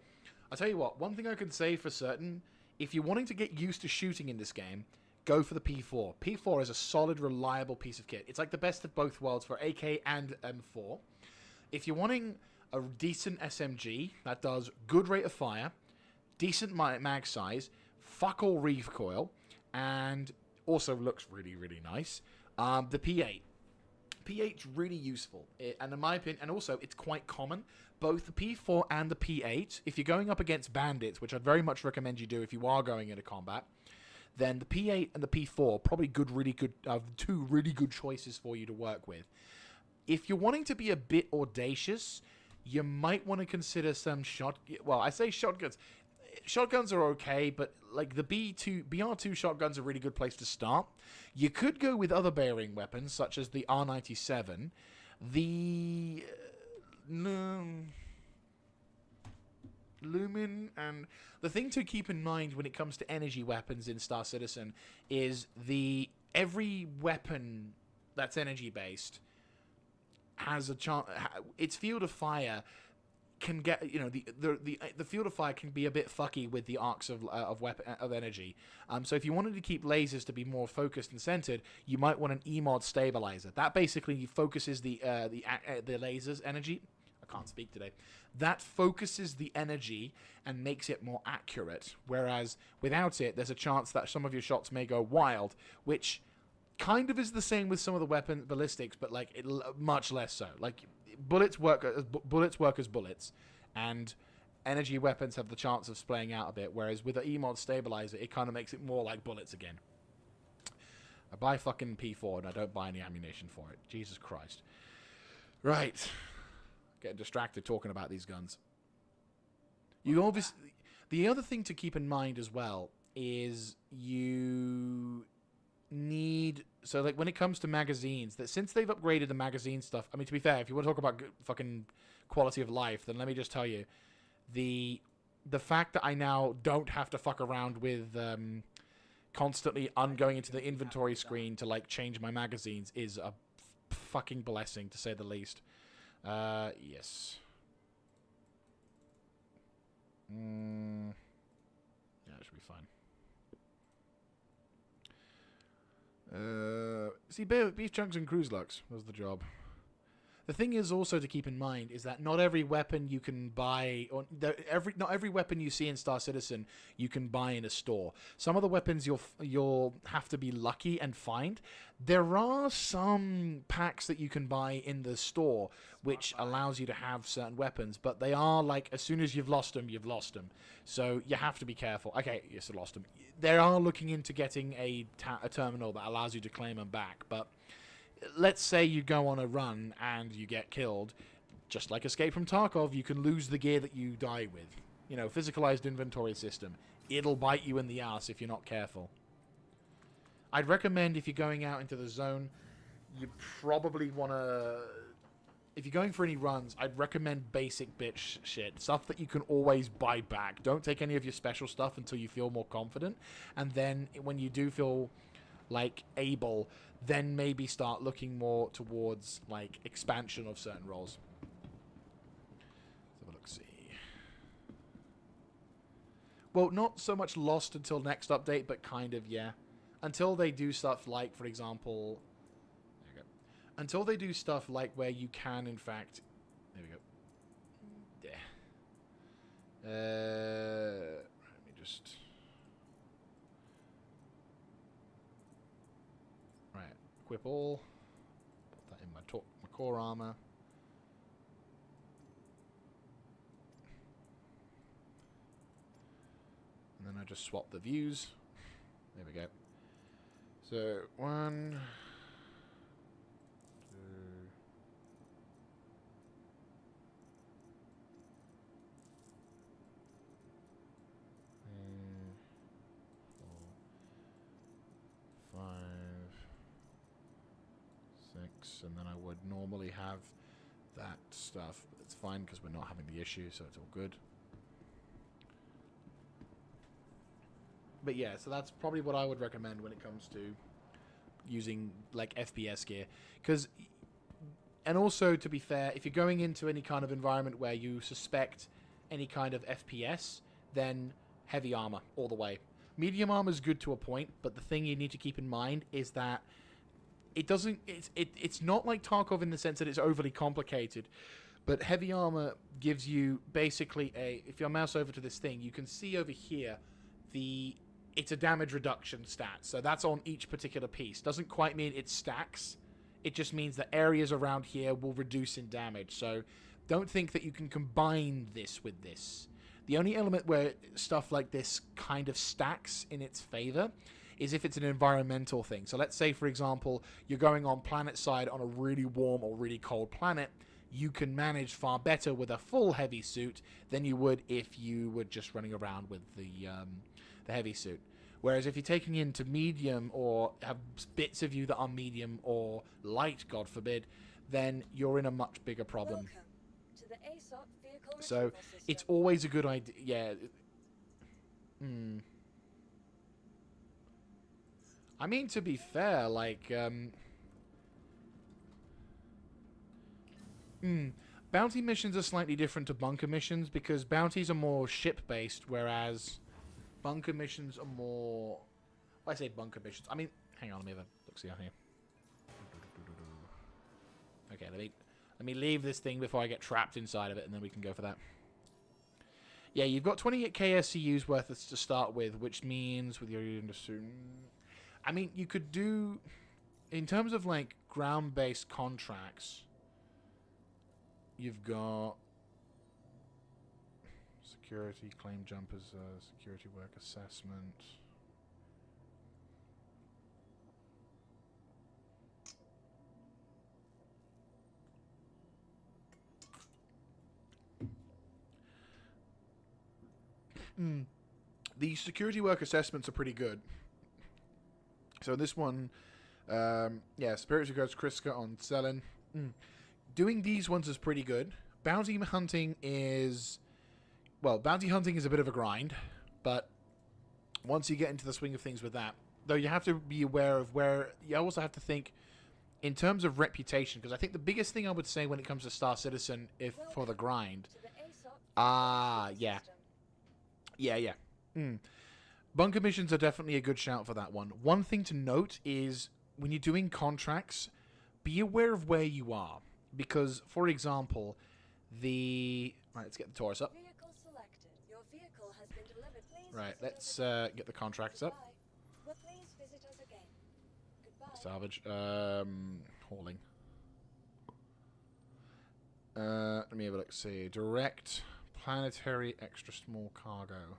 I'll tell you what. One thing I can say for certain, if you're wanting to get used to shooting in this game, go for the P4. P4 is a solid, reliable piece of kit. It's like the best of both worlds for AK and M4. If you're wanting a decent SMG that does good rate of fire, decent mag size, fuck all recoil, and also looks really, really nice, the P8. P8's really useful, and in my opinion, and also it's quite common. Both the P4 and the P8, if you're going up against bandits, which I'd very much recommend you do if you are going into combat, then the P8 and the P4 probably two really good choices for you to work with. If you're wanting to be a bit audacious, you might want to consider some well, I say shotguns. Shotguns are okay, but like the BR2 shotguns are a really good place to start. You could go with other bearing weapons, such as the R97, the Lumen, and the thing to keep in mind when it comes to energy weapons in Star Citizen is every weapon that's energy based has a chance. Its field of fire can get, the field of fire can be a bit fucky with the arcs of energy. So if you wanted to keep lasers to be more focused and centered, you might want an EMOD stabilizer. That basically focuses the laser's energy. I can't speak today. That focuses the energy and makes it more accurate. Whereas without it, there's a chance that some of your shots may go wild, which kind of is the same with some of the weapon ballistics, but like much less so. Like bullets work as bullets, and energy weapons have the chance of splaying out a bit. Whereas with an EMOD stabilizer, it kind of makes it more like bullets again. I buy fucking P4 and I don't buy any ammunition for it. Jesus Christ. Right. Getting distracted talking about these guns. You obviously, the other thing to keep in mind as well is you need, so like when it comes to magazines, that since they've upgraded the magazine stuff, I mean, to be fair, if you want to talk about fucking quality of life, then let me just tell you, the fact that I now don't have to fuck around with constantly going into the inventory screen to like change my magazines is a fucking blessing, to say the least. Yes. Yeah, it should be fine. See, beef chunks and cruise lux was the job. The thing is also to keep in mind is that not every weapon you can buy, or not every weapon you see in Star Citizen you can buy in a store. Some of the weapons you'll have to be lucky and find. There are some packs that you can buy in the store which allows you to have certain weapons, but they are like, as soon as you've lost them, you've lost them. So you have to be careful. Okay, yes, I lost them. They are looking into getting a terminal that allows you to claim them back, but let's say you go on a run and you get killed, just like Escape from Tarkov, you can lose the gear that you die with. You know, physicalized inventory system. It'll bite you in the ass if you're not careful. I'd recommend, if you're going out into the zone, you probably want to... If you're going for any runs, I'd recommend basic bitch shit. Stuff that you can always buy back. Don't take any of your special stuff until you feel more confident. And then when you do feel like able, then maybe start looking more towards like expansion of certain roles. Let's have a look, see. Well, not so much Lost until next update, but kind of, yeah. Until they do stuff like, for example, there we go. Until they do stuff like where you can, in fact, there we go. Yeah. Let me just. Right, equip all. Put that in my core armor. And then I just swap the views. There we go. So, 1, 2, 4, 5, 6, and then I would normally have that stuff. But it's fine because we're not having the issue, so it's all good. But yeah, so that's probably what I would recommend when it comes to using like FPS gear. And also, to be fair, if you're going into any kind of environment where you suspect any kind of FPS, then heavy armor all the way. Medium armor is good to a point, but the thing you need to keep in mind is that it's not like Tarkov in the sense that it's overly complicated. But heavy armor gives you basically if you mouse over to this thing, you can see over here it's a damage reduction stat. So that's on each particular piece. Doesn't quite mean it stacks. It just means that areas around here will reduce in damage. So don't think that you can combine this with this. The only element where stuff like this kind of stacks in its favor is if it's an environmental thing. So let's say, for example, you're going on planet side on a really warm or really cold planet. You can manage far better with a full heavy suit than you would if you were just running around with the heavy suit. Whereas if you're taking into medium or have bits of you that are medium or light, God forbid, then you're in a much bigger problem. Welcome to the ASOP vehicle So retrieval system. it's always a good idea. Yeah. I mean, to be fair, like, bounty missions are slightly different to bunker missions because bounties are more ship-based, whereas bunker missions are more... When I say bunker missions, I mean... Hang on, let me have a look-see on here. Okay, let me leave this thing before I get trapped inside of it, and then we can go for that. Yeah, you've got 28k SCUs worth to start with, which means with your industry... I mean, you could do... In terms of, like, ground-based contracts, you've got... Security, claim jumpers, security work assessment. The security work assessments are pretty good. So this one, yeah, Spirit Regards Kriska on Selin. Doing these ones is pretty good. Bounty hunting is... Well, bounty hunting is a bit of a grind, but once you get into the swing of things with that, though you have to be aware of where... You also have to think in terms of reputation, because I think the biggest thing I would say when it comes to Star Citizen, if for the grind... yeah. Yeah. Bunker missions are definitely a good shout for that one. One thing to note is when you're doing contracts, be aware of where you are. because, for example, the... Right, let's get the Taurus up. Vehicle selected. Your vehicle has been delivered. Please Right, visit let's us again. get the contracts up. Goodbye. Well, please visit us again. Goodbye. Salvage. Hauling. Let me have a look. See. Direct planetary extra small cargo.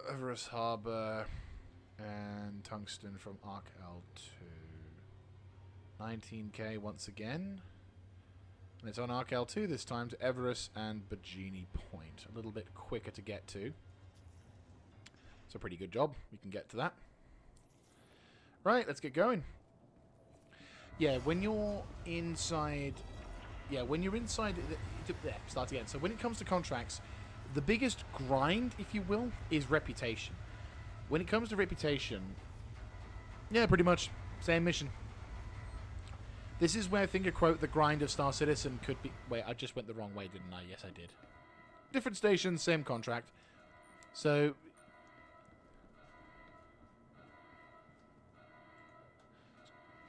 Everest Harbor and tungsten from Arc L2. 19k once again. And it's on Arc L2 this time to Everest and Bajini Point. A little bit quicker to get to. It's a pretty good job. We can get to that. Right, let's get going. Yeah, when you're inside... Yeah, when you're inside... Start again. So when it comes to contracts, the biggest grind, if you will, is reputation. When it comes to reputation... Yeah, pretty much. Same mission. This is where I think a quote, the grind of Star Citizen could be... Wait, I just went the wrong way, didn't I? Yes, I did. Different stations, same contract. So...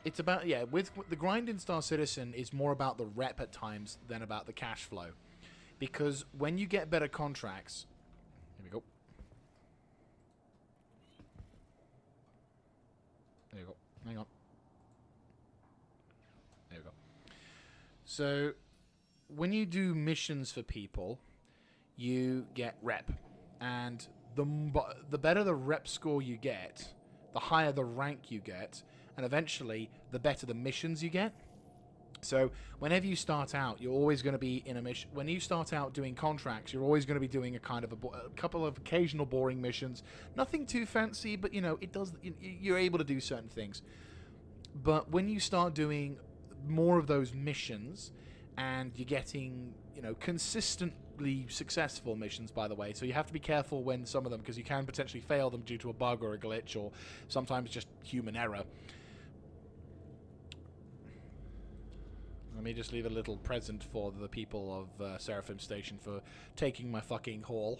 It's about, yeah, with the grind in Star Citizen is more about the rep at times than about the cash flow. Because when you get better contracts... Here we go. There you go. Hang on. There we go. So, when you do missions for people, you get rep. And the better the rep score you get, the higher the rank you get, and eventually, the better the missions you get. So, whenever you start out, you're always going to be in a mission. When you start out doing contracts, you're always going to be doing a kind of a couple of occasional boring missions. Nothing too fancy, but, you know, it does. You're able to do certain things. But when you start doing more of those missions, and you're getting, you know, consistently successful missions, by the way, so you have to be careful when some of them, because you can potentially fail them due to a bug or a glitch, or sometimes just human error. Let me just leave a little present for the people of Seraphim Station for taking my fucking haul.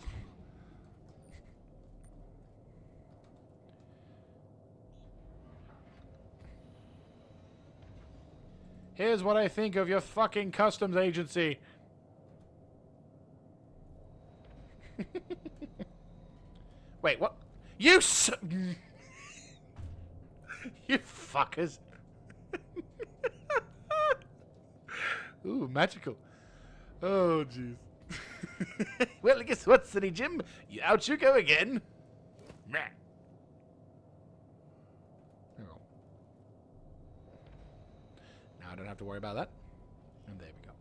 Here's what I think of your fucking customs agency. Wait, what? You You fuckers. Ooh, magical. Oh, jeez. Well, guess what, City Jim? Out you go again. Meh. Oh. Now I don't have to worry about that. And there we go.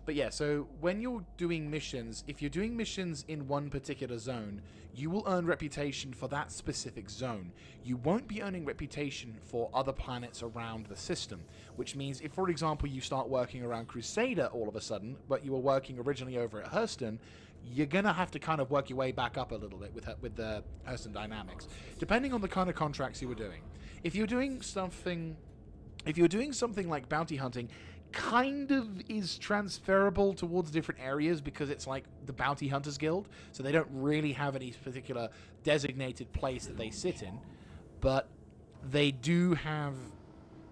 But yeah, so when you're doing missions, if you're doing missions in one particular zone, you will earn reputation for that specific zone. You won't be earning reputation for other planets around the system, which means if, for example, you start working around Crusader all of a sudden, but you were working originally over at Hurston, you're going to have to kind of work your way back up a little bit with the Hurston dynamics, depending on the kind of contracts you were doing. If you're doing something like bounty hunting, kind of is transferable towards different areas because it's like the Bounty Hunters Guild, so they don't really have any particular designated place that they sit in, but they do have...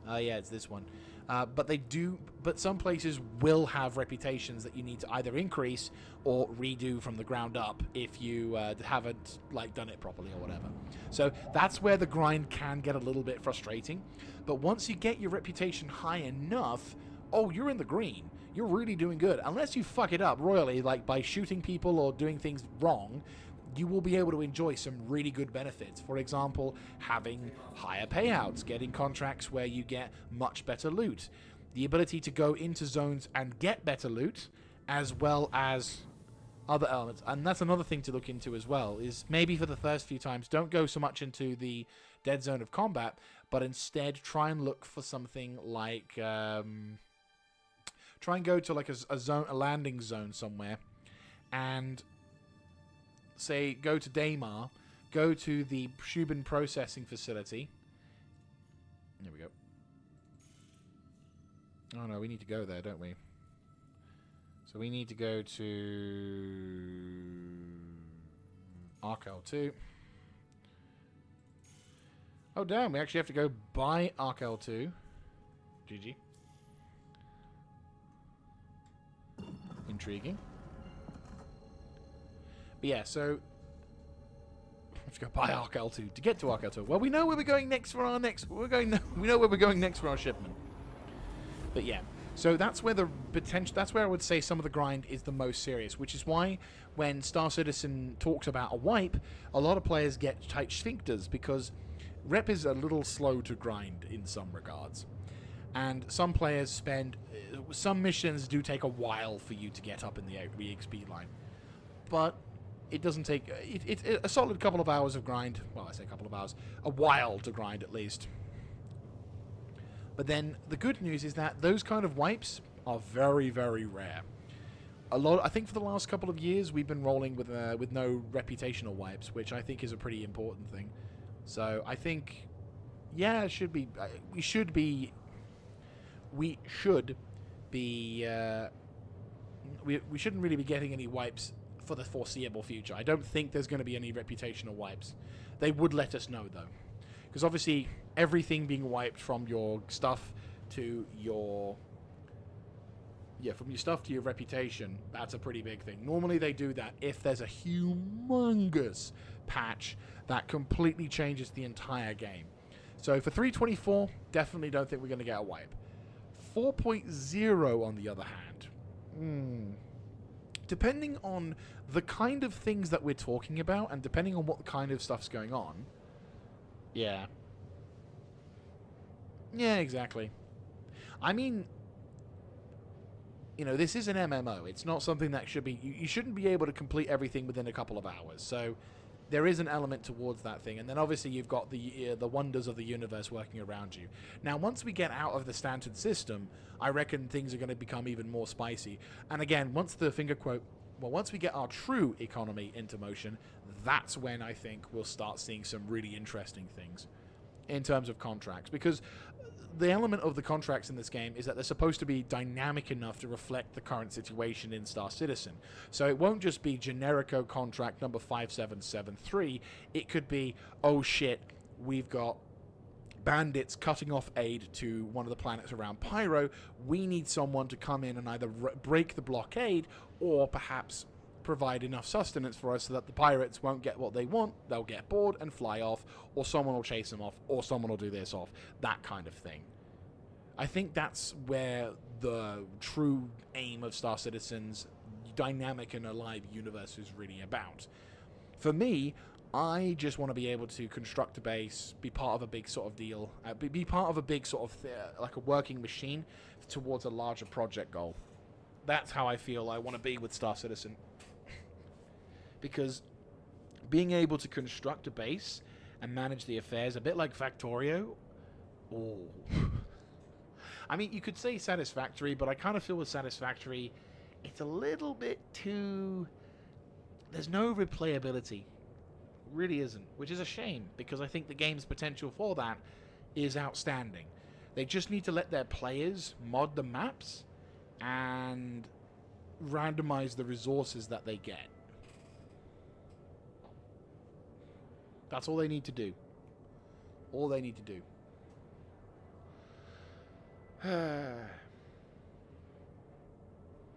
yeah, it's this one. But some places will have reputations that you need to either increase or redo from the ground up if you haven't like done it properly or whatever. So that's where the grind can get a little bit frustrating. But once you get your reputation high enough, oh, you're in the green. You're really doing good. Unless you fuck it up royally, like by shooting people or doing things wrong, you will be able to enjoy some really good benefits. For example, having higher payouts, getting contracts where you get much better loot, the ability to go into zones and get better loot, as well as other elements. And that's another thing to look into as well, is maybe for the first few times, don't go so much into the dead zone of combat, but instead try and look for something like... try and go to like a landing zone somewhere, and say go to Daymar, go to the Shubin processing facility. There we go. Oh no, we need to go there, don't we? So we need to go to Arc L2. Oh, damn. We actually have to go buy Arc L2. GG. Intriguing. But yeah, so... Let's go buy Arc L2 to get to Arc L2. Well, we know where we're going next for our next... we know where we're going next for our shipment. But yeah. So that's where the potential... That's where I would say some of the grind is the most serious, which is why when Star Citizen talks about a wipe, a lot of players get tight sphincters because rep is a little slow to grind in some regards. And some players spend... Some missions do take a while for you to get up in the EXP line. But it doesn't take... It's a solid couple of hours of grind. Well, I say a couple of hours. A while to grind, at least. But then the good news is that those kind of wipes are very, very rare. I think for the last couple of years we've been rolling with no reputational wipes, which I think is a pretty important thing. So I think, yeah, it should be. We should be. We shouldn't really be getting any wipes for the foreseeable future. I don't think there's going to be any reputational wipes. They would let us know though. Because obviously, everything being wiped from your stuff to your... Yeah, from your stuff to your reputation, that's a pretty big thing. Normally they do that if there's a humongous patch that completely changes the entire game. So for 3.24, definitely don't think we're going to get a wipe. 4.0, on the other hand, depending on the kind of things that we're talking about and depending on what kind of stuff's going on, yeah. Yeah, exactly. I mean, you know, this is an MMO. It's not something that should be... You shouldn't be able to complete everything within a couple of hours. So there is an element towards that thing. And then obviously you've got the wonders of the universe working around you. Now, once we get out of the standard system, I reckon things are going to become even more spicy. And again, once the finger quote... Well, once we get our true economy into motion, that's when I think we'll start seeing some really interesting things in terms of contracts. Because the element of the contracts in this game is that they're supposed to be dynamic enough to reflect the current situation in Star Citizen. So it won't just be generico contract number 5773. It could be, oh shit, we've got bandits cutting off aid to one of the planets around Pyro. We need someone to come in and either break the blockade or perhaps provide enough sustenance for us so that the pirates won't get what they want. They'll get bored and fly off, or someone will chase them off, or someone will do this off. That kind of thing. I think that's where the true aim of Star Citizen's dynamic and alive universe is really about. For me, I just want to be able to construct a base, be part of a big sort of deal, be part of a big sort of, like a working machine towards a larger project goal. That's how I feel I want to be with Star Citizen. Because being able to construct a base and manage the affairs, a bit like Factorio, oh. I mean, you could say Satisfactory, but I kind of feel with Satisfactory, it's a little bit too... There's no replayability. Really isn't, which is a shame, because I think the game's potential for that is outstanding. They just need to let their players mod the maps and randomize the resources that they get. That's all they need to do. All they need to do.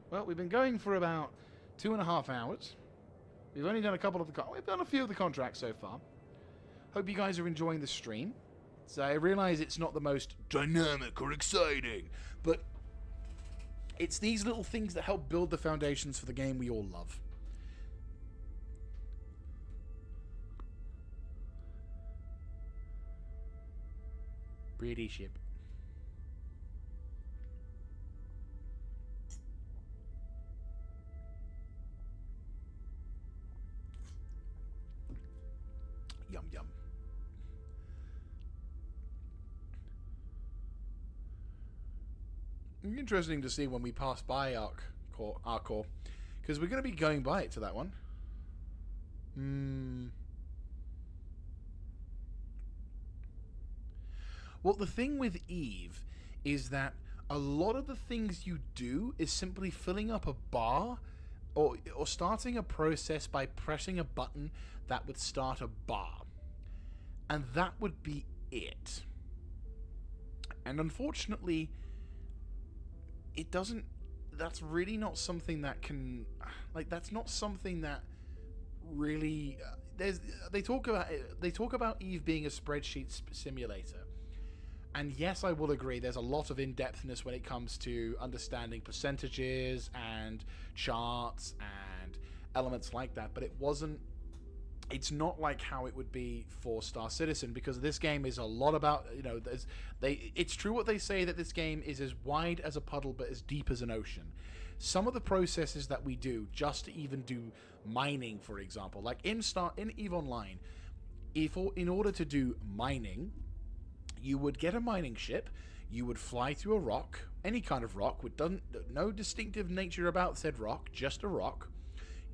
Well, we've been going for about 2.5 hours. We've only done we've done a few of the contracts so far. Hope you guys are enjoying the stream. So I realize it's not the most dynamic or exciting, but it's these little things that help build the foundations for the game we all love. Pretty ship. Yum yum. Interesting to see when we pass by Arcor, because we're going to be going by it to that one. Well, the thing with Eve is that a lot of the things you do is simply filling up a bar or starting a process by pressing a button that would start a bar. And that would be it. And unfortunately, it doesn't. That's really not something that can. Like, that's not something that really. They talk about Eve being a spreadsheet simulator. And yes, I will agree, there's a lot of in-depthness when it comes to understanding percentages and charts and elements like that, but it's not like how it would be for Star Citizen, because this game is a lot about, it's true what they say, that this game is as wide as a puddle but as deep as an ocean. Some of the processes that we do, just to even do mining, for example, like in EVE Online, in order to do mining, you would get a mining ship, you would fly through a rock, any kind of rock, with no distinctive nature about said rock, just a rock.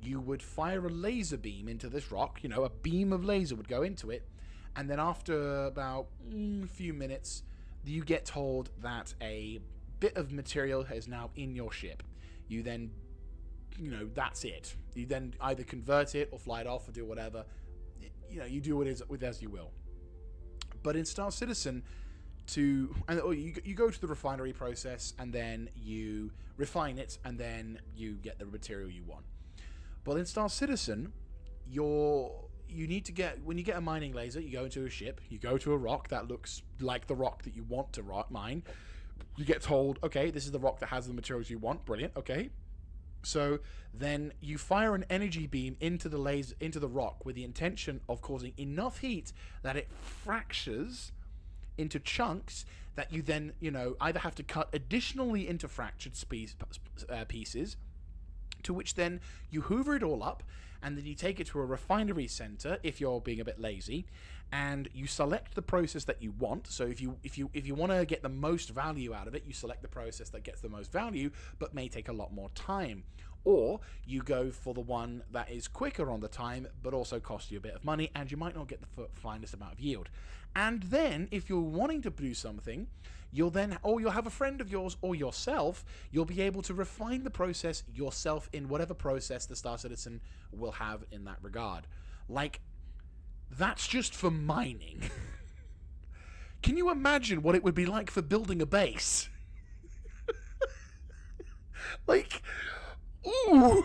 You would fire a laser beam into this rock, a beam of laser would go into it, and then after about a few minutes, you get told that a bit of material is now in your ship. You then, that's it. You then either convert it or fly it off or do whatever. You do it as you will. But in Star Citizen, you go to the refinery process, and then you refine it, and then you get the material you want. But in Star Citizen, when you get a mining laser, you go into a ship, you go to a rock that looks like the rock that you want to mine. You get told, okay, this is the rock that has the materials you want. Brilliant, okay. So then you fire an energy beam into the rock with the intention of causing enough heat that it fractures into chunks that you then, either have to cut additionally into fractured pieces, to which then you hoover it all up, and then you take it to a refinery center if you're being a bit lazy, and you select the process that you want. So if you want to get the most value out of it, you select the process that gets the most value but may take a lot more time. Or you go for the one that is quicker on the time but also costs you a bit of money, and you might not get the finest amount of yield. And then if you're wanting to do something, you'll have a friend of yours or yourself, you'll be able to refine the process yourself in whatever process the Star Citizen will have in that regard. Like, that's just for mining. Can you imagine what it would be like for building a base? Like, ooh!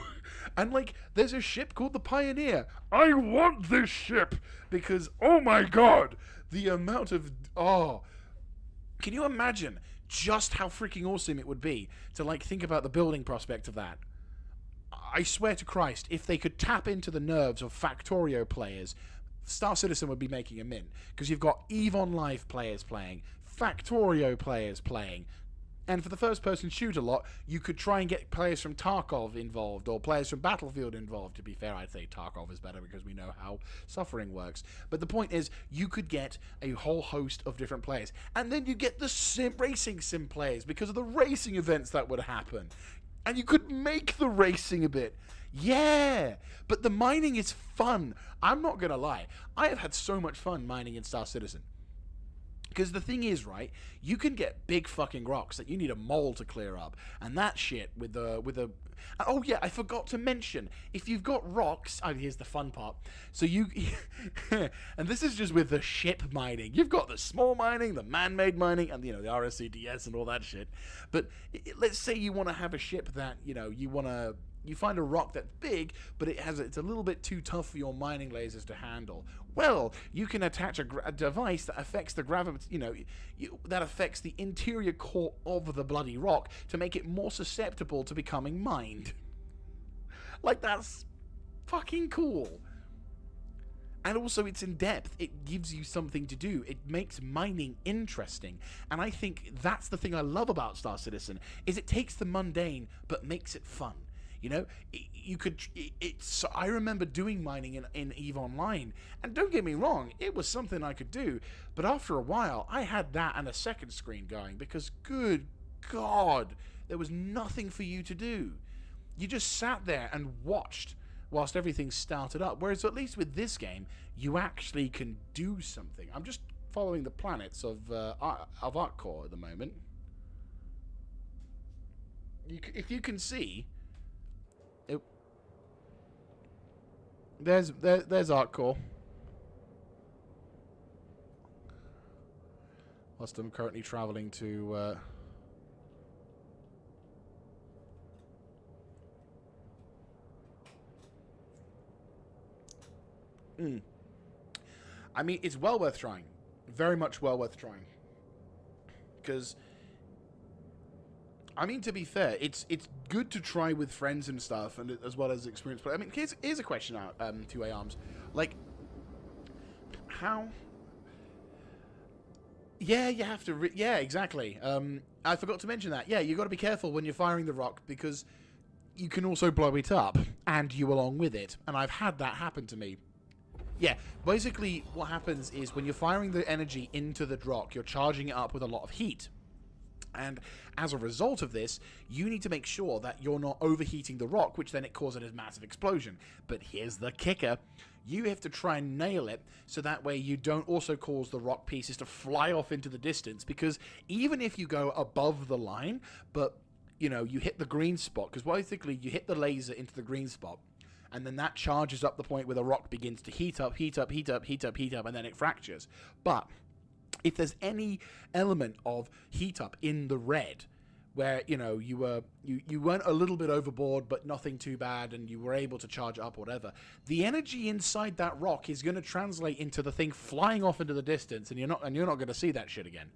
And there's a ship called the Pioneer. I want this ship because, oh my god, the amount of, can you imagine just how freaking awesome it would be to think about the building prospect of that? I swear to Christ, if they could tap into the nerves of Factorio players, Star Citizen would be making a mint, because you've got EVE Online players playing, Factorio players playing, and for the first-person shooter lot, you could try and get players from Tarkov involved, or players from Battlefield involved. To be fair, I'd say Tarkov is better because we know how suffering works. But the point is, you could get a whole host of different players, and then you get the racing sim players because of the racing events that would happen. And you could make the racing a bit. Yeah, but the mining is fun. I'm not going to lie. I have had so much fun mining in Star Citizen. Because the thing is, right, you can get big fucking rocks that you need a mole to clear up. And that shit with a... Oh, yeah, I forgot to mention. If you've got rocks... Oh, here's the fun part. So you... and this is just with the ship mining. You've got the small mining, the man-made mining, and, the RSCDS and all that shit. But let's say you want to have a ship that, you find a rock that's big, but it's a little bit too tough for your mining lasers to handle. Well, you can attach a device that affects the gravity, that affects the interior core of the bloody rock to make it more susceptible to becoming mined. That's fucking cool. And also, it's in depth. It gives you something to do. It makes mining interesting. And I think that's the thing I love about Star Citizen, is it takes the mundane but makes it fun. I remember doing mining in EVE Online, and don't get me wrong, it was something I could do, but after a while, I had that and a second screen going, because good God, there was nothing for you to do. You just sat there and watched whilst everything started up, whereas at least with this game, you actually can do something. I'm just following the planets of ArcCore at the moment. If you can see... There's ArcCore. whilst I'm currently traveling to... I mean, it's well worth trying. Very much well worth trying. Because, I mean, to be fair, it's good to try with friends and stuff, and as well as experience. But I mean, here's a question out to A-Arms. Like, how... Yeah, you have to... yeah, exactly. I forgot to mention that. Yeah, you got to be careful when you're firing the rock, because you can also blow it up, and you along with it. And I've had that happen to me. Yeah, basically what happens is when you're firing the energy into the rock, you're charging it up with a lot of heat. And as a result of this, you need to make sure that you're not overheating the rock, which then it causes a massive explosion. But here's the kicker. You have to try and nail it, so that way you don't also cause the rock pieces to fly off into the distance, because even if you go above the line, but, you know, you hit the green spot, because basically you hit the laser into the green spot, and then that charges up the point where the rock begins to heat up, heat up, heat up, heat up, heat up, and then it fractures. But if there's any element of heat up in the red, where, you know, you went a little bit overboard, but nothing too bad, and you were able to charge up, whatever, the energy inside that rock is going to translate into the thing flying off into the distance, and you're not going to see that shit again.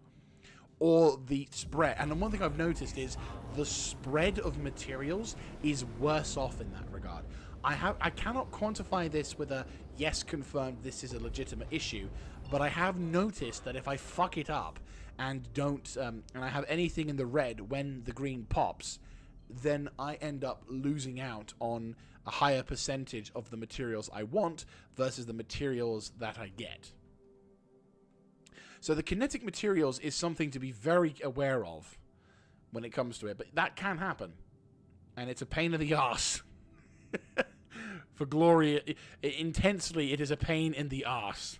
Or the spread. And one thing I've noticed is the spread of materials is worse off in that regard. I cannot quantify this with a yes, confirmed this is a legitimate issue, but I have noticed that if I fuck it up and don't and I have anything in the red when the green pops, then I end up losing out on a higher percentage of the materials I want versus the materials that I get. So the kinetic materials is something to be very aware of when it comes to it, but that can happen, and it's a pain in the arse. For glory, intensely, it is a pain in the arse.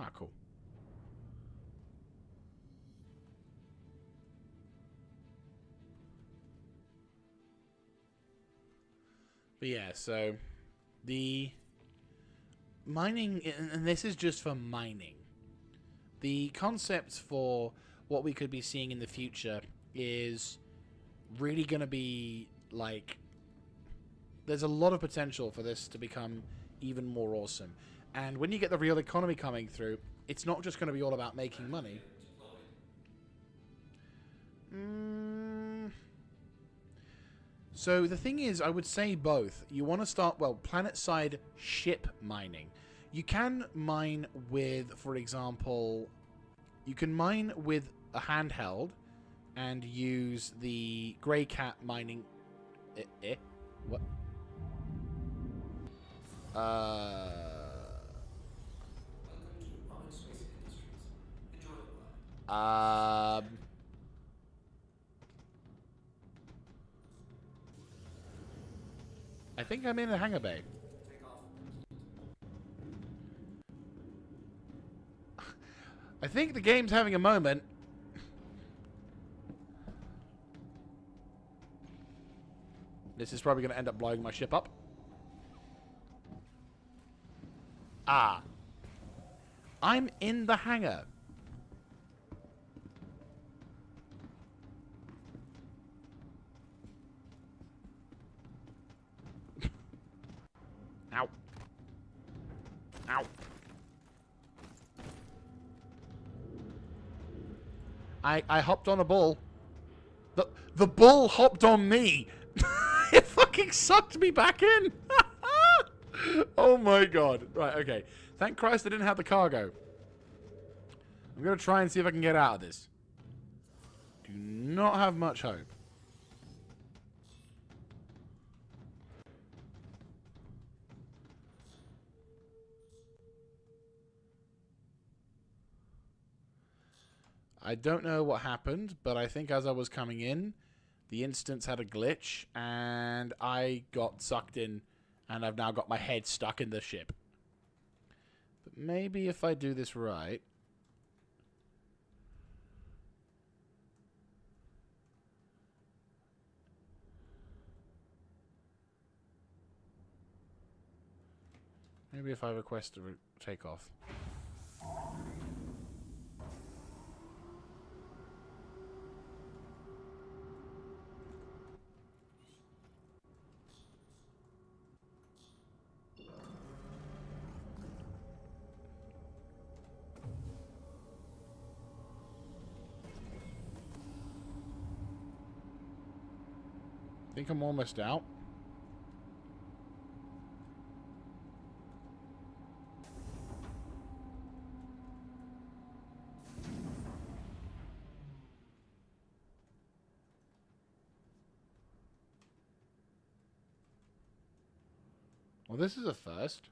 Ah, cool. But yeah, so the mining, and this is just for mining. The concepts for what we could be seeing in the future is really going to be like, there's a lot of potential for this to become even more awesome. And when you get the real economy coming through, it's not just going to be all about making money. So the thing is, I would say both. You want to start, well, planet-side ship mining. You can mine with, for example, you can mine with a handheld and use the Grey Cat mining... What? I think I'm in a hangar bay. I think the game's having a moment. This is probably going to end up blowing my ship up. Ah. I'm in the hangar. Ow. Ow. I hopped on a bull. The bull hopped on me. It fucking sucked me back in. Oh my god. Right, okay. Thank Christ I didn't have the cargo. I'm going to try and see if I can get out of this. do not have much hope. I don't know what happened, but I think as I was coming in, the instance had a glitch, and I got sucked in, and I've now got my head stuck in the ship. But maybe if I do this right... Maybe if I request a takeoff. I think I'm almost out. Well, this is a first.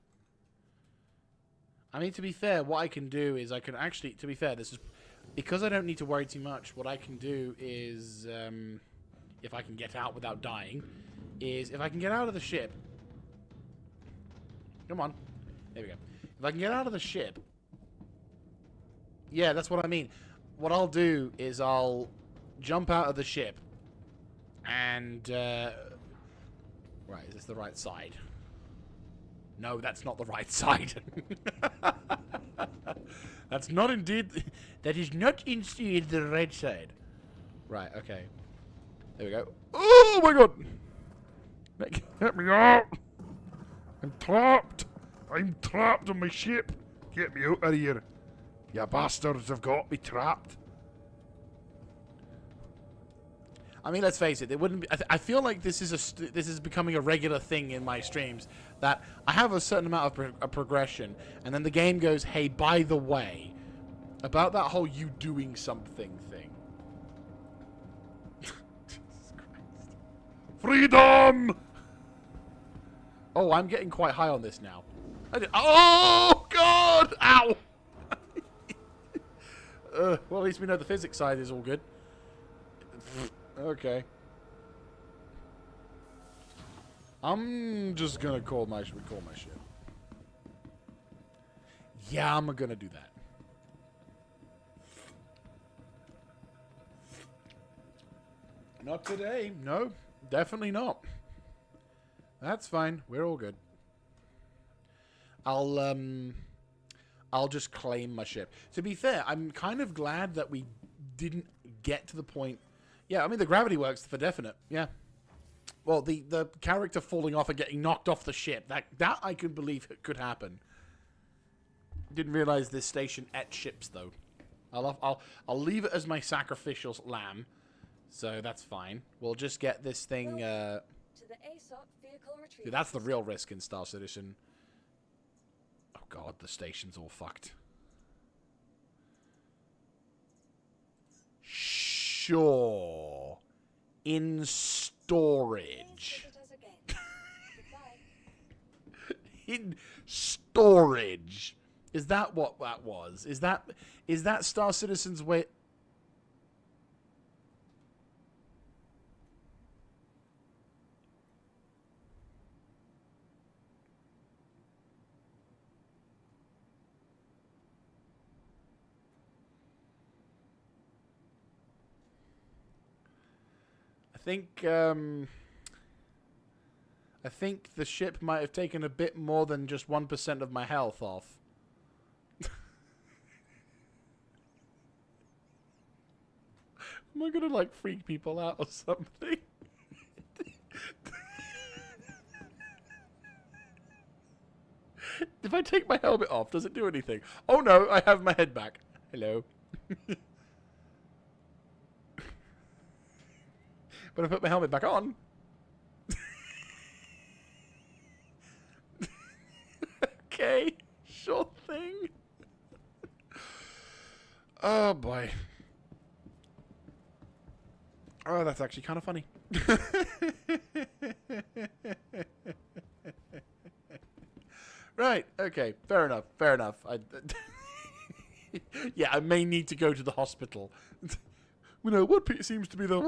I mean, to be fair, what I can do is I can actually, to be fair, this is, because I don't need to worry too much, what I can do is, if I can get out without dying, is if I can get out of the ship. Come on. There we go. If I can get out of the ship. Yeah, that's what I mean. What I'll do is I'll jump out of the ship. And, right, is this the right side? No, that's not the right side. That's not indeed... That is not indeed the right side. Right, okay. There we go. Oh my god! Get me out! I'm trapped! I'm trapped on my ship! Get me out of here! You bastards have got me trapped! I mean, let's face it. It wouldn't be. I feel like this is becoming a regular thing in my streams. That I have a certain amount of progression, and then the game goes, "Hey, by the way, about that whole you doing something thing." Jesus Christ. Freedom! Oh, I'm getting quite high on this now. Oh God! Ow! Well, at least we know the physics side is all good. Okay. I'm just gonna recall my ship. Yeah, I'm gonna do that. Not today. No, definitely not. That's fine. We're all good. I'll just claim my ship. To be fair, I'm kind of glad that we didn't get to the point. Yeah, I mean, the gravity works for definite. Yeah. Well, the character falling off and getting knocked off the ship, that I could believe it could happen. Didn't realize this station ate ships, though. I'll leave it as my sacrificial lamb, so that's fine. We'll just get this thing. To the ASOP vehicle retrieval. Dude, that's the real risk in Star Citizen. Oh god, the station's all fucked. Sure. In storage. In storage. Is that what that was? Is that Star Citizen's way? I think the ship might have taken a bit more than just 1% of my health off. Am I gonna, like, freak people out or something? If I take my helmet off, does it do anything? Oh no, I have my head back. Hello. But I put my helmet back on. Okay, sure thing. Oh boy. Oh, that's actually kind of funny. Right. Okay. Fair enough. Fair enough. Yeah, I may need to go to the hospital. You know, what seems to be the...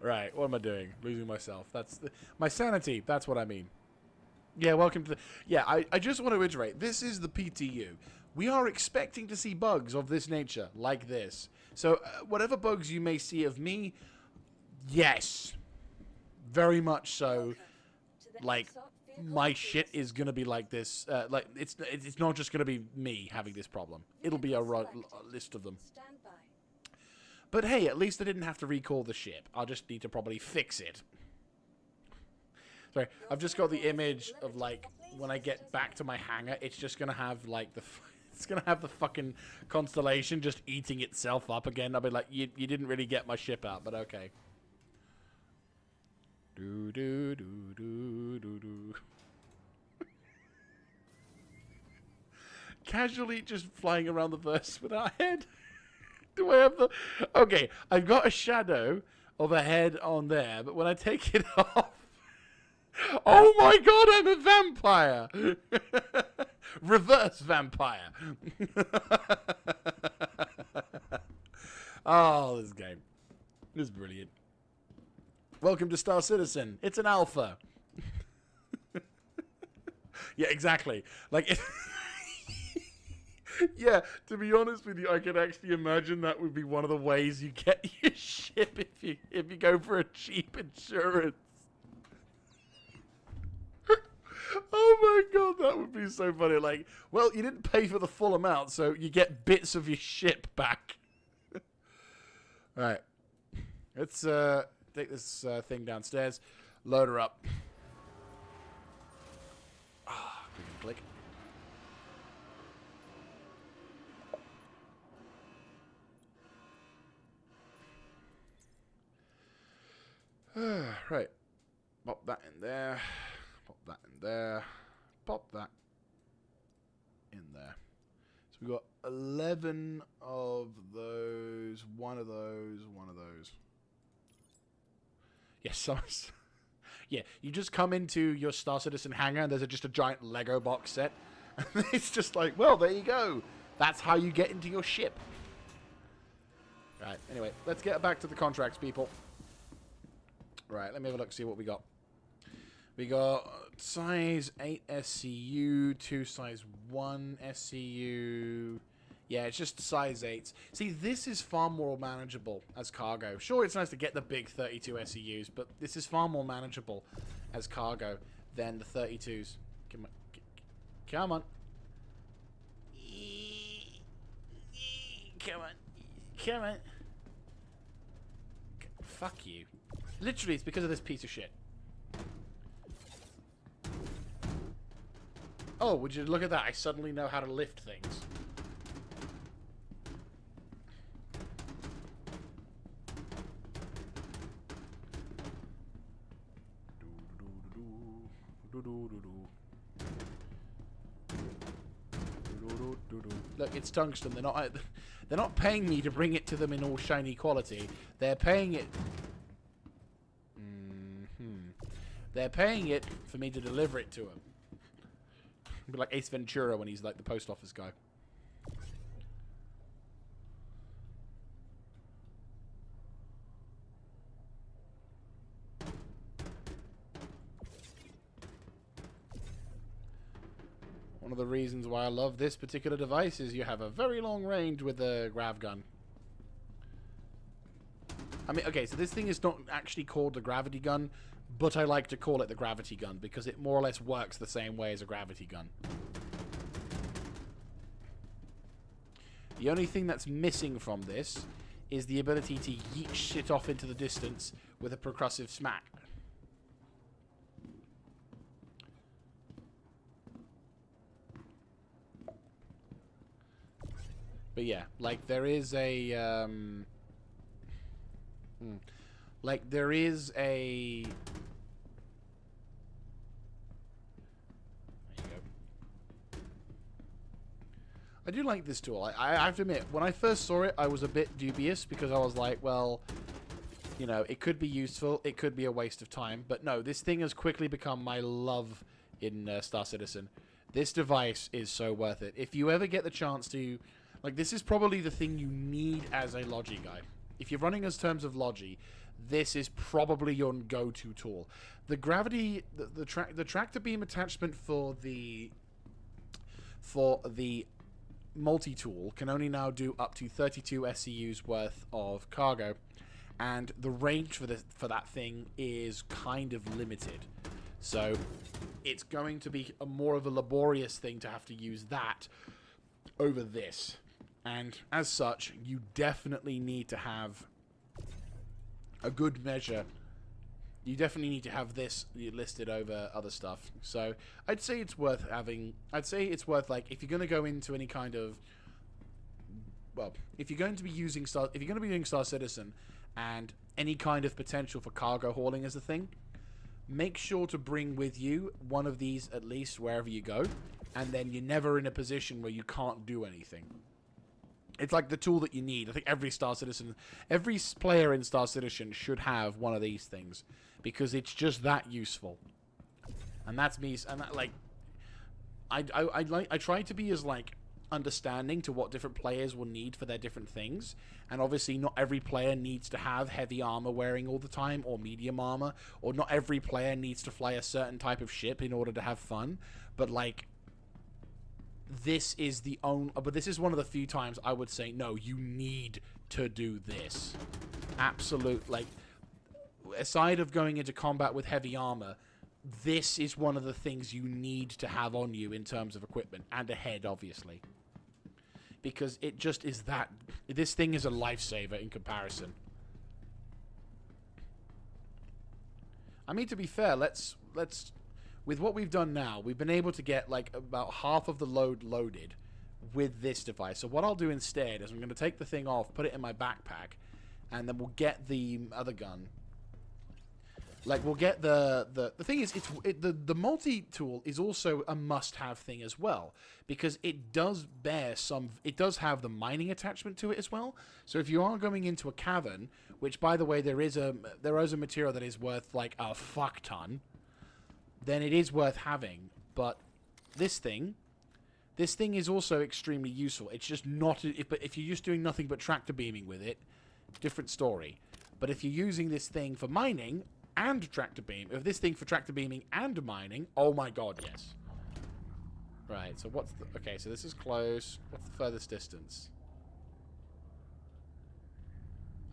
Right, what am I doing? Losing myself. That's my sanity. That's what I mean. Yeah, welcome to the... Yeah, I just want to iterate. This is the PTU. We are expecting to see bugs of this nature, like this. So, whatever bugs you may see of me, yes. Very much so. Like, my shit is going to be like this. Like, it's not just going to be me having this problem. It'll be a list of them. But hey, at least I didn't have to recall the ship. I'll just need to probably fix it. Sorry, I've just got the image of, like, when I get back to my hangar, it's just going to have, like, it's going to have the fucking constellation just eating itself up again. I'll be like, you didn't really get my ship out, but okay. Do do do do do do. Casually just flying around the verse with our head. Do I have the... Okay, I've got a shadow of a head on there, but when I take it off... Oh my god, I'm a vampire! Reverse vampire. Oh, this game. This is brilliant. Welcome to Star Citizen. It's an alpha. Yeah, exactly. Like... Yeah, to be honest with you, I can actually imagine that would be one of the ways you get your ship if you go for a cheap insurance. Oh my god, that would be so funny. Like, well, you didn't pay for the full amount, so you get bits of your ship back. Alright. Let's take this thing downstairs. Load her up. Ah, click. Right. Pop that in there. Pop that in there. Pop that in there. So we've got 11 of those. One of those. One of those. Yes, yeah, you just come into your Star Citizen hangar and there's just a giant Lego box set. And it's just like, well, there you go. That's how you get into your ship. Right, anyway, let's get back to the contracts, people. Right, let me have a look, see what we got. We got size 8 SCU, 2 size 1 SCU. Yeah, it's just size 8s. See, this is far more manageable as cargo. Sure, it's nice to get the big 32 SCUs, but this is far more manageable as cargo than the 32s. Come on. Come on. Come on. Come on. Fuck you. Literally, it's because of this piece of shit. Oh, would you look at that? I suddenly know how to lift things. Look, it's tungsten. They're not paying me to bring it to them in all shiny quality. They're paying it... They're paying it for me to deliver it to them. Be like Ace Ventura when he's like the post office guy. One of the reasons why I love this particular device is you have a very long range with the grav gun. I mean, okay, so this thing is not actually called the gravity gun, but I like to call it the gravity gun because it more or less works the same way as a gravity gun. The only thing that's missing from this is the ability to yeet shit off into the distance with a percussive smack. But yeah, like there is a... Like, there is a... I do like this tool. I have to admit, when I first saw it, I was a bit dubious because I was like, well, you know, it could be useful, it could be a waste of time. But no, this thing has quickly become my love in Star Citizen. This device is so worth it. If you ever get the chance to... Like, this is probably the thing you need as a Logi guy. If you're running as terms of Logi, this is probably your go-to tool. The gravity... The tractor beam attachment for the multi-tool can only now do up to 32 SCUs worth of cargo, and the range for that thing is kind of limited. So it's going to be more of a laborious thing to have to use that over this. And as such, you definitely need to have a good measure. You definitely need to have this listed over other stuff. So I'd say it's worth having. I'd say it's worth, like, if you're going to go into any kind of, well, if you're going to be using if you're going to be doing Star Citizen and any kind of potential for cargo hauling as a thing, make sure to bring with you one of these at least wherever you go, and then you're never in a position where you can't do anything. It's like the tool that you need. I think every player in Star Citizen should have one of these things, because it's just that useful. And that's me. And that, like, I try to be as, like, understanding to what different players will need for their different things. And obviously, not every player needs to have heavy armor wearing all the time, or medium armor, or not every player needs to fly a certain type of ship in order to have fun. But, like, this is one of the few times I would say, no, you need to do this. Absolute, like, aside of going into combat with heavy armor, this is one of the things you need to have on you in terms of equipment, and a head, obviously. Because it just is that, this thing is a lifesaver in comparison. I mean, to be fair, let's with what we've done now, we've been able to get, like, about half of the load loaded with this device. So what I'll do instead is I'm going to take the thing off, put it in my backpack, and then we'll get the other gun. Like, we'll get the thing is, the multi-tool is also a must-have thing as well, because it does have the mining attachment to it as well. So if you are going into a cavern, which, by the way, there is a material that is worth, like, a fuck ton, then it is worth having. But this thing is also extremely useful. It's just not, but if you're just doing nothing but tractor beaming with it, different story. But if you're using this thing for mining and tractor beaming and mining, oh my god, yes. Right, so okay, so this is close. What's the furthest distance?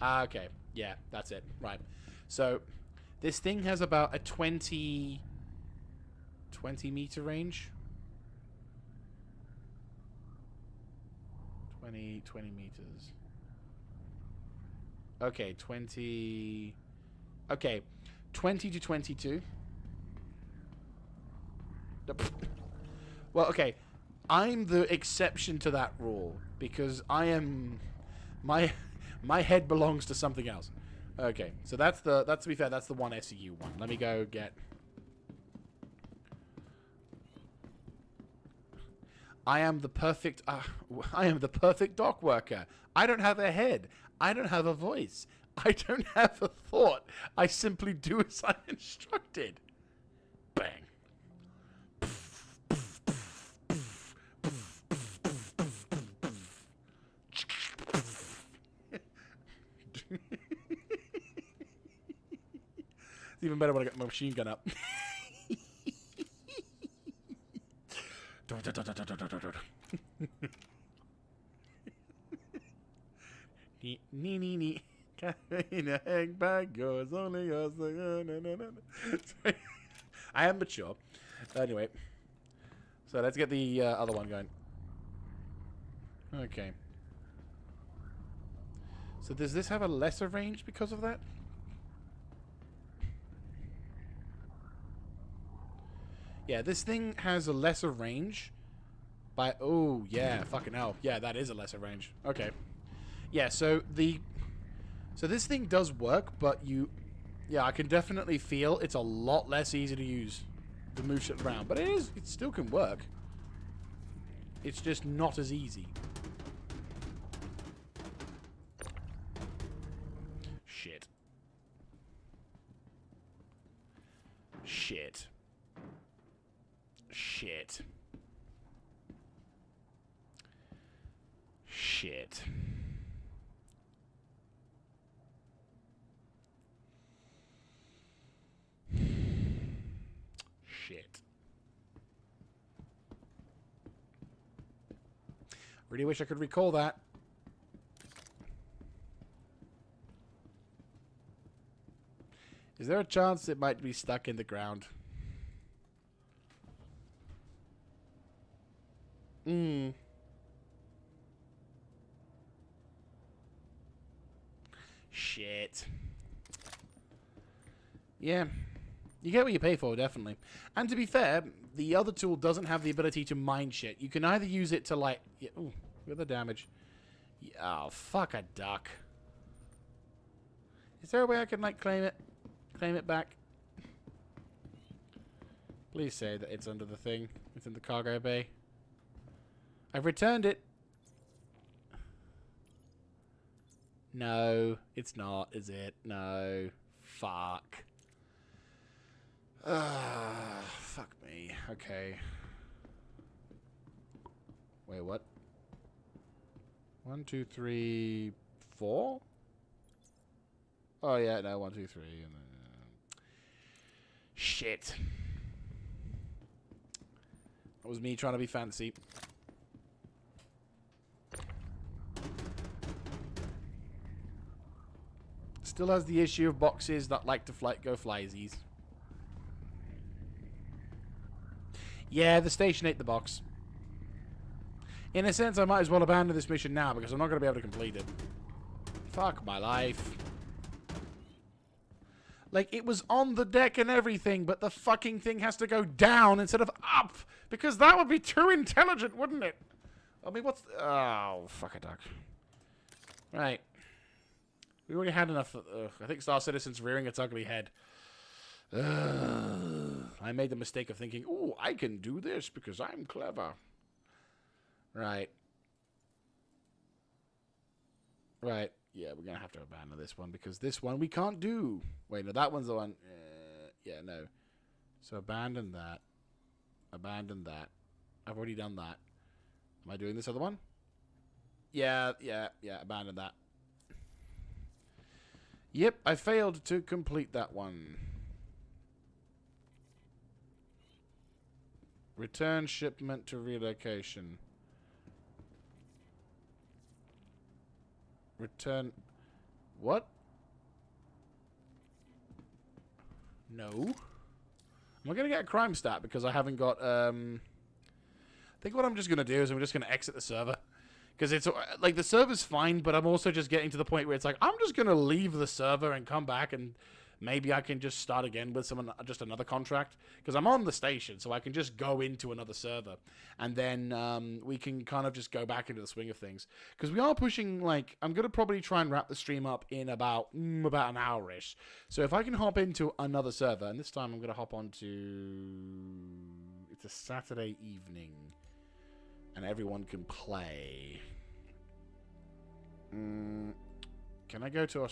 Ah, okay. Yeah, that's it. Right. So this thing has about a 20 meter range. 20 meters. Okay, 20. Okay, 20 to 22. Well, okay, I'm the exception to that rule, because I am my head belongs to something else. Okay, so that's to be fair, that's the one SCU one. Let me go get. I am the perfect dock worker. I don't have a head. I don't have a voice. I don't have a thought. I simply do as I'm instructed. Bang. It's even better when I got my machine gun up. Nee. In a egg bag, yours, only yours. I am mature. Anyway, so let's get the other one going. Okay. So does this have a lesser range because of that? Yeah, this thing has a lesser range. Oh, yeah, fucking hell. Yeah, that is a lesser range. Okay. Yeah, so this thing does work, but yeah, I can definitely feel it's a lot less easy to use to move shit around. But it still can work. It's just not as easy. Shit. Shit. Shit. Shit. Shit. Really wish I could recall that. Is there a chance it might be stuck in the ground? Shit. Yeah. You get what you pay for, definitely. And to be fair, the other tool doesn't have the ability to mine shit. You can either use it to, like... Yeah, ooh, look at the damage. Yeah, oh, fuck a duck. Is there a way I can, like, claim it? Claim it back? Please say that it's under the thing. It's in the cargo bay. I've returned it. No, it's not, is it? No. Fuck. Fuck me. Okay. Wait, what? 1, 2, 3, 4? Oh, yeah, no, 1, 2, 3. And then, shit. That was me trying to be fancy. Still has the issue of boxes that like to go flysies. Yeah, the station ate the box. In a sense, I might as well abandon this mission now because I'm not going to be able to complete it. Fuck my life. Like, it was on the deck and everything, but the fucking thing has to go down instead of up. Because that would be too intelligent, wouldn't it? I mean, what's... Oh, fuck a duck. Right. We already had enough... I think Star Citizen's rearing its ugly head. I made the mistake of thinking, ooh, I can do this because I'm clever. Right. Right. Yeah, we're going to have to abandon this one because this one we can't do. Wait, no, that one's the one. Yeah, no. So abandon that. Abandon that. I've already done that. Am I doing this other one? Yeah, abandon that. Yep, I failed to complete that one. Return shipment to relocation. Return... What? No. Am I going to get a crime stat because I haven't got... I think what I'm just going to do is I'm just going to exit the server. Because it's... Like, the server's fine, but I'm also just getting to the point where it's like, I'm just going to leave the server and come back and... Maybe I can just start again with just another contract. Because I'm on the station, so I can just go into another server. And then we can kind of just go back into the swing of things. Because we are pushing, like... I'm going to probably try and wrap the stream up in about an hour-ish. So if I can hop into another server... And this time I'm going to hop on to... It's a Saturday evening. And everyone can play. Can I go to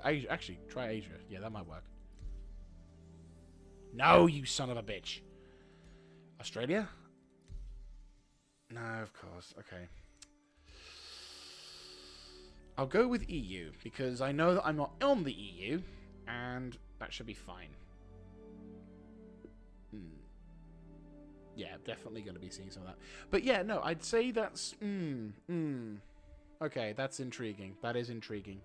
Asia? Actually, try Asia. Yeah, that might work. No, you son of a bitch. Australia? No, of course. Okay. I'll go with EU, because I know that I'm not on the EU, and that should be fine. Yeah, definitely going to be seeing some of that. But yeah, no, I'd say that's... Okay, that's intriguing. That is intriguing.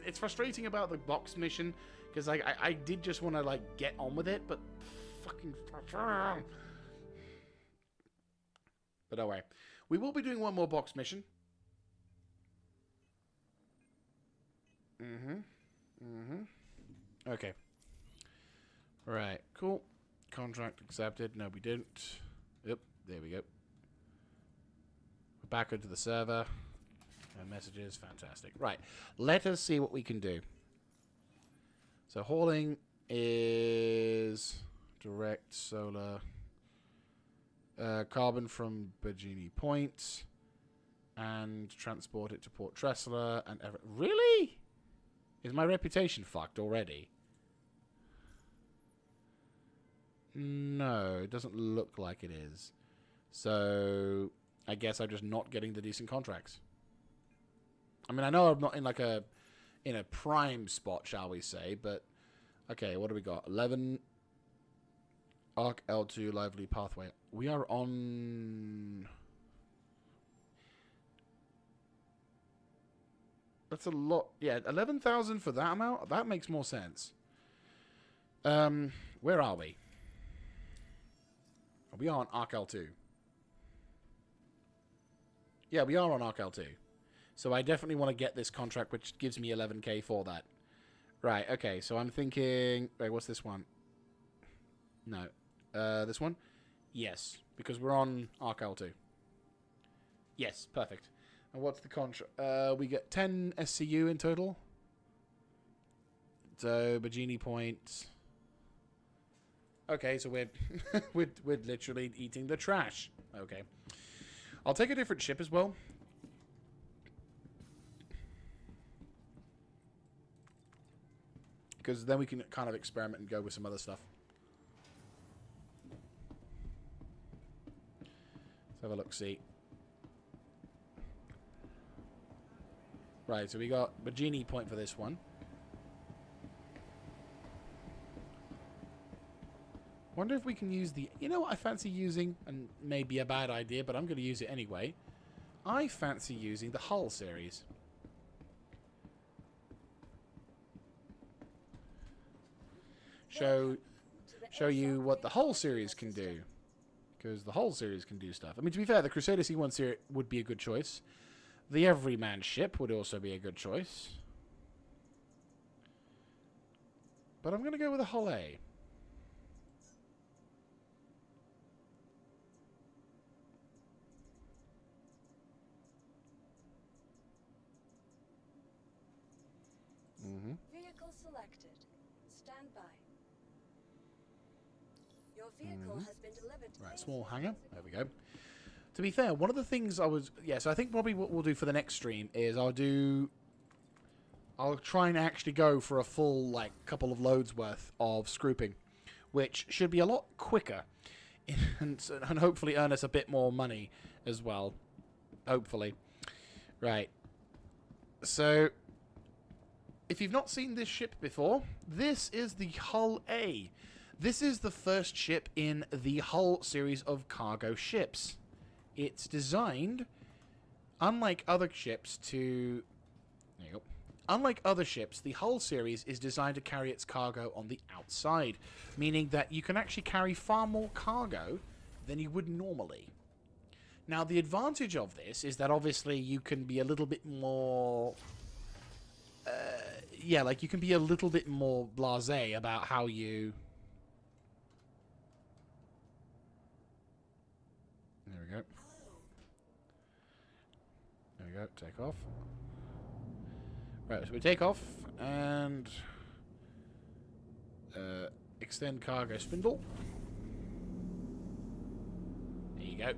It's frustrating about the box mission because I did just want to like get on with it, but fucking. But anyway, we will be doing one more box mission. Okay. Right. Cool. Contract accepted. No, we didn't. Yep. There we go. We're back into the server. No messages. Fantastic. Right. Let us see what we can do. So hauling is direct solar. Carbon from Bajini Point. And transport it to Port Tressler. And really? Is my reputation fucked already? No, it doesn't look like it is. So I guess I'm just not getting the decent contracts. I mean, I know I'm not in like a prime spot, shall we say, but okay, what do we got? 11 Arc L2 Lively Pathway. We are on. That's a lot. Yeah, 11,000 for that amount. That makes more sense. Where are we? We are on Arc L2. Yeah, we are on Arc L2. So I definitely want to get this contract, which gives me 11k for that. Right, okay, so I'm thinking... Wait, what's this one? No. This one? Yes, because we're on Arc L2. Yes, perfect. And what's the contract? We get 10 SCU in total. So, Bajini Point... Okay, so we're we're literally eating the trash. Okay. I'll take a different ship as well. Because then we can kind of experiment and go with some other stuff. Let's have a look-see. Right, so we got Bajini Point for this one. Wonder if we can use the... You know what I fancy using? And maybe a bad idea, but I'm going to use it anyway. I fancy using the Hull series. Show you what the Hull series can do. Because the Hull series can do stuff. I mean, to be fair, the Crusader C1 series would be a good choice. The Everyman ship would also be a good choice. But I'm going to go with the Hull A. Vehicle selected. Stand by. Your vehicle has been delivered to Right, base. small hangar. There we go. To be fair, one of the things I was... Yeah, so I think probably what we'll do for the next stream is I'll try and actually go for a full, like, couple of loads worth of scrooping, which should be a lot quicker and hopefully earn us a bit more money as well. Hopefully. Right. So... If you've not seen this ship before, this is the Hull A. This is the first ship in the Hull series of cargo ships. It's designed, unlike other ships, to... There you go. Unlike other ships, the Hull series is designed to carry its cargo on the outside, meaning that you can actually carry far more cargo than you would normally. Now, the advantage of this is that obviously you can be a little bit more... yeah, like you can be a little bit more blasé about how you... There we go. There we go, take off. Right, so we take off and extend cargo spindle. There you go.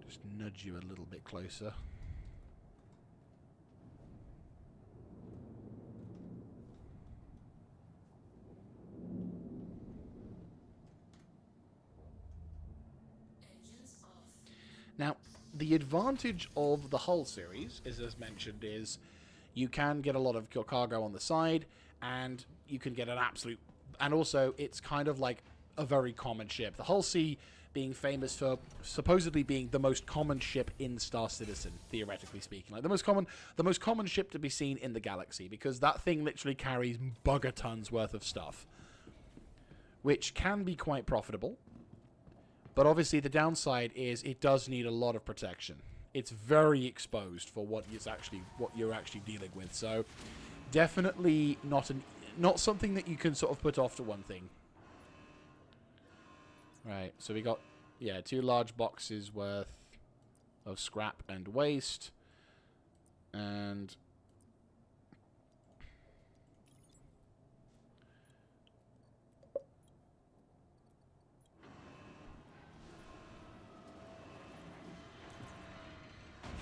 Just nudge you a little bit closer. Now, the advantage of the Hull series, is, as mentioned, is you can get a lot of your cargo on the side, and you can get an absolute... And also, it's kind of like a very common ship. The Hull C being famous for supposedly being the most common ship in Star Citizen, theoretically speaking. Like the most common ship to be seen in the galaxy, because that thing literally carries bugger tons worth of stuff, which can be quite profitable. But obviously the downside is it does need a lot of protection. It's very exposed for what you're actually dealing with. So definitely not something that you can sort of put off to one thing. Right, so we got, yeah, 2 large boxes worth of scrap and waste. And...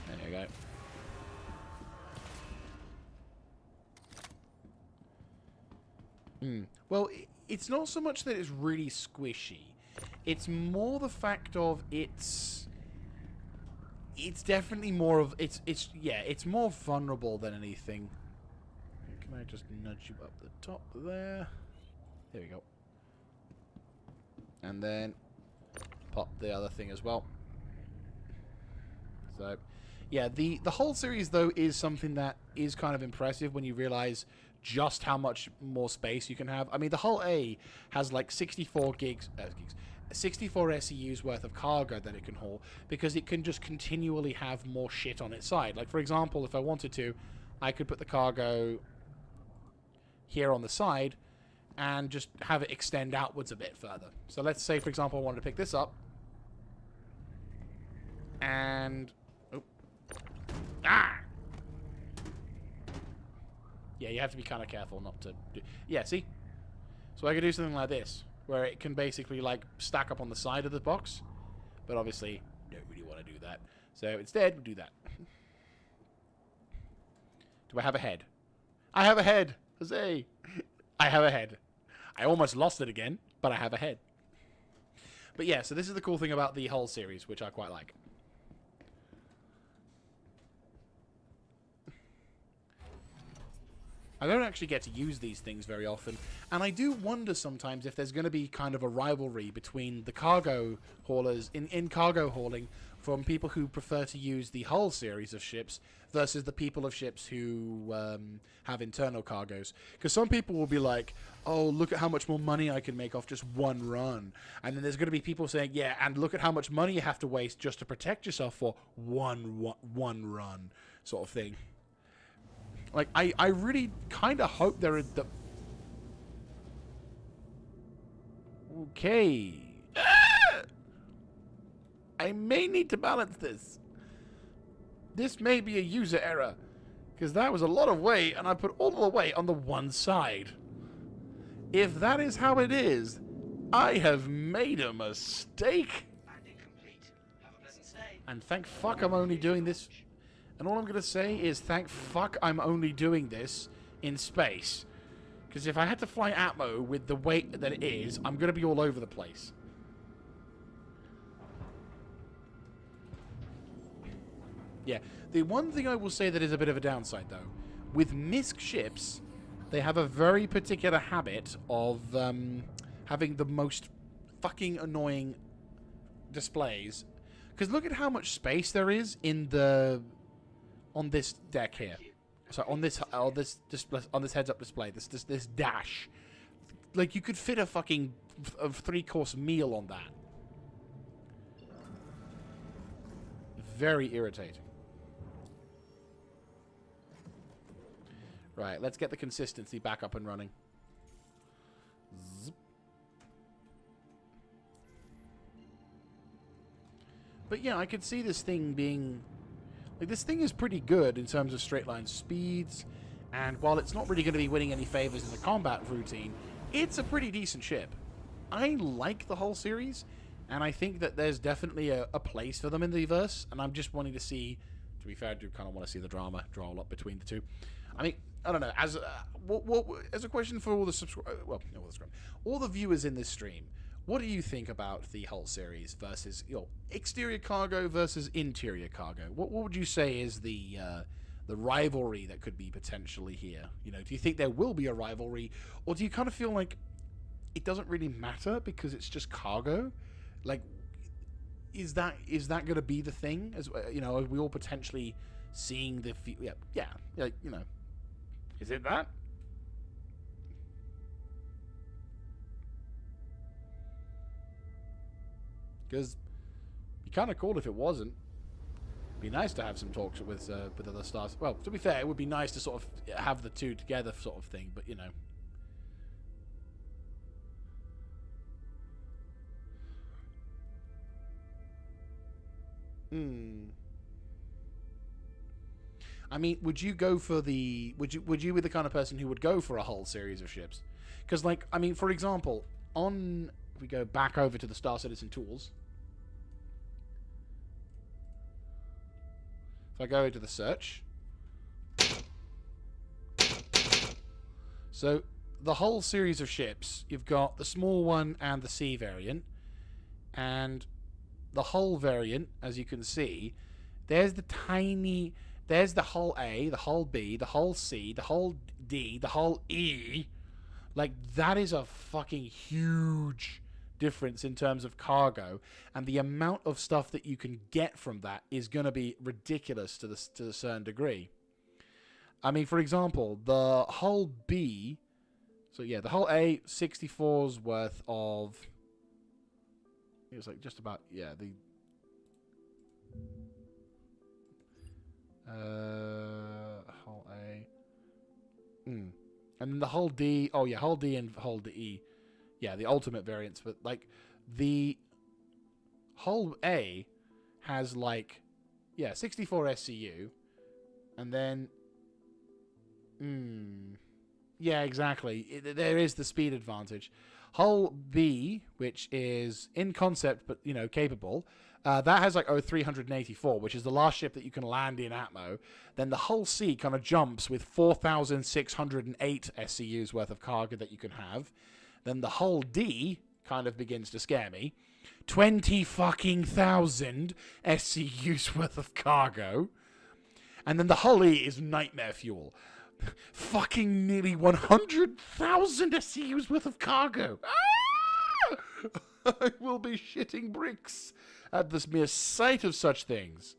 there you go. Well, it's not so much that it's really squishy. It's more the fact of it's definitely more of it's more vulnerable than anything. Can I just nudge you up the top there? There we go. And then pop the other thing as well. So, yeah, the whole series though is something that is kind of impressive when you realize just how much more space you can have. I mean, the whole A has like 64 64 SEUs worth of cargo that it can haul because it can just continually have more shit on its side. Like, for example, if I wanted to, I could put the cargo here on the side and just have it extend outwards a bit further. So let's say, for example, I wanted to pick this up and... oh. Ah! Yeah, you have to be kind of careful not to do... yeah, see? So I could do something like this, where it can basically, like, stack up on the side of the box. But obviously, don't really want to do that. So instead, we'll do that. Do I have a head? I have a head! Huzzay! I have a head. I almost lost it again, but I have a head. But yeah, so this is the cool thing about the whole series, which I quite like. I don't actually get to use these things very often, and I do wonder sometimes if there's going to be kind of a rivalry between the cargo haulers in cargo hauling from people who prefer to use the hull series of ships versus the people of ships who have internal cargoes. Because some people will be like, oh, look at how much more money I can make off just one run. And then there's going to be people saying, yeah, and look at how much money you have to waste just to protect yourself for one run sort of thing. Like, I really kind of hope there is the... okay. I may need to balance this. This may be a user error, because that was a lot of weight, and I put all the weight on the one side. If that is how it is, I have made a mistake. Landing complete. Have a pleasant stay. And thank fuck I'm only doing this... and all I'm going to say is thank fuck I'm only doing this in space. Because if I had to fly Atmo with the weight that it is, I'm going to be all over the place. Yeah. The one thing I will say that is a bit of a downside, though. With MISC ships, they have a very particular habit of having the most fucking annoying displays. Because look at how much space there is in the... on this deck here, so on this heads-up display, this dash, like you could fit a fucking 3-course meal on that. Very irritating. Right, let's get the consistency back up and running. Zip. But yeah, I could see this thing being... like, this thing is pretty good in terms of straight line speeds, and while it's not really going to be winning any favors in the combat routine, it's a pretty decent ship. I like the whole series, and I think that there's definitely a place for them in the verse, and I'm just wanting to see, to be fair, I do kind of want to see the drama draw up between the two. I mean, I don't know, as a question for all the all the viewers in this stream, what do you think about the whole series versus, you know, exterior cargo versus interior cargo? What would you say is the rivalry that could be potentially here? You know, do you think there will be a rivalry, or do you kind of feel like it doesn't really matter because it's just cargo? Like, is that going to be the thing? As you know, are we all potentially seeing the like, you know, is it that? Because it'd be kind of cool if it wasn't. It'd be nice to have some talks with other stars. Well, to be fair, it would be nice to sort of have the two together sort of thing, but, you know. I mean, would you go for the... Would you be the kind of person who would go for a whole series of ships? Because, like, I mean, for example, on... If we go back over to the Star Citizen tools... If I go into the search... So, the whole series of ships, you've got the small one and the C variant. And the hull variant, as you can see, there's the tiny... There's the hull A, the hull B, the hull C, the hull D, the hull E. Like, that is a fucking huge difference in terms of cargo. And the amount of stuff that you can get from that is going to be ridiculous to a certain degree. I mean, for example, the hull B... So, yeah, the hull A, 64's worth of... It was like just about... Yeah, the... Hull A. And then the hull D. Oh, yeah, hull D and hull D. Yeah, the ultimate variants. But, like, the hull A has, like, yeah, 64 SCU. And then... Yeah, exactly. There is the speed advantage. Hull B, which is in concept, but, you know, capable... that has like 384, which is the last ship that you can land in Atmo. Then the hull C kind of jumps with 4,608 SCUs worth of cargo that you can have. Then the hull D kind of begins to scare me. 20 fucking thousand SCUs worth of cargo. And then the hull E is nightmare fuel. Fucking nearly 100,000 SCUs worth of cargo. Ah! I will be shitting bricks at this mere sight of such things.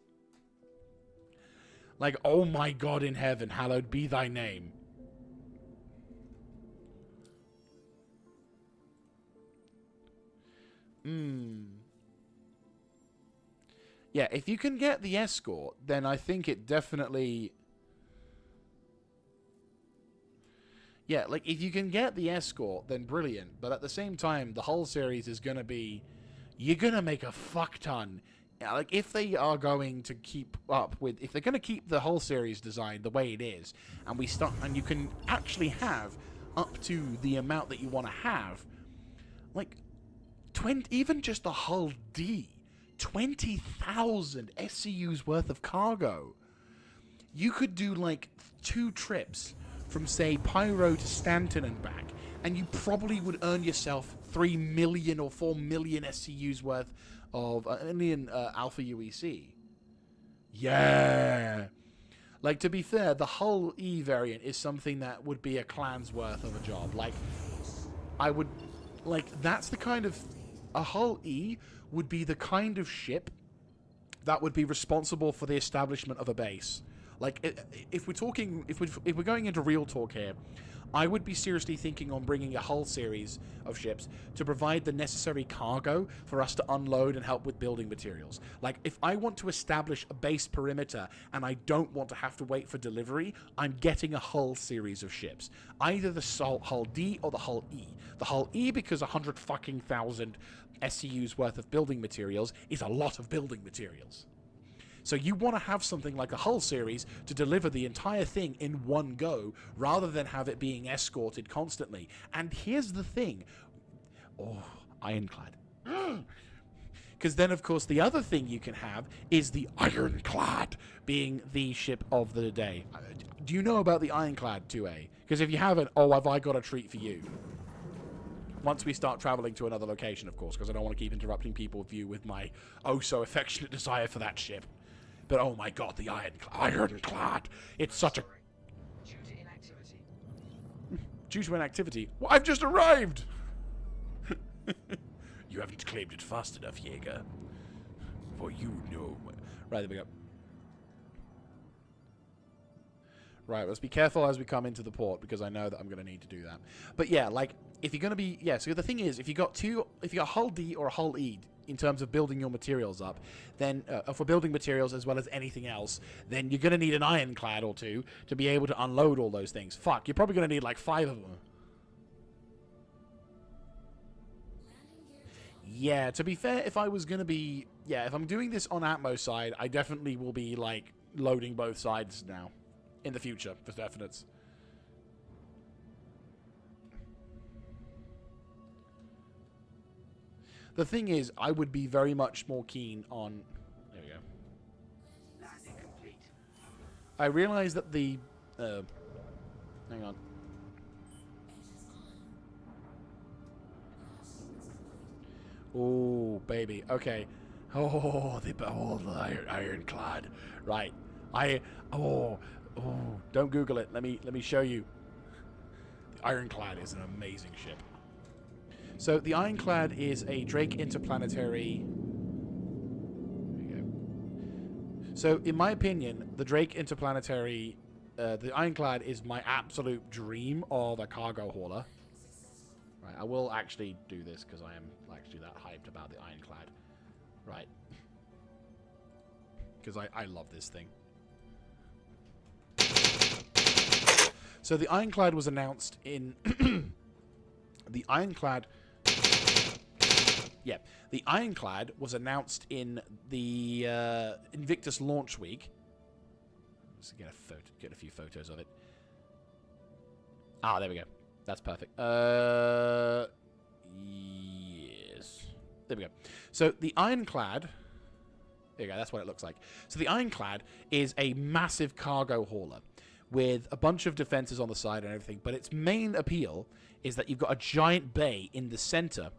Like, oh my God in heaven, hallowed be thy name. Yeah, if you can get the escort, then I think it definitely... Yeah, like, if you can get the escort, then brilliant. But at the same time, the whole series is going to be... You're going to make a fuck ton. Like, if they are going to keep up with... If they're going to keep the whole series design the way it is, and you can actually have up to the amount that you want to have, like, even just the hull D, 20,000 SCUs worth of cargo. You could do, like, 2 trips from, say, Pyro to Stanton and back, and you probably would earn yourself 3 million or 4 million SCUs worth of Alpha UEC. Yeah! Like, to be fair, the hull E variant is something that would be a clan's worth of a job. Like, I would... Like, that's the kind of... A hull E would be the kind of ship that would be responsible for the establishment of a base. Like, if we're talking, if we're going into real talk here, I would be seriously thinking on bringing a hull series of ships to provide the necessary cargo for us to unload and help with building materials. Like, if I want to establish a base perimeter and I don't want to have to wait for delivery, I'm getting a hull series of ships. Either the hull D or the hull E. The hull E, because 100 fucking thousand SCUs worth of building materials is a lot of building materials. So you want to have something like a hull series to deliver the entire thing in one go, rather than have it being escorted constantly. And here's the thing. Oh, ironclad. Because then, of course, the other thing you can have is the ironclad being the ship of the day. Do you know about the ironclad 2A? Because if you haven't, oh, have I got a treat for you. Once we start traveling to another location, of course, because I don't want to keep interrupting people's view with my oh-so-affectionate desire for that ship. But oh my God, the ironclad! It's such a... Due to inactivity. Due to inactivity? Well, I've just arrived! You haven't claimed it fast enough, Jaeger. For you know... Right, there we go. Right, let's be careful as we come into the port, because I know that I'm going to need to do that. But yeah, like, if you're going to be... Yeah, so the thing is, if you got hull D or a hull E, in terms of building your materials up, then for building materials as well as anything else, then you're going to need an ironclad or 2 to be able to unload all those things. Fuck, you're probably going to need like 5 of them. Yeah, to be fair, if I was going to be... Yeah, if I'm doing this on Atmo side, I definitely will be, like, loading both sides now. In the future, for definite. The thing is, I would be very much more keen on... There we go. Landing complete. I realize that the... hang on. Oh, baby. Okay. Oh, the ironclad. Right. Don't Google it. Let me show you. The ironclad is an amazing ship. So the ironclad is a Drake interplanetary. There we go. So in my opinion, the Drake interplanetary, the ironclad is my absolute dream of a cargo hauler. Right, I will actually do this because I am actually that hyped about the ironclad. Right. Because I love this thing. So the ironclad was announced in... the ironclad... Yeah. The ironclad was announced in the Invictus launch week. Let's get a few photos of it. Ah, there we go. That's perfect. Yes. There we go. So the ironclad... There you go, that's what it looks like. So the ironclad is a massive cargo hauler with a bunch of defenses on the side and everything, but its main appeal is that you've got a giant bay in the center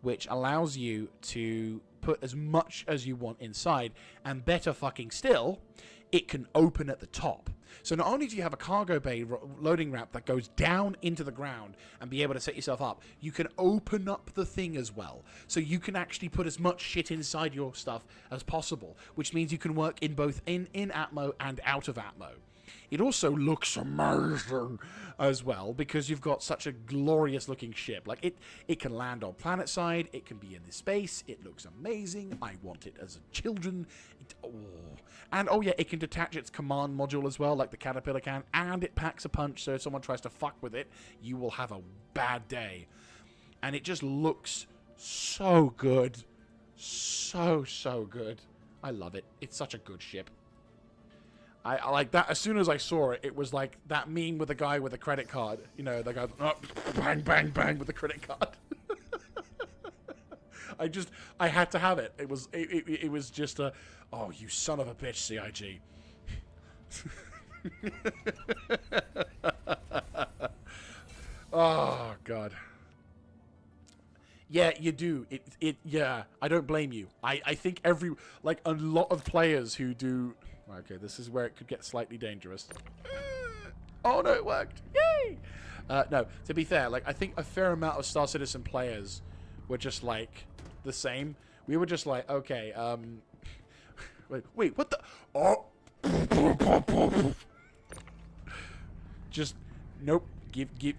which allows you to put as much as you want inside, and better fucking still, it can open at the top. So not only do you have a cargo bay loading ramp that goes down into the ground and be able to set yourself up, you can open up the thing as well. So you can actually put as much shit inside your stuff as possible, which means you can work in both in Atmo and out of Atmo. It also looks amazing as well because you've got such a glorious looking ship. Like it can land on planet side, it can be in the space, it looks amazing. I want it as a children. And oh yeah, it can detach its command module as well, like the Caterpillar can, and it packs a punch, so if someone tries to fuck with it, you will have a bad day. And it just looks so good. So good. I love it. It's such a good ship. I like that. As soon as I saw it, it was like that meme with the guy with the credit card. You know, the guy, oh, bang, bang, bang with the credit card. I had to have it. It was just a, oh, you son of a bitch, CIG. Oh, God. Yeah, you do. Yeah, I don't blame you. I think a lot of players who do... Okay, this is where it could get slightly dangerous. Oh, no, it worked. Yay! No, to be fair, like, I think a fair amount of Star Citizen players were just, like, the same. We were just like, okay, wait, what the... Oh! Just, nope.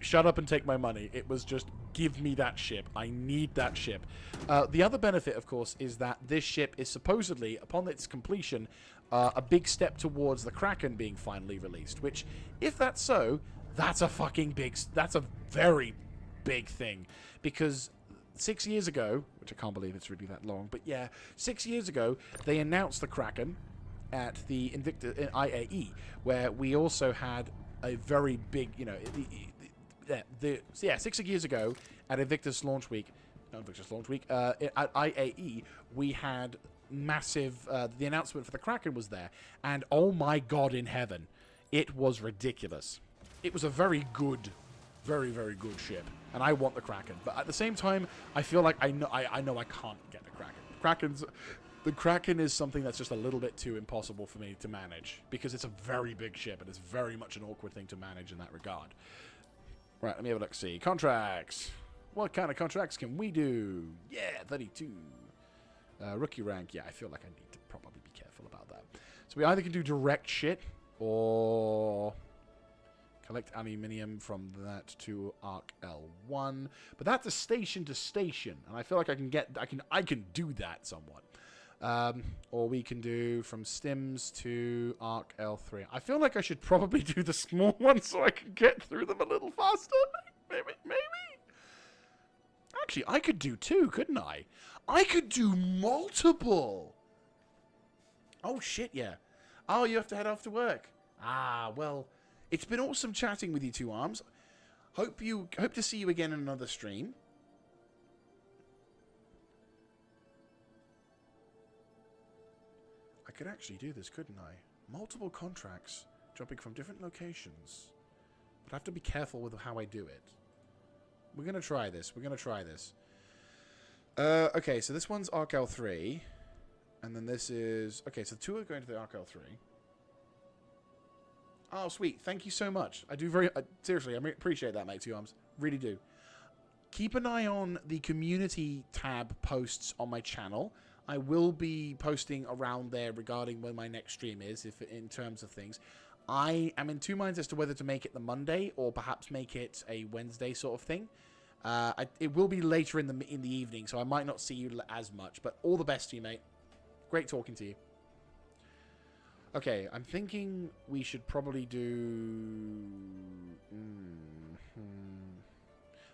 Shut up and take my money. It was just, give me that ship. I need that ship. The other benefit, of course, is that this ship is supposedly, upon its completion, a big step towards the Kraken being finally released. Which, if that's so, that's a very big thing. Because 6 years ago, which I can't believe it's really that long, but yeah, 6 years ago, they announced the Kraken at the Invictus IAE, where we also had a very big, you know, 6 years ago at Invictus Launch Week, at IAE, we had massive, the announcement for the Kraken was there, and oh my God in heaven, it was ridiculous. It was a very good, very good ship, and I want the Kraken, but at the same time, I feel like I know I can't get the Kraken. The Kraken is something that's just a little bit too impossible for me to manage, because it's a very big ship, and it's very much an awkward thing to manage in that regard. Right, let me have a look. See. Contracts. What kind of contracts can we do? Yeah, 32. Rookie rank. Yeah, I feel like I need to probably be careful about that. So we either can do direct shit, or collect aluminium from that to Arc L1. But that's a station to station, and I feel like I can do that somewhat. Or we can do from Stims to Arc L3. I feel like I should probably do the small ones so I can get through them a little faster. Maybe. Actually, I could do two, couldn't I? I could do multiple. Oh, shit, yeah. Oh, you have to head off to work. Ah, well, it's been awesome chatting with you, Two Arms. Hope to see you again in another stream. I could actually do this, couldn't I? Multiple contracts, jumping from different locations. But I have to be careful with how I do it. We're going to try this. We're going to try this. Okay, so this one's Arc L3. And then this is... Okay, so two are going to the Arc L3. Oh, sweet. Thank you so much. I do very... seriously, I appreciate that, mate, Two Arms. Really do. Keep an eye on the community tab posts on my channel. I will be posting around there regarding when my next stream is, if in terms of things. I am in two minds as to whether to make it the Monday or perhaps make it a Wednesday sort of thing. It will be later in the evening, so I might not see you as much. But all the best to you, mate. Great talking to you. Okay, I'm thinking we should probably do...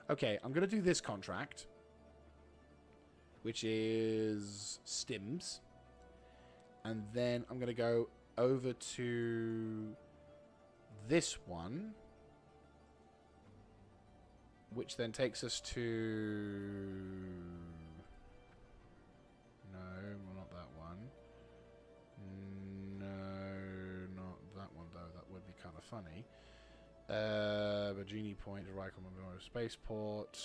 Okay, I'm going to do this contract, which is stims. And then I'm going to go over to this one, which then takes us to... No, well, not that one. No, not that one, though. That would be kind of funny. Virginia Point to Rycom Memorial Spaceport.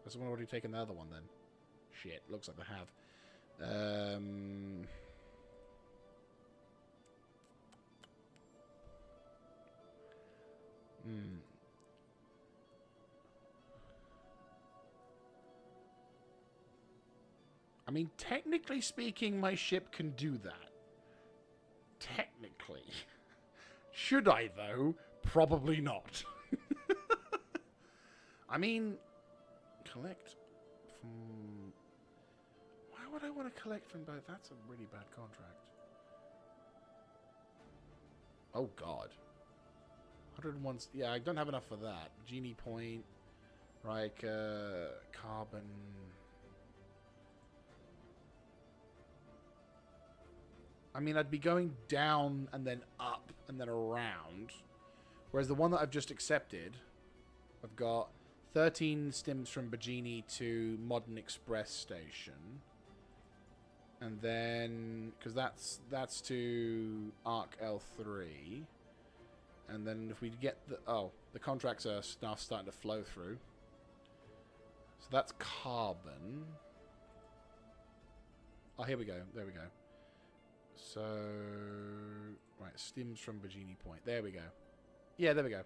Has someone already taken the other one, then? Shit, looks like they have. I mean, technically speaking, my ship can do that. Technically. Should I, though? Probably not. I mean, collect from... Why would I want to collect from both? That's a really bad contract. Oh, God. 101... Yeah, I don't have enough for that. Genie Point. Like, carbon... I mean, I'd be going down and then up and then around. Whereas the one that I've just accepted, I've got 13 stims from Bajini to Modern Express Station. And then, because that's to Arc L3. And then if we get the... Oh, the contracts are now starting to flow through. So that's carbon. Oh, here we go. There we go. So, right, stims from Bajini Point. There we go. Yeah, there we go.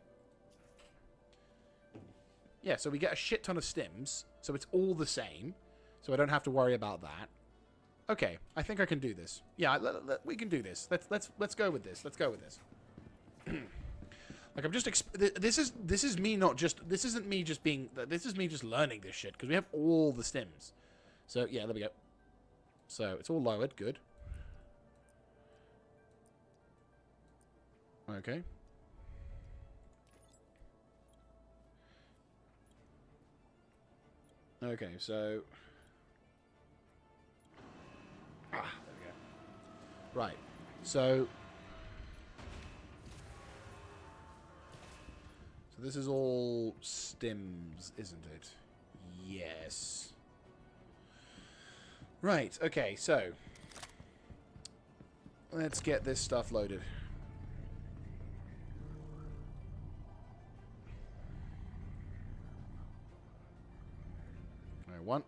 Yeah, so we get a shit ton of stims, so it's all the same, so I don't have to worry about that. Okay, I think I can do this. Yeah, we can do this. Let's go with this. Let's go with this. Like I'm just this is me not just this isn't me just being this is me just learning this shit because we have all the stims. So yeah, there we go. So it's all lowered. Good. Okay. Okay, so... there we go. Right, so... So this is all stims, isn't it? Yes. Right, okay, so... Let's get this stuff loaded. One.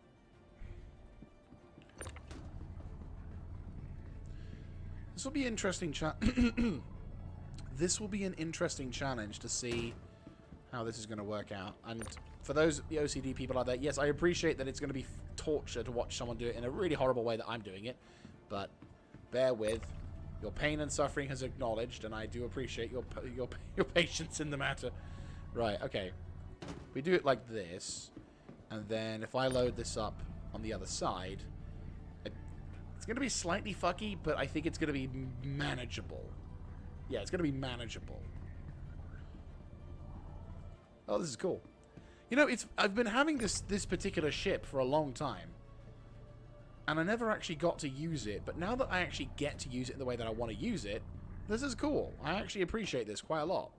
This will be interesting. This will be an interesting challenge to see how this is going to work out. And for those the OCD people out there, yes, I appreciate that it's going to be torture to watch someone do it in a really horrible way that I'm doing it. But bear with. Your pain and suffering has acknowledged, and I do appreciate your patience in the matter. Right. Okay. We do it like this. And then if I load this up on the other side, it's going to be slightly fucky, but I think it's going to be manageable. Yeah, it's going to be manageable. Oh, this is cool. You know, I've been having this particular ship for a long time. and I never actually got to use it, but now that I actually get to use it in the way that I want to use it, this is cool. I actually appreciate this quite a lot.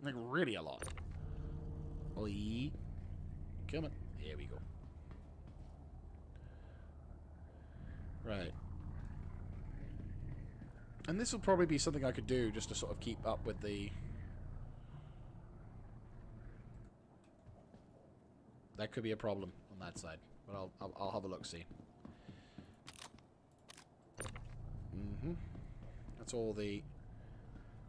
Like, really a lot. Oi. Come on. Here we go. Right. And this will probably be something I could do just to sort of keep up with the... That could be a problem on that side. But I'll have a look-see. That's all the...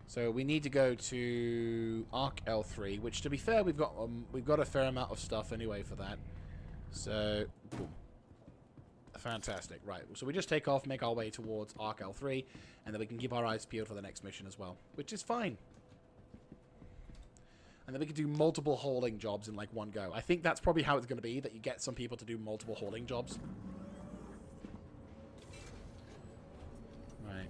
So we need to go to Arc L3, which, to be fair, we've got a fair amount of stuff anyway for that. So, boom. Fantastic. Right. So we just take off, make our way towards Arc L3, and then we can keep our eyes peeled for the next mission as well, which is fine. And then we can do multiple hauling jobs in, like, one go. I think that's probably how it's going to be, that you get some people to do multiple hauling jobs. Right.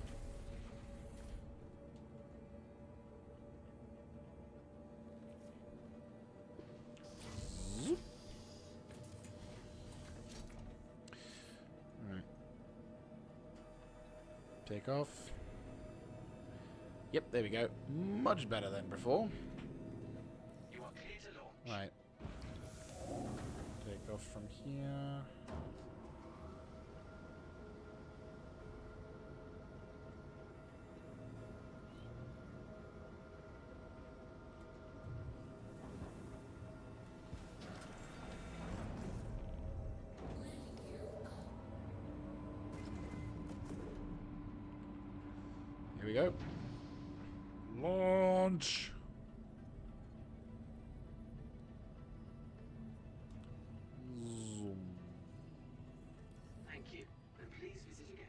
Right. Take off. Yep, there we go. Much better than before. You are clear to launch. Right. Take off from here. Here we go. Launch. Zoom. Thank you, and please visit again.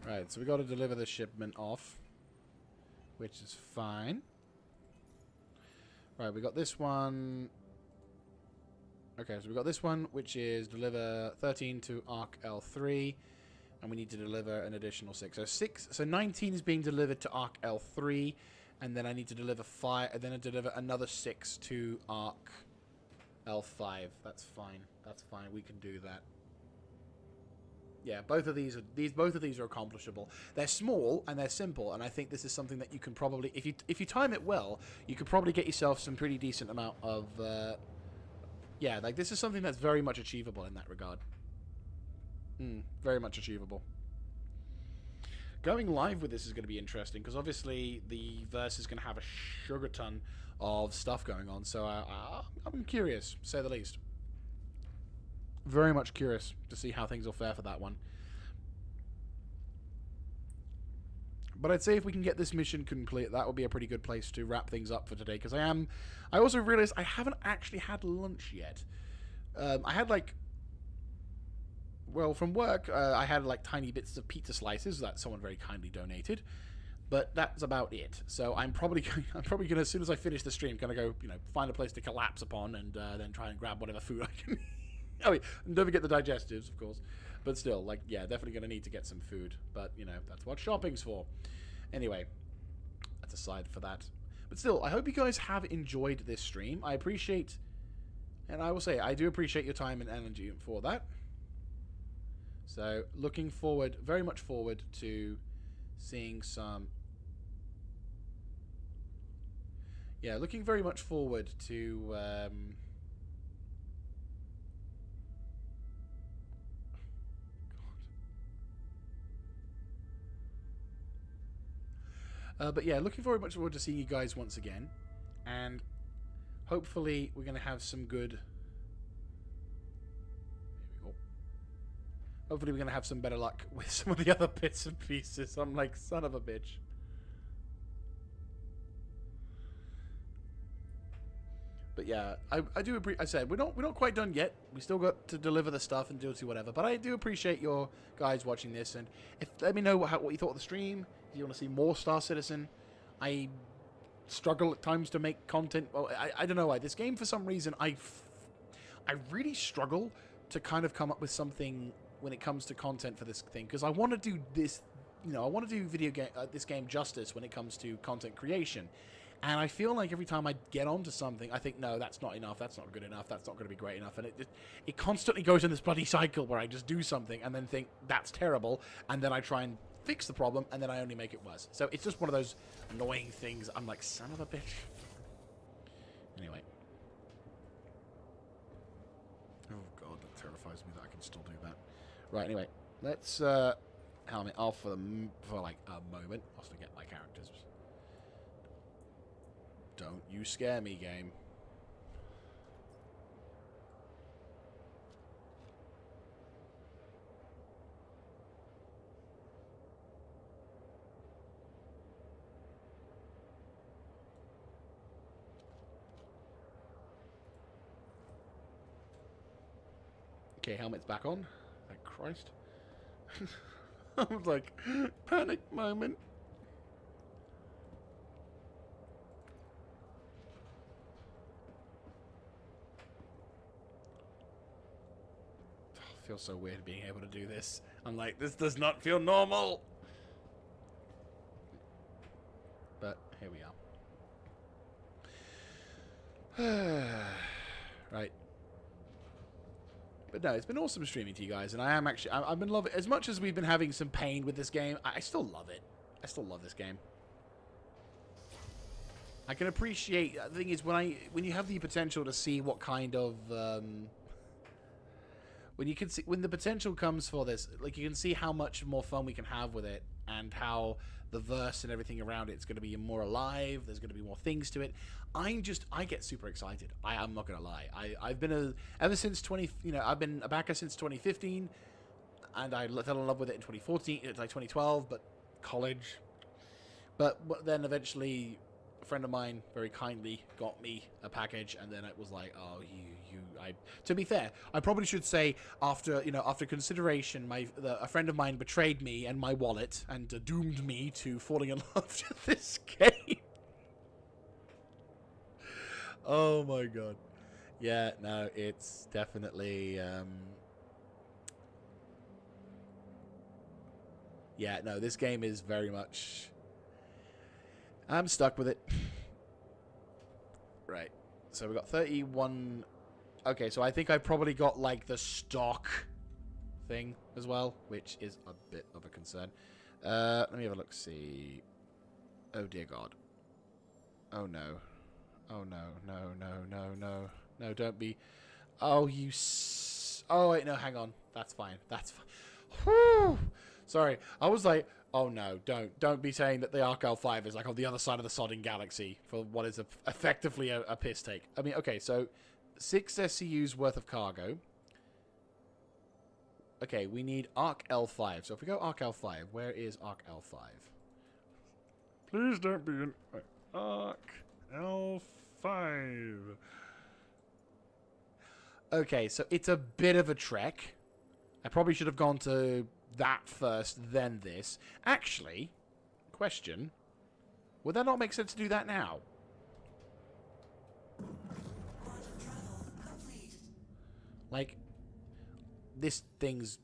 Right, so we got to deliver the shipment off, which is fine. Right, we got this one. Okay, so we got this one, which is deliver 13 to Arc L3, and we need to deliver an additional 6. So 19 is being delivered to Arc L3, and then I need to deliver 5, and then I deliver another 6 to Arc L5. That's fine. That's fine. We can do that. Yeah, both of these are accomplishable. They're small and they're simple, and I think this is something that you can probably, if you time it well, you could probably get yourself some pretty decent amount of. Yeah, like this is something that's very much achievable in that regard. Very much achievable. Going live with this is going to be interesting because obviously the verse is going to have a sugar ton of stuff going on. So I'm curious, to say the least. Very much curious to see how things will fare for that one. But I'd say if we can get this mission complete, that would be a pretty good place to wrap things up for today. Because I also realized I haven't actually had lunch yet. I had like, well, from work, I had like tiny bits of pizza slices that someone very kindly donated. But that's about it. So I'm probably gonna, as soon as I finish the stream, gonna go, find a place to collapse upon and then try and grab whatever food I can. Oh, and don't forget the digestives, of course. But still, like, yeah, definitely going to need to get some food. But, that's what shopping's for. Anyway, that's aside for that. But still, I hope you guys have enjoyed this stream. I appreciate, and I will say, I do appreciate your time and energy for that. So, looking forward, very much forward to seeing some... Yeah, looking very much forward to... But yeah, looking much forward to seeing you guys once again. And hopefully we're going to have some good... Here we go. Hopefully we're going to have some better luck with some of the other bits and pieces. I'm like, son of a bitch. But yeah, I do appreciate... I said, we're not quite done yet. We still got to deliver the stuff and do whatever. But I do appreciate your guys watching this. And let me know what you thought of the stream. If you want to see more Star Citizen, I struggle at times to make content. Well, I don't know why. This game, for some reason, I really struggle to kind of come up with something when it comes to content for this thing, because I want to do this, you know, I want to do this game justice when it comes to content creation. And I feel like every time I get onto something, I think, no, that's not enough, that's not good enough, that's not going to be great enough. And it constantly goes in this bloody cycle where I just do something and then think, that's terrible, and then I try and fix the problem, and then I only make it worse. So it's just one of those annoying things. I'm like, son of a bitch. Anyway. Oh, God, that terrifies me that I can still do that. Right, anyway. Let's helmet off for like, a moment. I'll still get my characters. Don't you scare me, game. Okay, helmet's back on. Thank Christ. I was like, panic moment. Feels so weird being able to do this. I'm like, this does not feel normal. But here we are. Right. But no, it's been awesome streaming to you guys, and I am actually, I've been loving it. As much as we've been having some pain with this game, I still love it. I still love this game. I can appreciate, the thing is, when you have the potential to see what kind of, when the potential comes for this, like, you can see how much more fun we can have with it, and how the verse and everything around it's going to be more alive. There's going to be more things to it. I get super excited. I'm not going to lie. I've been ever since I've been a backer since 2015, and I fell in love with it in 2014, like 2012, but college. But then eventually, a friend of mine very kindly got me a package, and then it was like, oh, to be fair, I probably should say after consideration, a friend of mine betrayed me and my wallet and doomed me to falling in love with this game. Oh my god. Yeah, no, it's definitely yeah, no, this game is very much, I'm stuck with it. Right. So we got 31. Okay, so I think I probably got like the stock thing as well, which is a bit of a concern. Let me have a look. See. Oh dear God. Oh no. Oh no. No. No. No. No. No. Don't be. Oh you. Oh wait. No. Hang on. That's fine. That's fine. Whew. Sorry. I was like, oh no. Don't be saying that the Arc 5 is like on the other side of the sodding galaxy for what is effectively a piss take. I mean, okay, so 6 SCUs worth of cargo. Okay, we need Arc L5. So if we go Arc L5, where is Arc L5? Please don't be in Arc L5. Okay, so it's a bit of a trek. I probably should have gone to that first, then this. Actually, question. Would that not make sense to do that now? Like, this thing's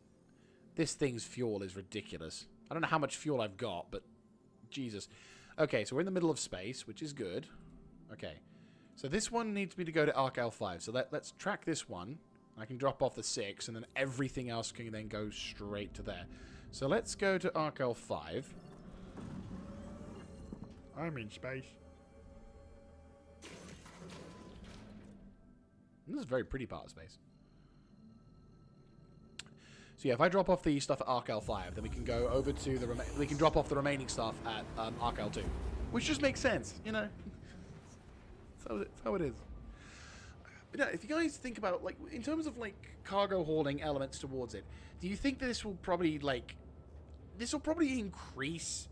fuel is ridiculous. I don't know how much fuel I've got, but Jesus. Okay, so we're in the middle of space, which is good. Okay, so this one needs me to go to Arc L5. So let's track this one. I can drop off the 6, and then everything else can then go straight to there. So let's go to Arc L5. I'm in space. This is a very pretty part of space. So yeah, if I drop off the stuff at Arc L5, then we can go over to we can drop off the remaining stuff at Arc L2, which just makes sense, you know. That's how it is. But yeah, if you guys think about, like, in terms of like cargo hauling elements towards it, do you think this will probably increase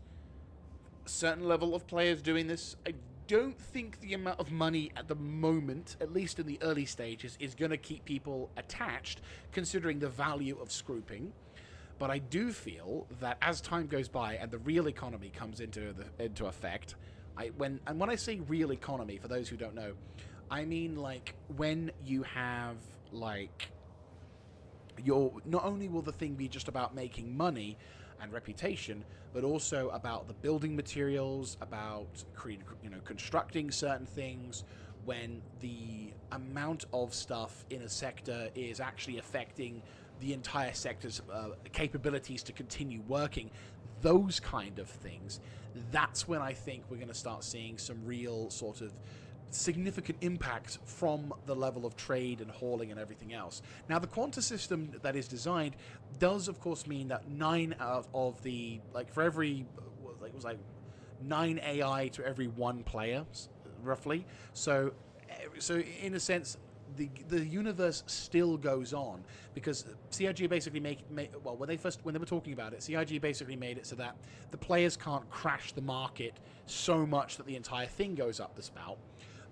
a certain level of players doing this? I don't think the amount of money at the moment, at least in the early stages, is going to keep people attached, considering the value of scrooping. But I do feel that as time goes by and the real economy comes into effect, when I say real economy, for those who don't know, I mean like when you have like not only will the thing be just about making money and reputation, but also about the building materials, about constructing certain things. When the amount of stuff in a sector is actually affecting the entire sector's capabilities to continue working, those kind of things, that's when I think we're going to start seeing some real sort of significant impact from the level of trade and hauling and everything else. Now, the quanta system that is designed does, of course, mean that 9 out of the, for every, it was 9 AI to every 1 player, roughly. So in a sense, the universe still goes on, because CIG basically when they were talking about it, CIG basically made it so that the players can't crash the market so much that the entire thing goes up the spout.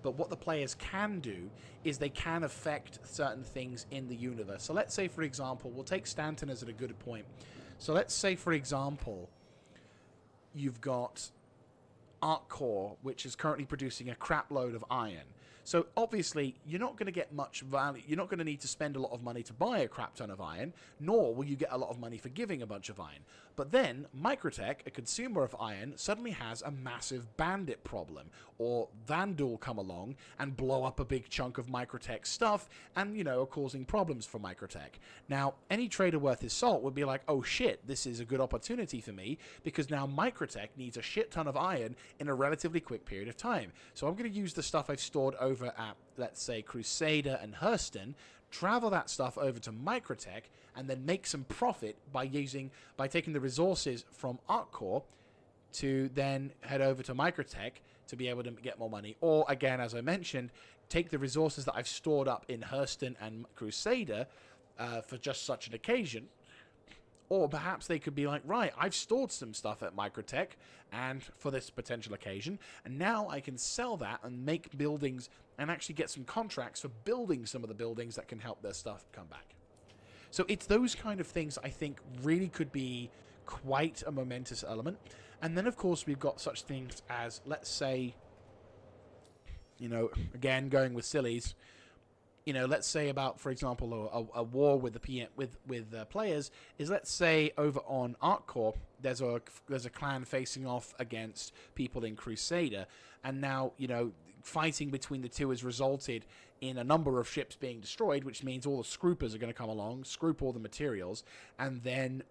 But what the players can do is they can affect certain things in the universe. So let's say, for example, we'll take Stanton as a good point. So let's say, for example, you've got Arc Core, which is currently producing a crap load of iron. So obviously, you're not going to get much value. You're not going to need to spend a lot of money to buy a crap ton of iron, nor will you get a lot of money for giving a bunch of iron. But then, Microtech, a consumer of iron, suddenly has a massive bandit problem, or Vandal come along and blow up a big chunk of Microtech stuff, and, are causing problems for Microtech. Now, any trader worth his salt would be like, oh shit, this is a good opportunity for me, because now Microtech needs a shit ton of iron in a relatively quick period of time. So I'm going to use the stuff I've stored over at, let's say, Crusader and Hurston, travel that stuff over to Microtech, and then make some profit by taking the resources from ArcCore to then head over to Microtech to be able to get more money. Or, again, as I mentioned, take the resources that I've stored up in Hurston and Crusader for just such an occasion. Or perhaps they could be like, right, I've stored some stuff at Microtech and for this potential occasion, and now I can sell that and make buildings and actually get some contracts for building some of the buildings that can help their stuff come back. So it's those kind of things I think really could be quite a momentous element. And then, of course, we've got such things as, let's say, again, going with sillies, let's say about, for example, a war with the players is, let's say, over on ArcCore, there's a clan facing off against people in Crusader, and now, fighting between the two has resulted in a number of ships being destroyed, which means all the scroopers are going to come along, scroop all the materials, and then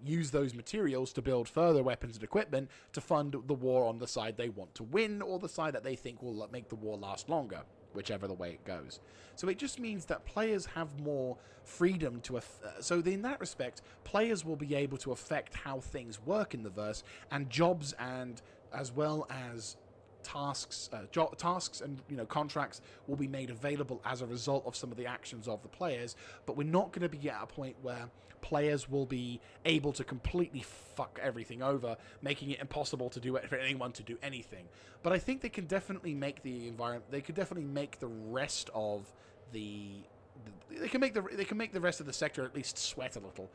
use those materials to build further weapons and equipment to fund the war on the side they want to win, or the side that they think will make the war last longer, whichever the way it goes. So it just means that players have more freedom to... in that respect, players will be able to affect how things work in the verse, and jobs, and as well as tasks and contracts will be made available as a result of some of the actions of the players. But we're not going to be at a point where players will be able to completely fuck everything over, making it impossible to do it for anyone to do anything. But I think they can definitely make the environment. They could definitely make the rest of they can make the rest of the sector at least sweat a little.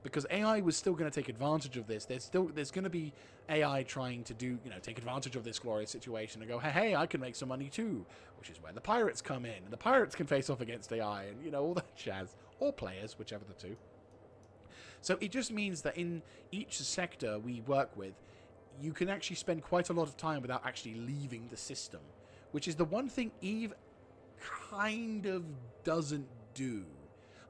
Because AI was still going to take advantage of this. There's going to be AI trying to take advantage of this glorious situation and go, hey, I can make some money too, which is where the pirates come in, and the pirates can face off against AI and all that jazz, or players, whichever the two. So it just means that in each sector we work with, you can actually spend quite a lot of time without actually leaving the system, which is the one thing EVE kind of doesn't do.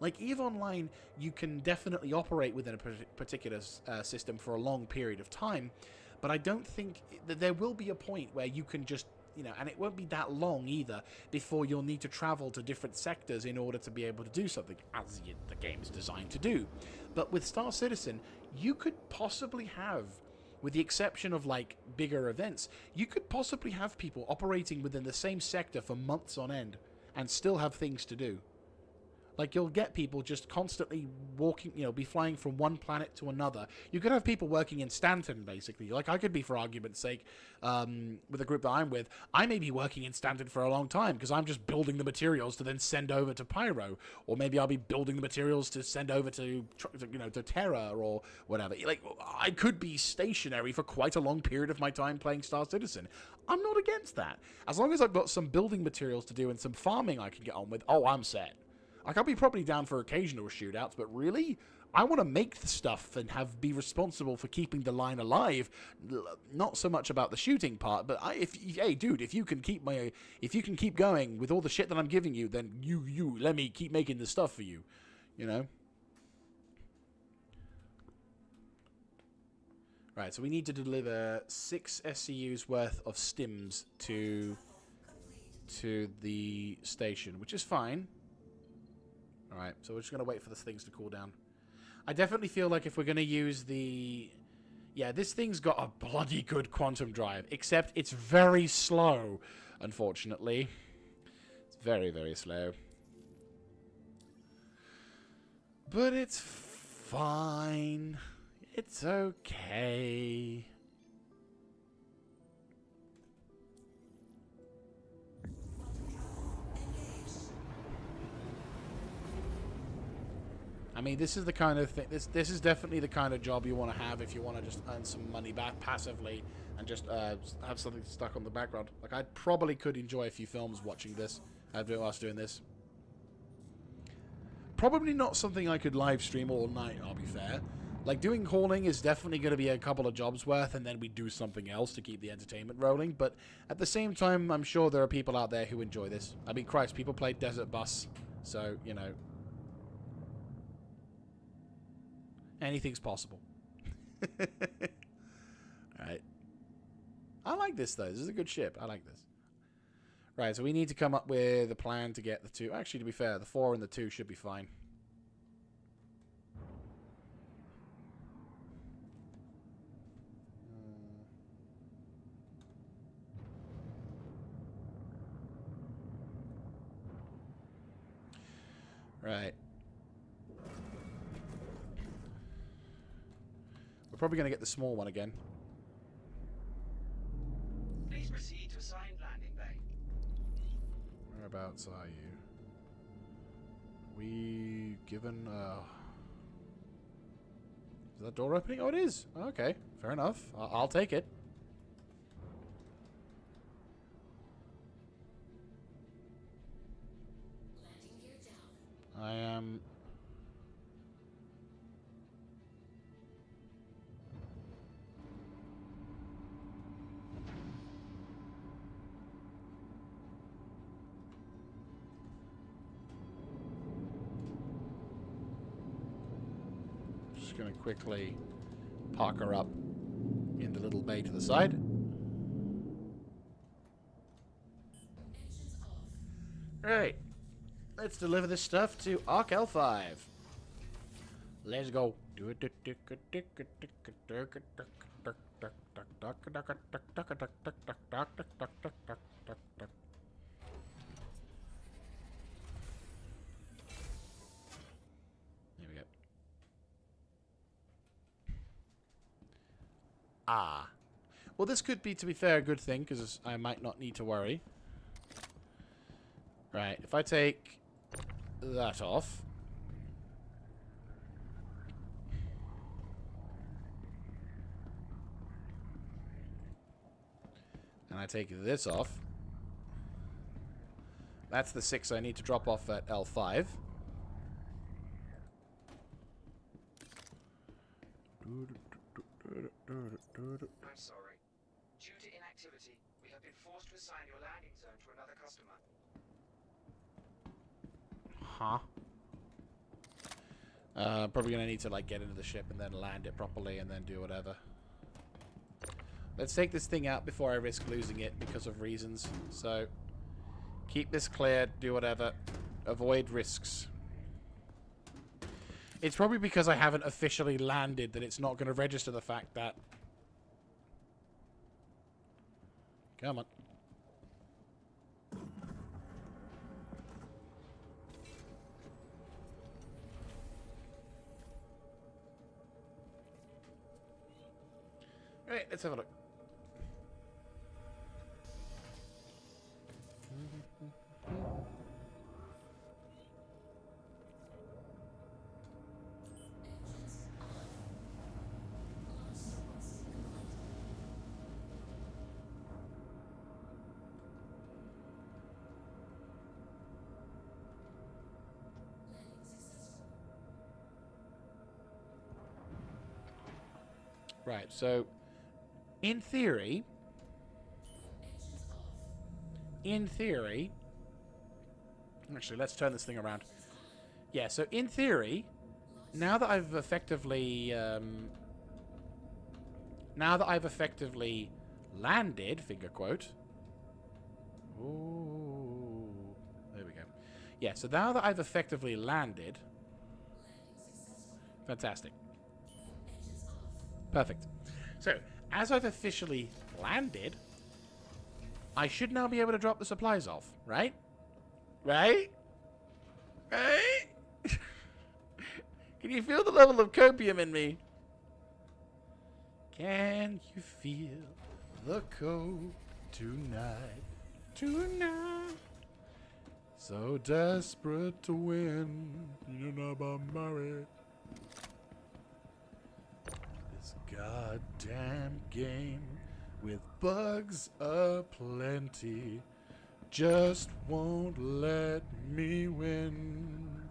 Like, EVE Online, you can definitely operate within a particular system for a long period of time, but I don't think that there will be a point where you can just, and it won't be that long either, before you'll need to travel to different sectors in order to be able to do something, as the game is designed to do. But with Star Citizen, you could possibly have, with the exception of, bigger events, you could possibly have people operating within the same sector for months on end and still have things to do. You'll get people just constantly walking, be flying from one planet to another. You could have people working in Stanton, basically. I could be, for argument's sake, with the group that I'm with, I may be working in Stanton for a long time because I'm just building the materials to then send over to Pyro. Or maybe I'll be building the materials to send over to Terra or whatever. I could be stationary for quite a long period of my time playing Star Citizen. I'm not against that. As long as I've got some building materials to do and some farming I can get on with, I'm set. Like, I'll be probably down for occasional shootouts, but really, I want to make the stuff and be responsible for keeping the line alive. Not so much about the shooting part, but hey, dude, if you can keep going with all the shit that I'm giving you, then you let me keep making the stuff for you, you know. Right, so we need to deliver 6 SCUs worth of stims to the station, which is fine. Alright, so we're just going to wait for the things to cool down. I definitely feel like if we're going to use the... Yeah, this thing's got a bloody good quantum drive, except it's very slow, unfortunately. It's very, very slow. But it's fine. It's okay. I mean, this is the kind of thing. This is definitely the kind of job you want to have if you want to just earn some money back passively and just have something stuck on the background. Like, I probably could enjoy a few films watching this. Whilst doing this. Probably not something I could live stream all night. I'll be fair. Like, doing hauling is definitely going to be a couple of jobs worth, and then we do something else to keep the entertainment rolling. But at the same time, I'm sure there are people out there who enjoy this. I mean, Christ, people play Desert Bus, so, you know. Anything's possible. Alright. I like this, though. This is a good ship. I like this. Right, so we need to come up with a plan to get the 2. Actually, to be fair, the 4 and the 2 should be fine. Right. We're probably going to get the small one again. Please proceed to assigned landing bay. Whereabouts are you? We given... Is that door opening? Oh, it is. Okay, fair enough. I'll take it. I am... Just going to quickly park her up in the little bay to the side. Right. Let's deliver this stuff to Arc L5. Let's go. There we go. Ah. Well, this could be, to be fair, a good thing, because I might not need to worry. Right, if I take that off. And I take this off. That's the 6 I need to drop off at L5. I'm sorry. Due to inactivity, we have been forced to assign your landing zone to another customer. Huh? Probably gonna need to like get into the ship and then land it properly and then do whatever. Let's take this thing out before I risk losing it because of reasons. So, keep this clear, do whatever. Avoid risks. It's probably because I haven't officially landed that it's not going to register the fact that... Come on. Right, let's have a look. Right, so in theory, actually, let's turn this thing around. Yeah, so in theory, now that I've effectively landed, finger quote. Ooh, there we go. Yeah, so now that I've effectively landed, fantastic. Perfect. So, as I've officially landed, I should now be able to drop the supplies off, right? Right? Right? Can you feel the level of copium in me? Can you feel the cold tonight? Tonight. So desperate to win. You know about Murray. This goddamn game with bugs aplenty just won't let me win.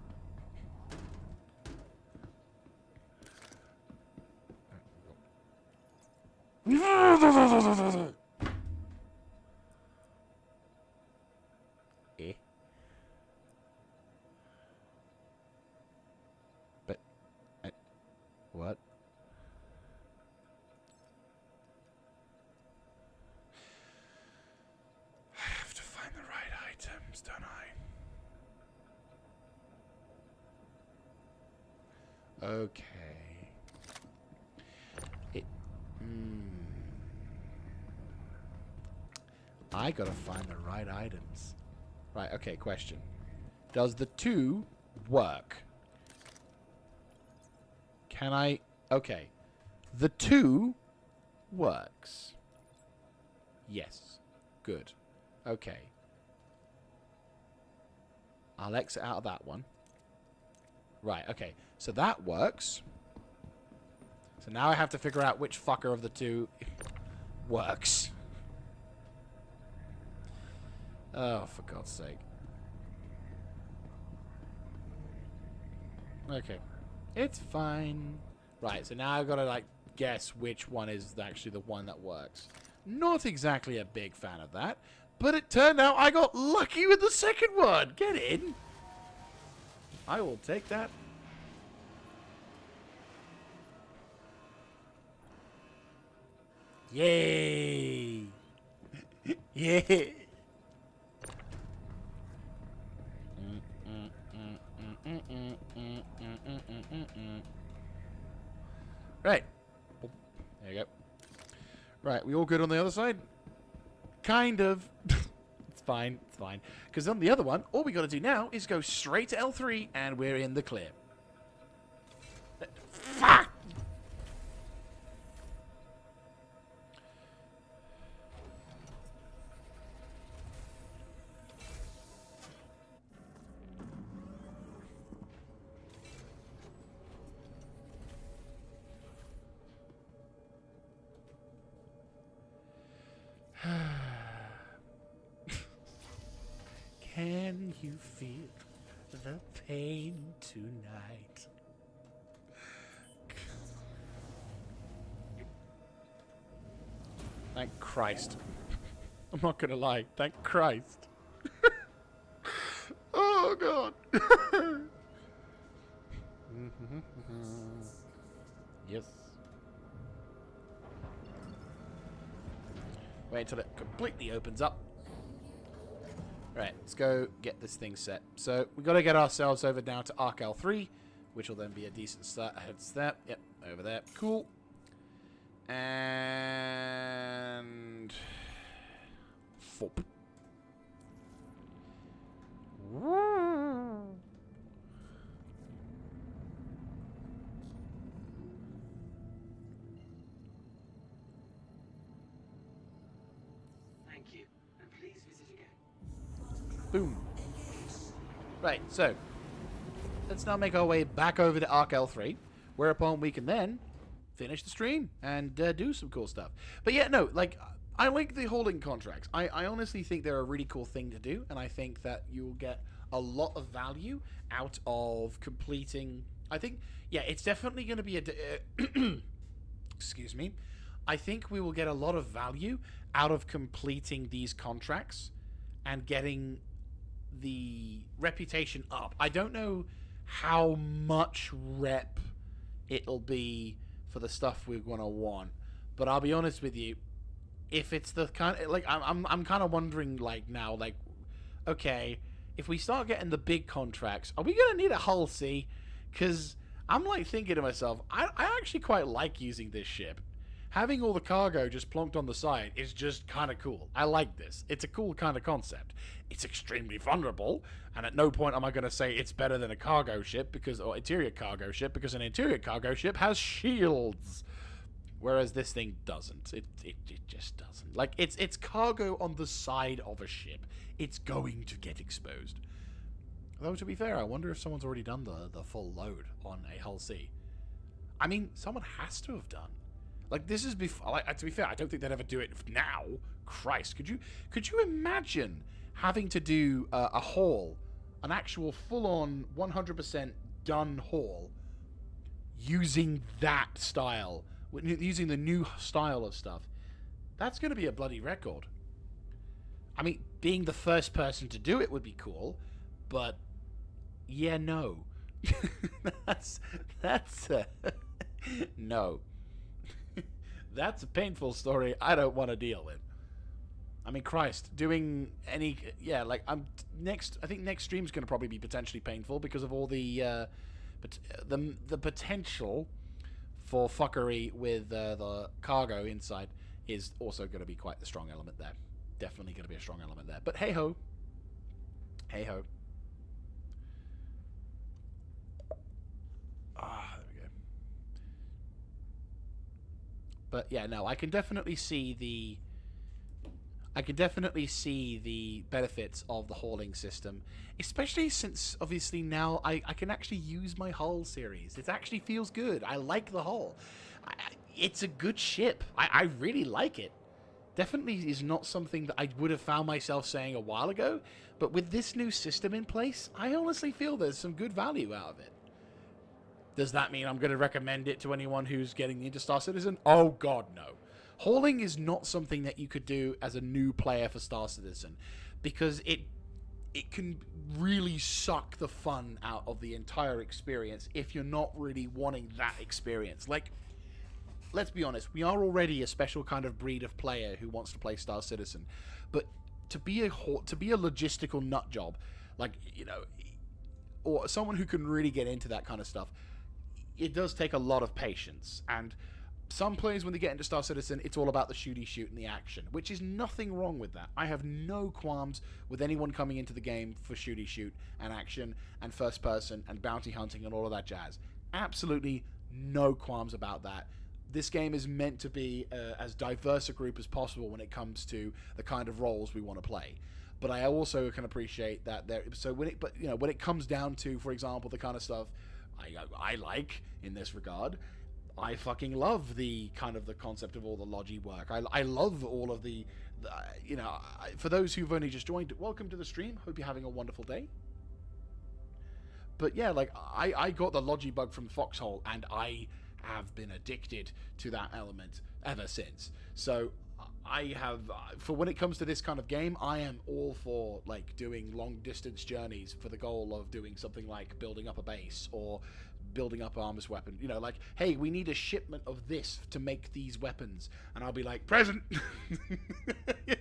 Eh? But what? I have to find the right items, don't I? Okay. I gotta find the right items. Right, okay, question. Does the 2 work? Can I... Okay. The 2 works. Yes. Good. Okay. I'll exit out of that one. Right, okay. So that works. So now I have to figure out which fucker of the 2 works. Oh, for God's sake. Okay. It's fine. Right, so now I've got to, like, guess which one is actually the one that works. Not exactly a big fan of that, but it turned out I got lucky with the second one. Get in. I will take that. Yay. Yay. Right. There you go. Right, we all good on the other side? Kind of. It's fine, it's fine. Because on the other one, all we got to do now is go straight to L3 and we're in the clear. Fuck! Can you feel the pain tonight? Thank Christ. I'm not gonna lie. Thank Christ. Oh, God. Yes. Wait until it completely opens up. Right, let's go get this thing set. So, we've got to get ourselves over now to Arc L3, which will then be a decent start ahead step. Yep, over there. Cool. And... Fop. Thank you, and please visit again. Boom. Right, so let's now make our way back over to Arc L3, whereupon we can then finish the stream and do some cool stuff. But yeah, no, like, I like the holding contracts. I honestly think they're a really cool thing to do, and I think that you'll get a lot of value out of completing. I think, yeah, it's definitely going to be a... excuse me, I think we will get a lot of value out of completing these contracts and getting the reputation up. I don't know how much rep it'll be for the stuff we're gonna want, but I'll be honest with you, if it's the kind of, like, I'm kind of wondering, like, now, like, okay, if we start getting the big contracts, are we gonna need a hull C? Because I'm like thinking to myself, I actually quite like using this ship. Having all the cargo just plonked on the side is just kind of cool. I like this. It's a cool kind of concept. It's extremely vulnerable, and at no point am I going to say it's better than a cargo ship, because, or interior cargo ship, because an interior cargo ship has shields, whereas this thing doesn't. It just doesn't. Like, it's cargo on the side of a ship. It's going to get exposed. Though, to be fair, I wonder if someone's already done the full load on a hull C. I mean, someone has to have done. Like, this is before. Like, to be fair, I don't think they'd ever do it now. Christ, could you imagine having to do a haul, an actual full-on 100% done haul, using that style, using the new style of stuff? That's going to be a bloody record. I mean, being the first person to do it would be cool, but yeah, no. that's no. That's a painful story I don't want to deal with. I mean, Christ, doing any... Yeah, like, I think next stream's going to probably be potentially painful because of all the potential for fuckery with the cargo inside is also going to be quite the strong element there. Definitely going to be a strong element there. But hey-ho. Hey-ho. Ah, there we go. But yeah, no, I can definitely see the benefits of the hauling system, especially since obviously now I can actually use my hull series. It actually feels good. I like the hull. It's a good ship. I really like it. Definitely is not something that I would have found myself saying a while ago, but with this new system in place, I honestly feel there's some good value out of it. Does that mean I'm going to recommend it to anyone who's getting into Star Citizen? Oh, God, no. Hauling is not something that you could do as a new player for Star Citizen, because it can really suck the fun out of the entire experience if you're not really wanting that experience. Like, let's be honest, we are already a special kind of breed of player who wants to play Star Citizen, but to be a logistical nut job, like, you know, or someone who can really get into that kind of stuff, it does take a lot of patience. And some players, when they get into Star Citizen, it's all about the shooty shoot and the action, which is nothing wrong with that. I have no qualms with anyone coming into the game for shooty shoot and action and first person and bounty hunting and all of that jazz. Absolutely no qualms about that. This game is meant to be as diverse a group as possible when it comes to the kind of roles we want to play. But I also can appreciate that when it comes down to, for example, the kind of stuff I like in this regard, I fucking love the kind of the concept of all the logi work. I love all of the for those who've only just joined, welcome to the stream. Hope you're having a wonderful day. But yeah, like, I got the logi bug from Foxhole, and I have been addicted to that element ever since. So I have, for when it comes to this kind of game, I am all for, like, doing long distance journeys for the goal of doing something like building up a base or building up arms weapon. You know, like, hey, we need a shipment of this to make these weapons, and I'll be like, present.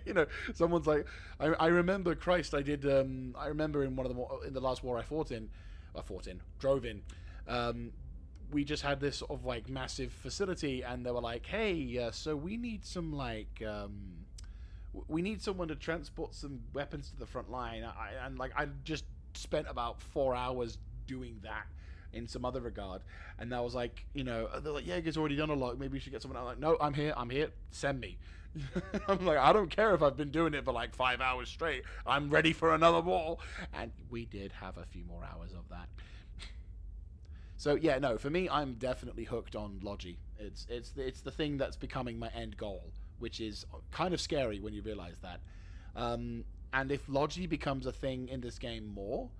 You know, someone's like, I remember, Christ, I remember in one of in the last war drove in, we just had this sort of, like, massive facility, and they were like, hey, so we need some, like, we need someone to transport some weapons to the front line. I just spent about 4 hours doing that in some other regard, and I was like, you know, they're like, Jaeger's already done a lot, maybe we should get someone. I'm like, no, I'm here, send me. I'm like, I don't care if I've been doing it for like 5 hours straight, I'm ready for another war. And we did have a few more hours of that. So yeah, no, for me, I'm definitely hooked on logi. It's the thing that's becoming my end goal, which is kind of scary when you realize that. And if logi becomes a thing in this game more,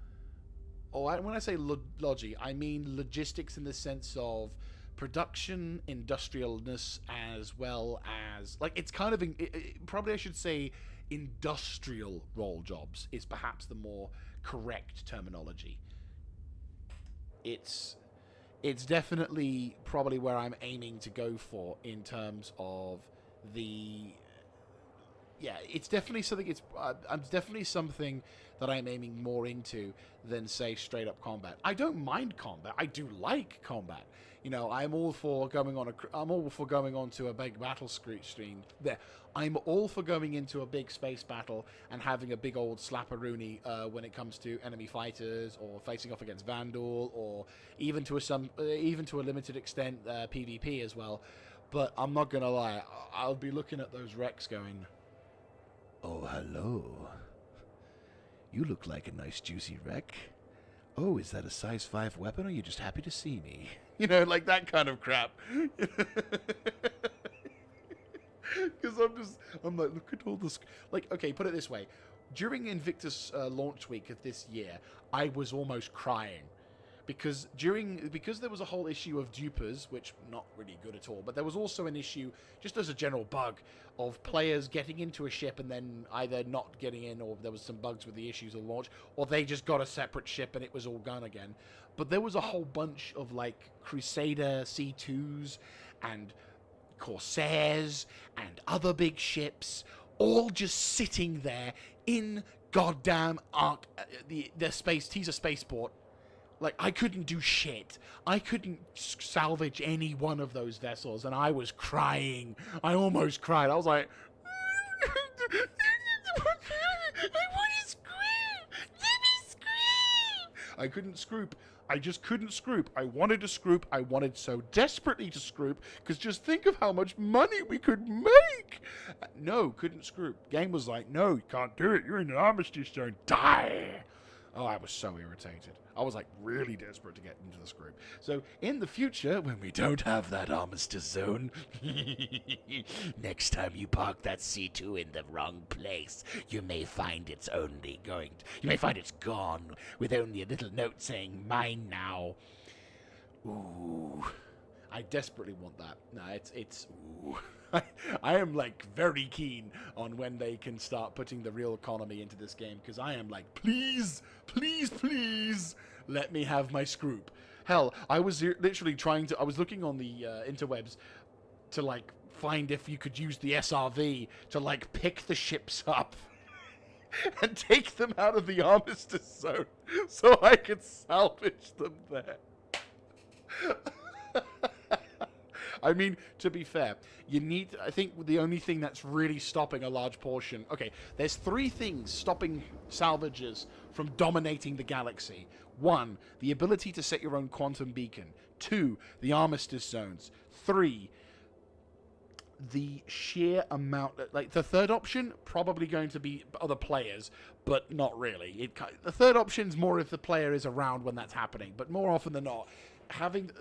or when I say logi, I mean logistics in the sense of production industrialness as well as like it's kind of probably I should say industrial role jobs is perhaps the more correct terminology. It's definitely probably where I'm aiming to go for in terms of the it's definitely something I'm definitely something that I'm aiming more into than say straight up combat. I don't mind combat. I do like combat. You know, I'm all for going on to a big battle stream. There, I'm all for going into a big space battle and having a big old slapperoonie when it comes to enemy fighters or facing off against Vandal or even to a limited extent PvP as well. But I'm not gonna lie, I'll be looking at those wrecks going, "Oh, hello. You look like a nice juicy wreck. Oh, is that a size 5 weapon, or are you just happy to see me?" You know, like that kind of crap. Because I'm like, look at all this. Like, okay, put it this way. During Invictus launch week of this year, I was almost crying. Because there was a whole issue of dupers, which not really good at all, but there was also an issue, just as a general bug, of players getting into a ship and then either not getting in, or there was some bugs with the issues of launch, or they just got a separate ship and it was all gone again. But there was a whole bunch of like Crusader C2s and Corsairs and other big ships, all just sitting there in goddamn the space teaser spaceport. Like, I couldn't do shit. I couldn't salvage any one of those vessels, and I was crying. I almost cried. I was like, I want to scream. Let me scream. I couldn't scroop. I just couldn't scroop. I wanted to scroop. I wanted so desperately to scroop, because just think of how much money we could make. No, couldn't scroop. Game was like, no, you can't do it. You're in an armistice zone. Die. Oh, I was so irritated. I was like really desperate to get into this group. So in the future, when we don't have that armistice zone, next time you park that C2 in the wrong place, you may find it's gone with only a little note saying "mine now." Ooh, I desperately want that. No, it's ooh. I am like very keen on when they can start putting the real economy into this game, because I am like, please, please, please, let me have my scroop. Hell, I was literally I was looking on the interwebs to like find if you could use the SRV to like pick the ships up and take them out of the armistice zone so I could salvage them there. I mean, to be fair, I think the only thing that's really stopping a large portion... Okay, there's 3 things stopping salvagers from dominating the galaxy. 1, the ability to set your own quantum beacon. 2, the armistice zones. 3, the sheer amount... Like, the third option, probably going to be other players, but not really. The third option's more if the player is around when that's happening, but more often than not, having...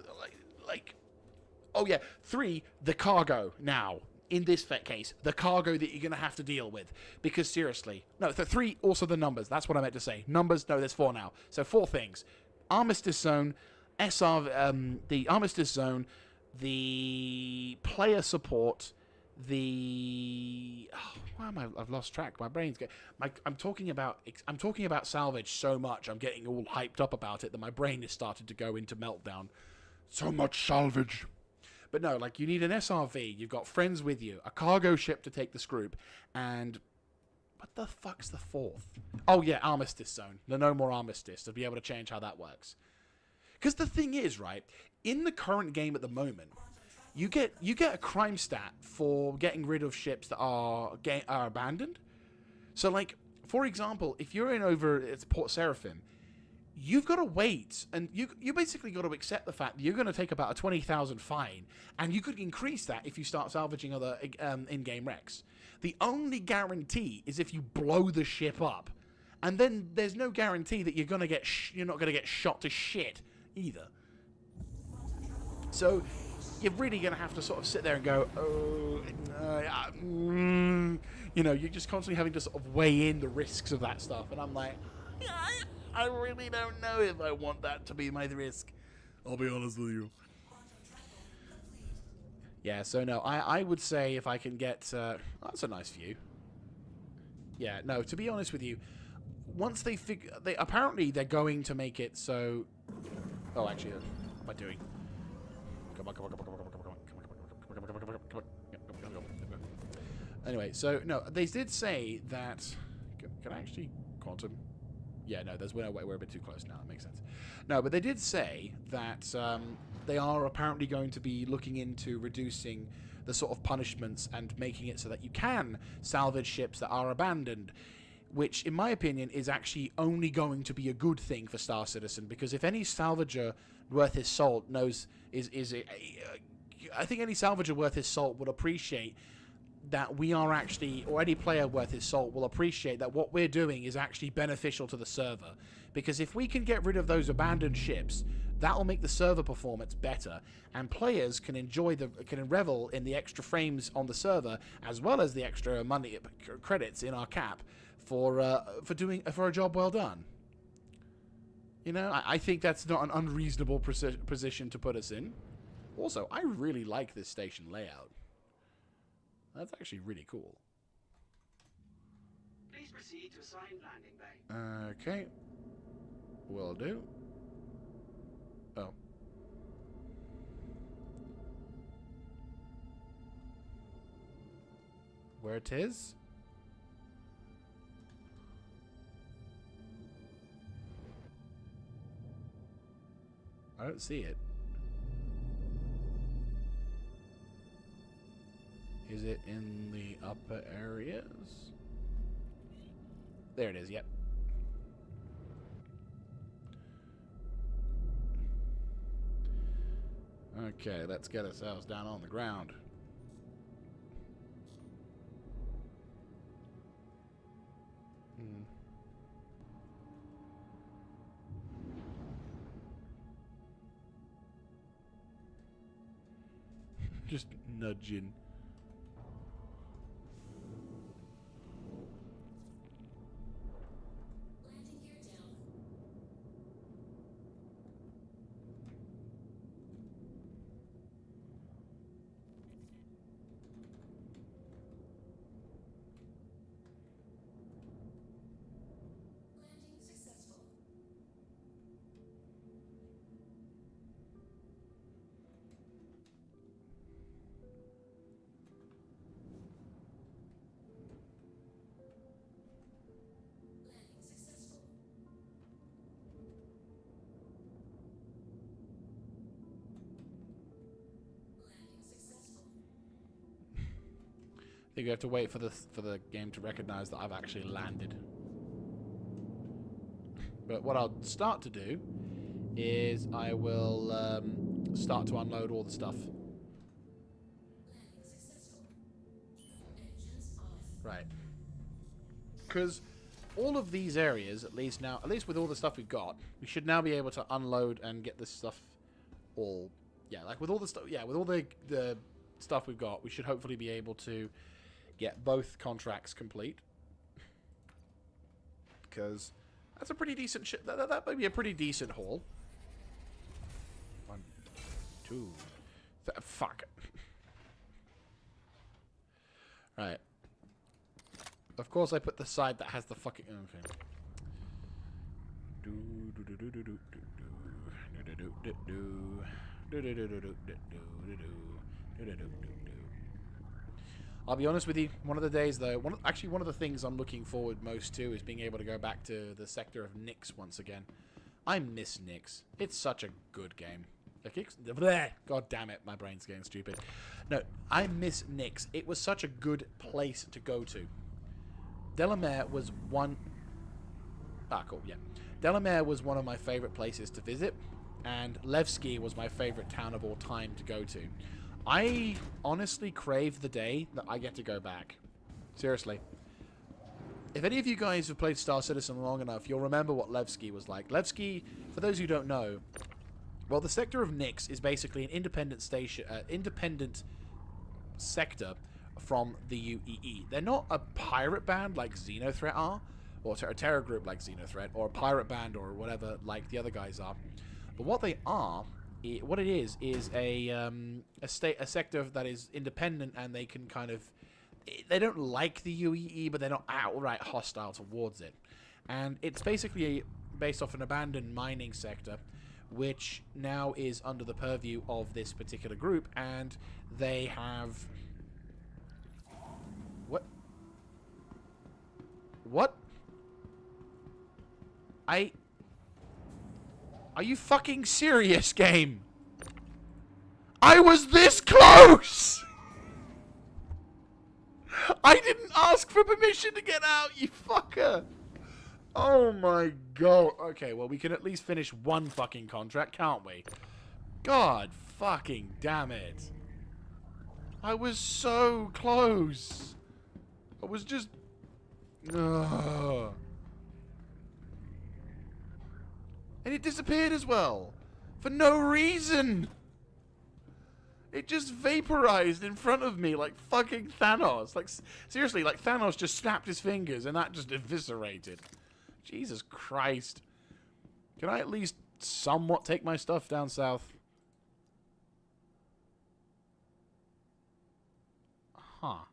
Oh yeah, 3, the cargo now. In this case, the cargo that you're going to have to deal with. Because seriously, no, 3, also the numbers. That's what I meant to say. Numbers, no, there's 4 now. So 4 things. Armistice Zone, the Armistice Zone, the player support, I've lost track. My brain's I'm talking about salvage so much. I'm getting all hyped up about it that my brain has started to go into meltdown. So much salvage. But no, like, you need an SRV, you've got friends with you, a cargo ship to take the scroop, and... What the fuck's the 4th? Oh, yeah, Armistice Zone. The No More Armistice, to be able to change how that works. Because the thing is, right, in the current game at the moment, you get a crime stat for getting rid of ships that are abandoned. So, like, for example, if you're it's Port Seraphim, you've got to wait, and you basically got to accept the fact that you're going to take about a 20,000 fine, and you could increase that if you start salvaging other in-game wrecks. The only guarantee is if you blow the ship up, and then there's no guarantee that you're not going to get shot to shit either. So you're really going to have to sort of sit there and go, you're just constantly having to sort of weigh in the risks of that stuff, and I'm like, I really don't know if I want that to be my risk. I'll be honest with you. Yeah, so no, I would say if I can get... that's a nice view. Yeah, no, to be honest with you, once they figure... Apparently, they're going to make it so... Oh, actually, what am I doing? Come on, come on, come on, come on, come on, come on, come on, come on, come on, come on, come on. Anyway, so, no, they did say that... Can I actually quantum? Yeah, no, there's no way. We're a bit too close now. That makes sense. No, but they did say that they are apparently going to be looking into reducing the sort of punishments and making it so that you can salvage ships that are abandoned, which, in my opinion, is actually only going to be a good thing for Star Citizen, because if any salvager worth his salt knows... I think any salvager worth his salt would appreciate that we are actually, or any player worth his salt will appreciate that what we're doing is actually beneficial to the server. Because if we can get rid of those abandoned ships, that will make the server performance better, and players can can revel in the extra frames on the server, as well as the extra money credits in our cap for a job well done. You know, I think that's not an unreasonable position to put us in. Also, I really like this station layout. That's actually really cool. Please proceed to assigned landing bay. Okay. Will do. Oh. Where it is? I don't see it. Is it in the upper areas? There it is, yep. Okay, let's get ourselves down on the ground. Just nudging. I think you have to wait for the game to recognize that I've actually landed. But what I'll start to do is I will start to unload all the stuff. Right. Because all of these areas, at least with all the stuff we've got, we should now be able to unload and get this stuff all... Yeah, like with all the stuff... Yeah, with all the stuff we've got, we should hopefully be able to get both contracts complete. Because that's a pretty decent shit. That might be a pretty decent haul. 1, 2... Fuck. Right. Of course I put the side that has the fucking... Okay. I'll be honest with you, one of the days though, one of the things I'm looking forward most to is being able to go back to the sector of Nyx once again. I miss Nyx. It's such a good game. God damn it, my brain's getting stupid. No, I miss Nyx. It was such a good place to go to. Delamere was one... Ah, cool, yeah. Delamere was one of my favorite places to visit, and Levski was my favorite town of all time to go to. I honestly crave the day that I get to go back. Seriously. If any of you guys have played Star Citizen long enough, you'll remember what Levski was like. Levski, for those who don't know, well, the sector of Nyx is basically an independent station, independent sector from the UEE. They're not a pirate band like Xenothreat are, or a terror group like Xenothreat, or a pirate band or whatever like the other guys are. But what they are what it is a sector that is independent, and they can kind of, they don't like the UEE, but they're not outright hostile towards it. And it's basically based off an abandoned mining sector, which now is under the purview of this particular group, and they have... What? Are you fucking serious, game? I was this close! I didn't ask for permission to get out, you fucker! Oh my god. Okay, well, we can at least finish one fucking contract, can't we? God fucking damn it. I was so close. I was just... Ugh. And it disappeared as well. For no reason. It just vaporized in front of me like fucking Thanos. Like, seriously, like Thanos just snapped his fingers and that just eviscerated. Jesus Christ. Can I at least somewhat take my stuff down south? Huh.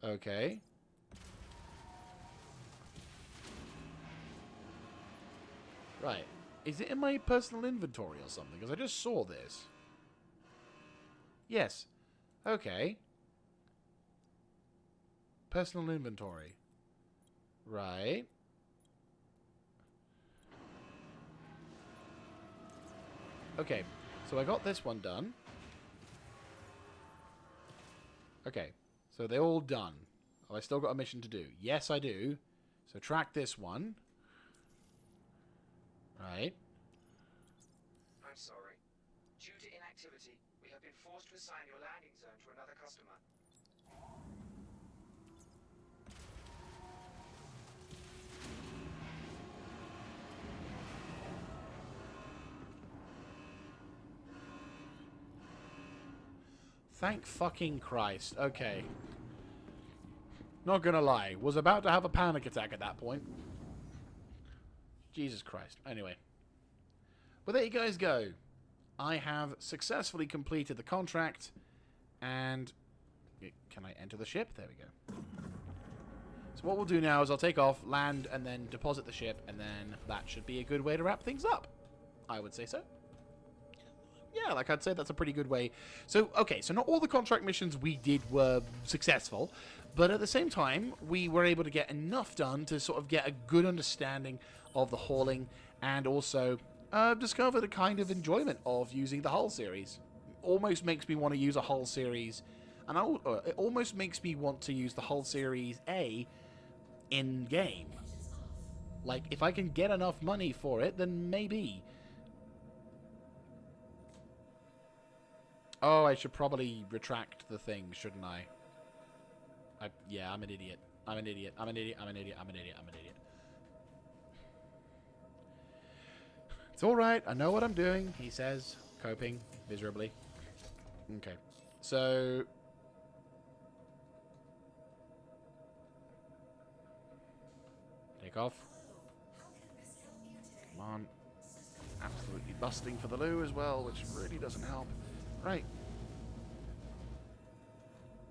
Okay. Right. Is it in my personal inventory or something? Because I just saw this. Yes. Okay. Personal inventory. Right. Okay. So I got this one done. Okay. So they're all done. Oh, I still got a mission to do. Yes, I do. So track this one. Right. I'm sorry. Due to inactivity, we have been forced to assign your landing zone to another customer. Thank fucking Christ. Okay. Not gonna lie. Was about to have a panic attack at that point. Jesus Christ. Anyway. Well, there you guys go. I have successfully completed the contract. And... Can I enter the ship? There we go. So what we'll do now is I'll take off, land, and then deposit the ship. And then that should be a good way to wrap things up. I would say so. Yeah, like I'd say that's a pretty good way. So, okay, so not all the contract missions we did were successful, but at the same time, we were able to get enough done to sort of get a good understanding of the hauling, and also discover the kind of enjoyment of using the Hull series. Almost makes me want to use a Hull series, and it almost makes me want to use the Hull series A in-game. Like, if I can get enough money for it, then maybe... Oh, I should probably retract the thing, shouldn't I? Yeah, I'm an idiot. I'm an idiot. I'm an idiot. I'm an idiot. I'm an idiot. I'm an idiot. It's alright. I know what I'm doing, he says, coping miserably. Okay. So... Take off. Come on. Absolutely busting for the loo as well, which really doesn't help. Right.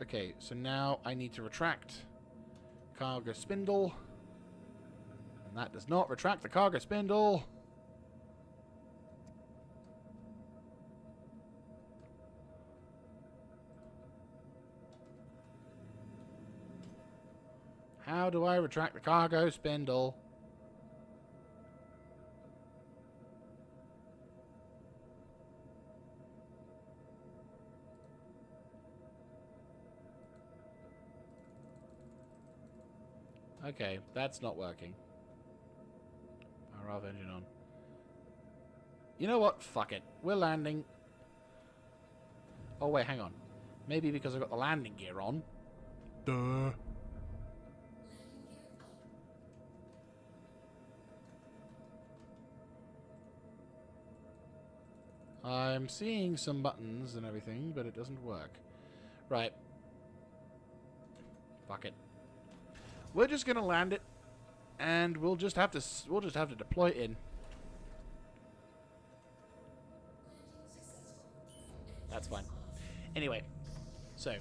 Okay, so now I need to retract cargo spindle. And that does not retract the cargo spindle. How do I retract the cargo spindle? Okay, that's not working. Power off, engine on. You know what? Fuck it. We're landing. Oh, wait, hang on. Maybe because I've got the landing gear on. Duh. I'm seeing some buttons and everything, but it doesn't work. Right. Fuck it. We're just gonna land it, and we'll just have to deploy it in. That's fine. Anyway, so there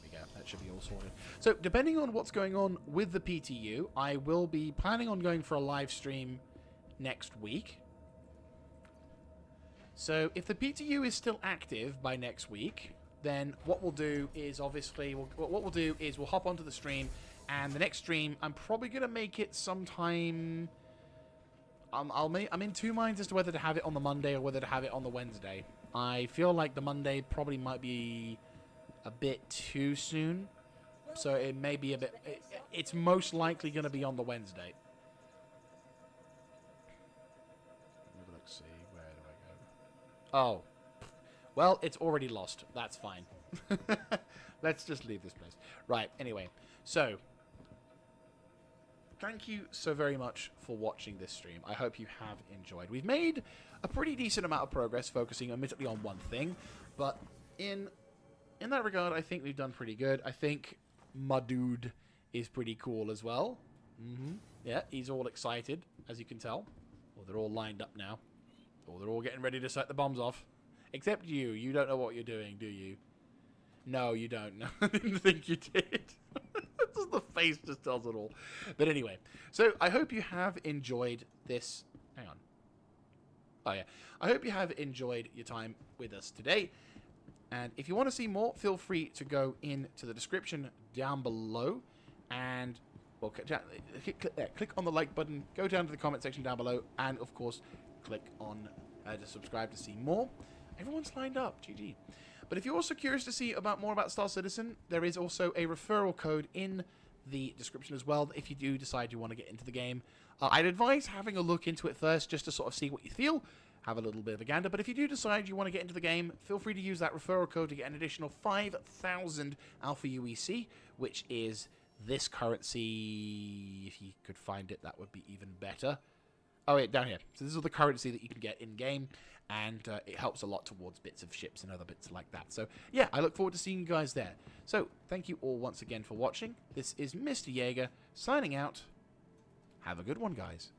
we go. That should be all sorted. So depending on what's going on with the PTU, I will be planning on going for a live stream next week. So if the PTU is still active by next week, then what we'll do is obviously we'll hop onto the stream, and the next stream I'm probably gonna make it sometime. I'm in two minds as to whether to have it on the Monday or whether to have it on the Wednesday. I feel like the Monday probably might be a bit too soon, so it may be a bit. It's most likely going to be on the Wednesday. Let's see, where do I go? Oh, well, it's already lost. That's fine. Let's just leave this place. Right. Anyway, so. Thank you so very much for watching this stream. I hope you have enjoyed. We've made a pretty decent amount of progress, focusing admittedly on one thing, but in that regard, I think we've done pretty good. I think my dude is pretty cool as well. Yeah, he's all excited, as you can tell. Well, they're all lined up now. Or they're all getting ready to set the bombs off. Except you. You don't know what you're doing, do you? No, you don't. No, I didn't think you did. The face just tells it all. But anyway, so I hope you have enjoyed this. Hang on. Oh, yeah. I hope you have enjoyed your time with us today. And if you want to see more, feel free to go into the description down below. And, well, click on the like button, go down to the comment section down below, and, of course, click on to subscribe to see more. Everyone's lined up. GG. But if you're also curious to see more about Star Citizen, there is also a referral code in the description as well if you do decide you want to get into the game. I'd advise having a look into it first just to sort of see what you feel, have a little bit of a gander. But if you do decide you want to get into the game, feel free to use that referral code to get an additional 5,000 Alpha UEC, which is this currency. If you could find it, that would be even better. Oh, yeah, down here. So this is the currency that you can get in-game. And it helps a lot towards bits of ships and other bits like that. So, yeah, I look forward to seeing you guys there. So, thank you all once again for watching. This is Mr. Jaeger signing out. Have a good one, guys.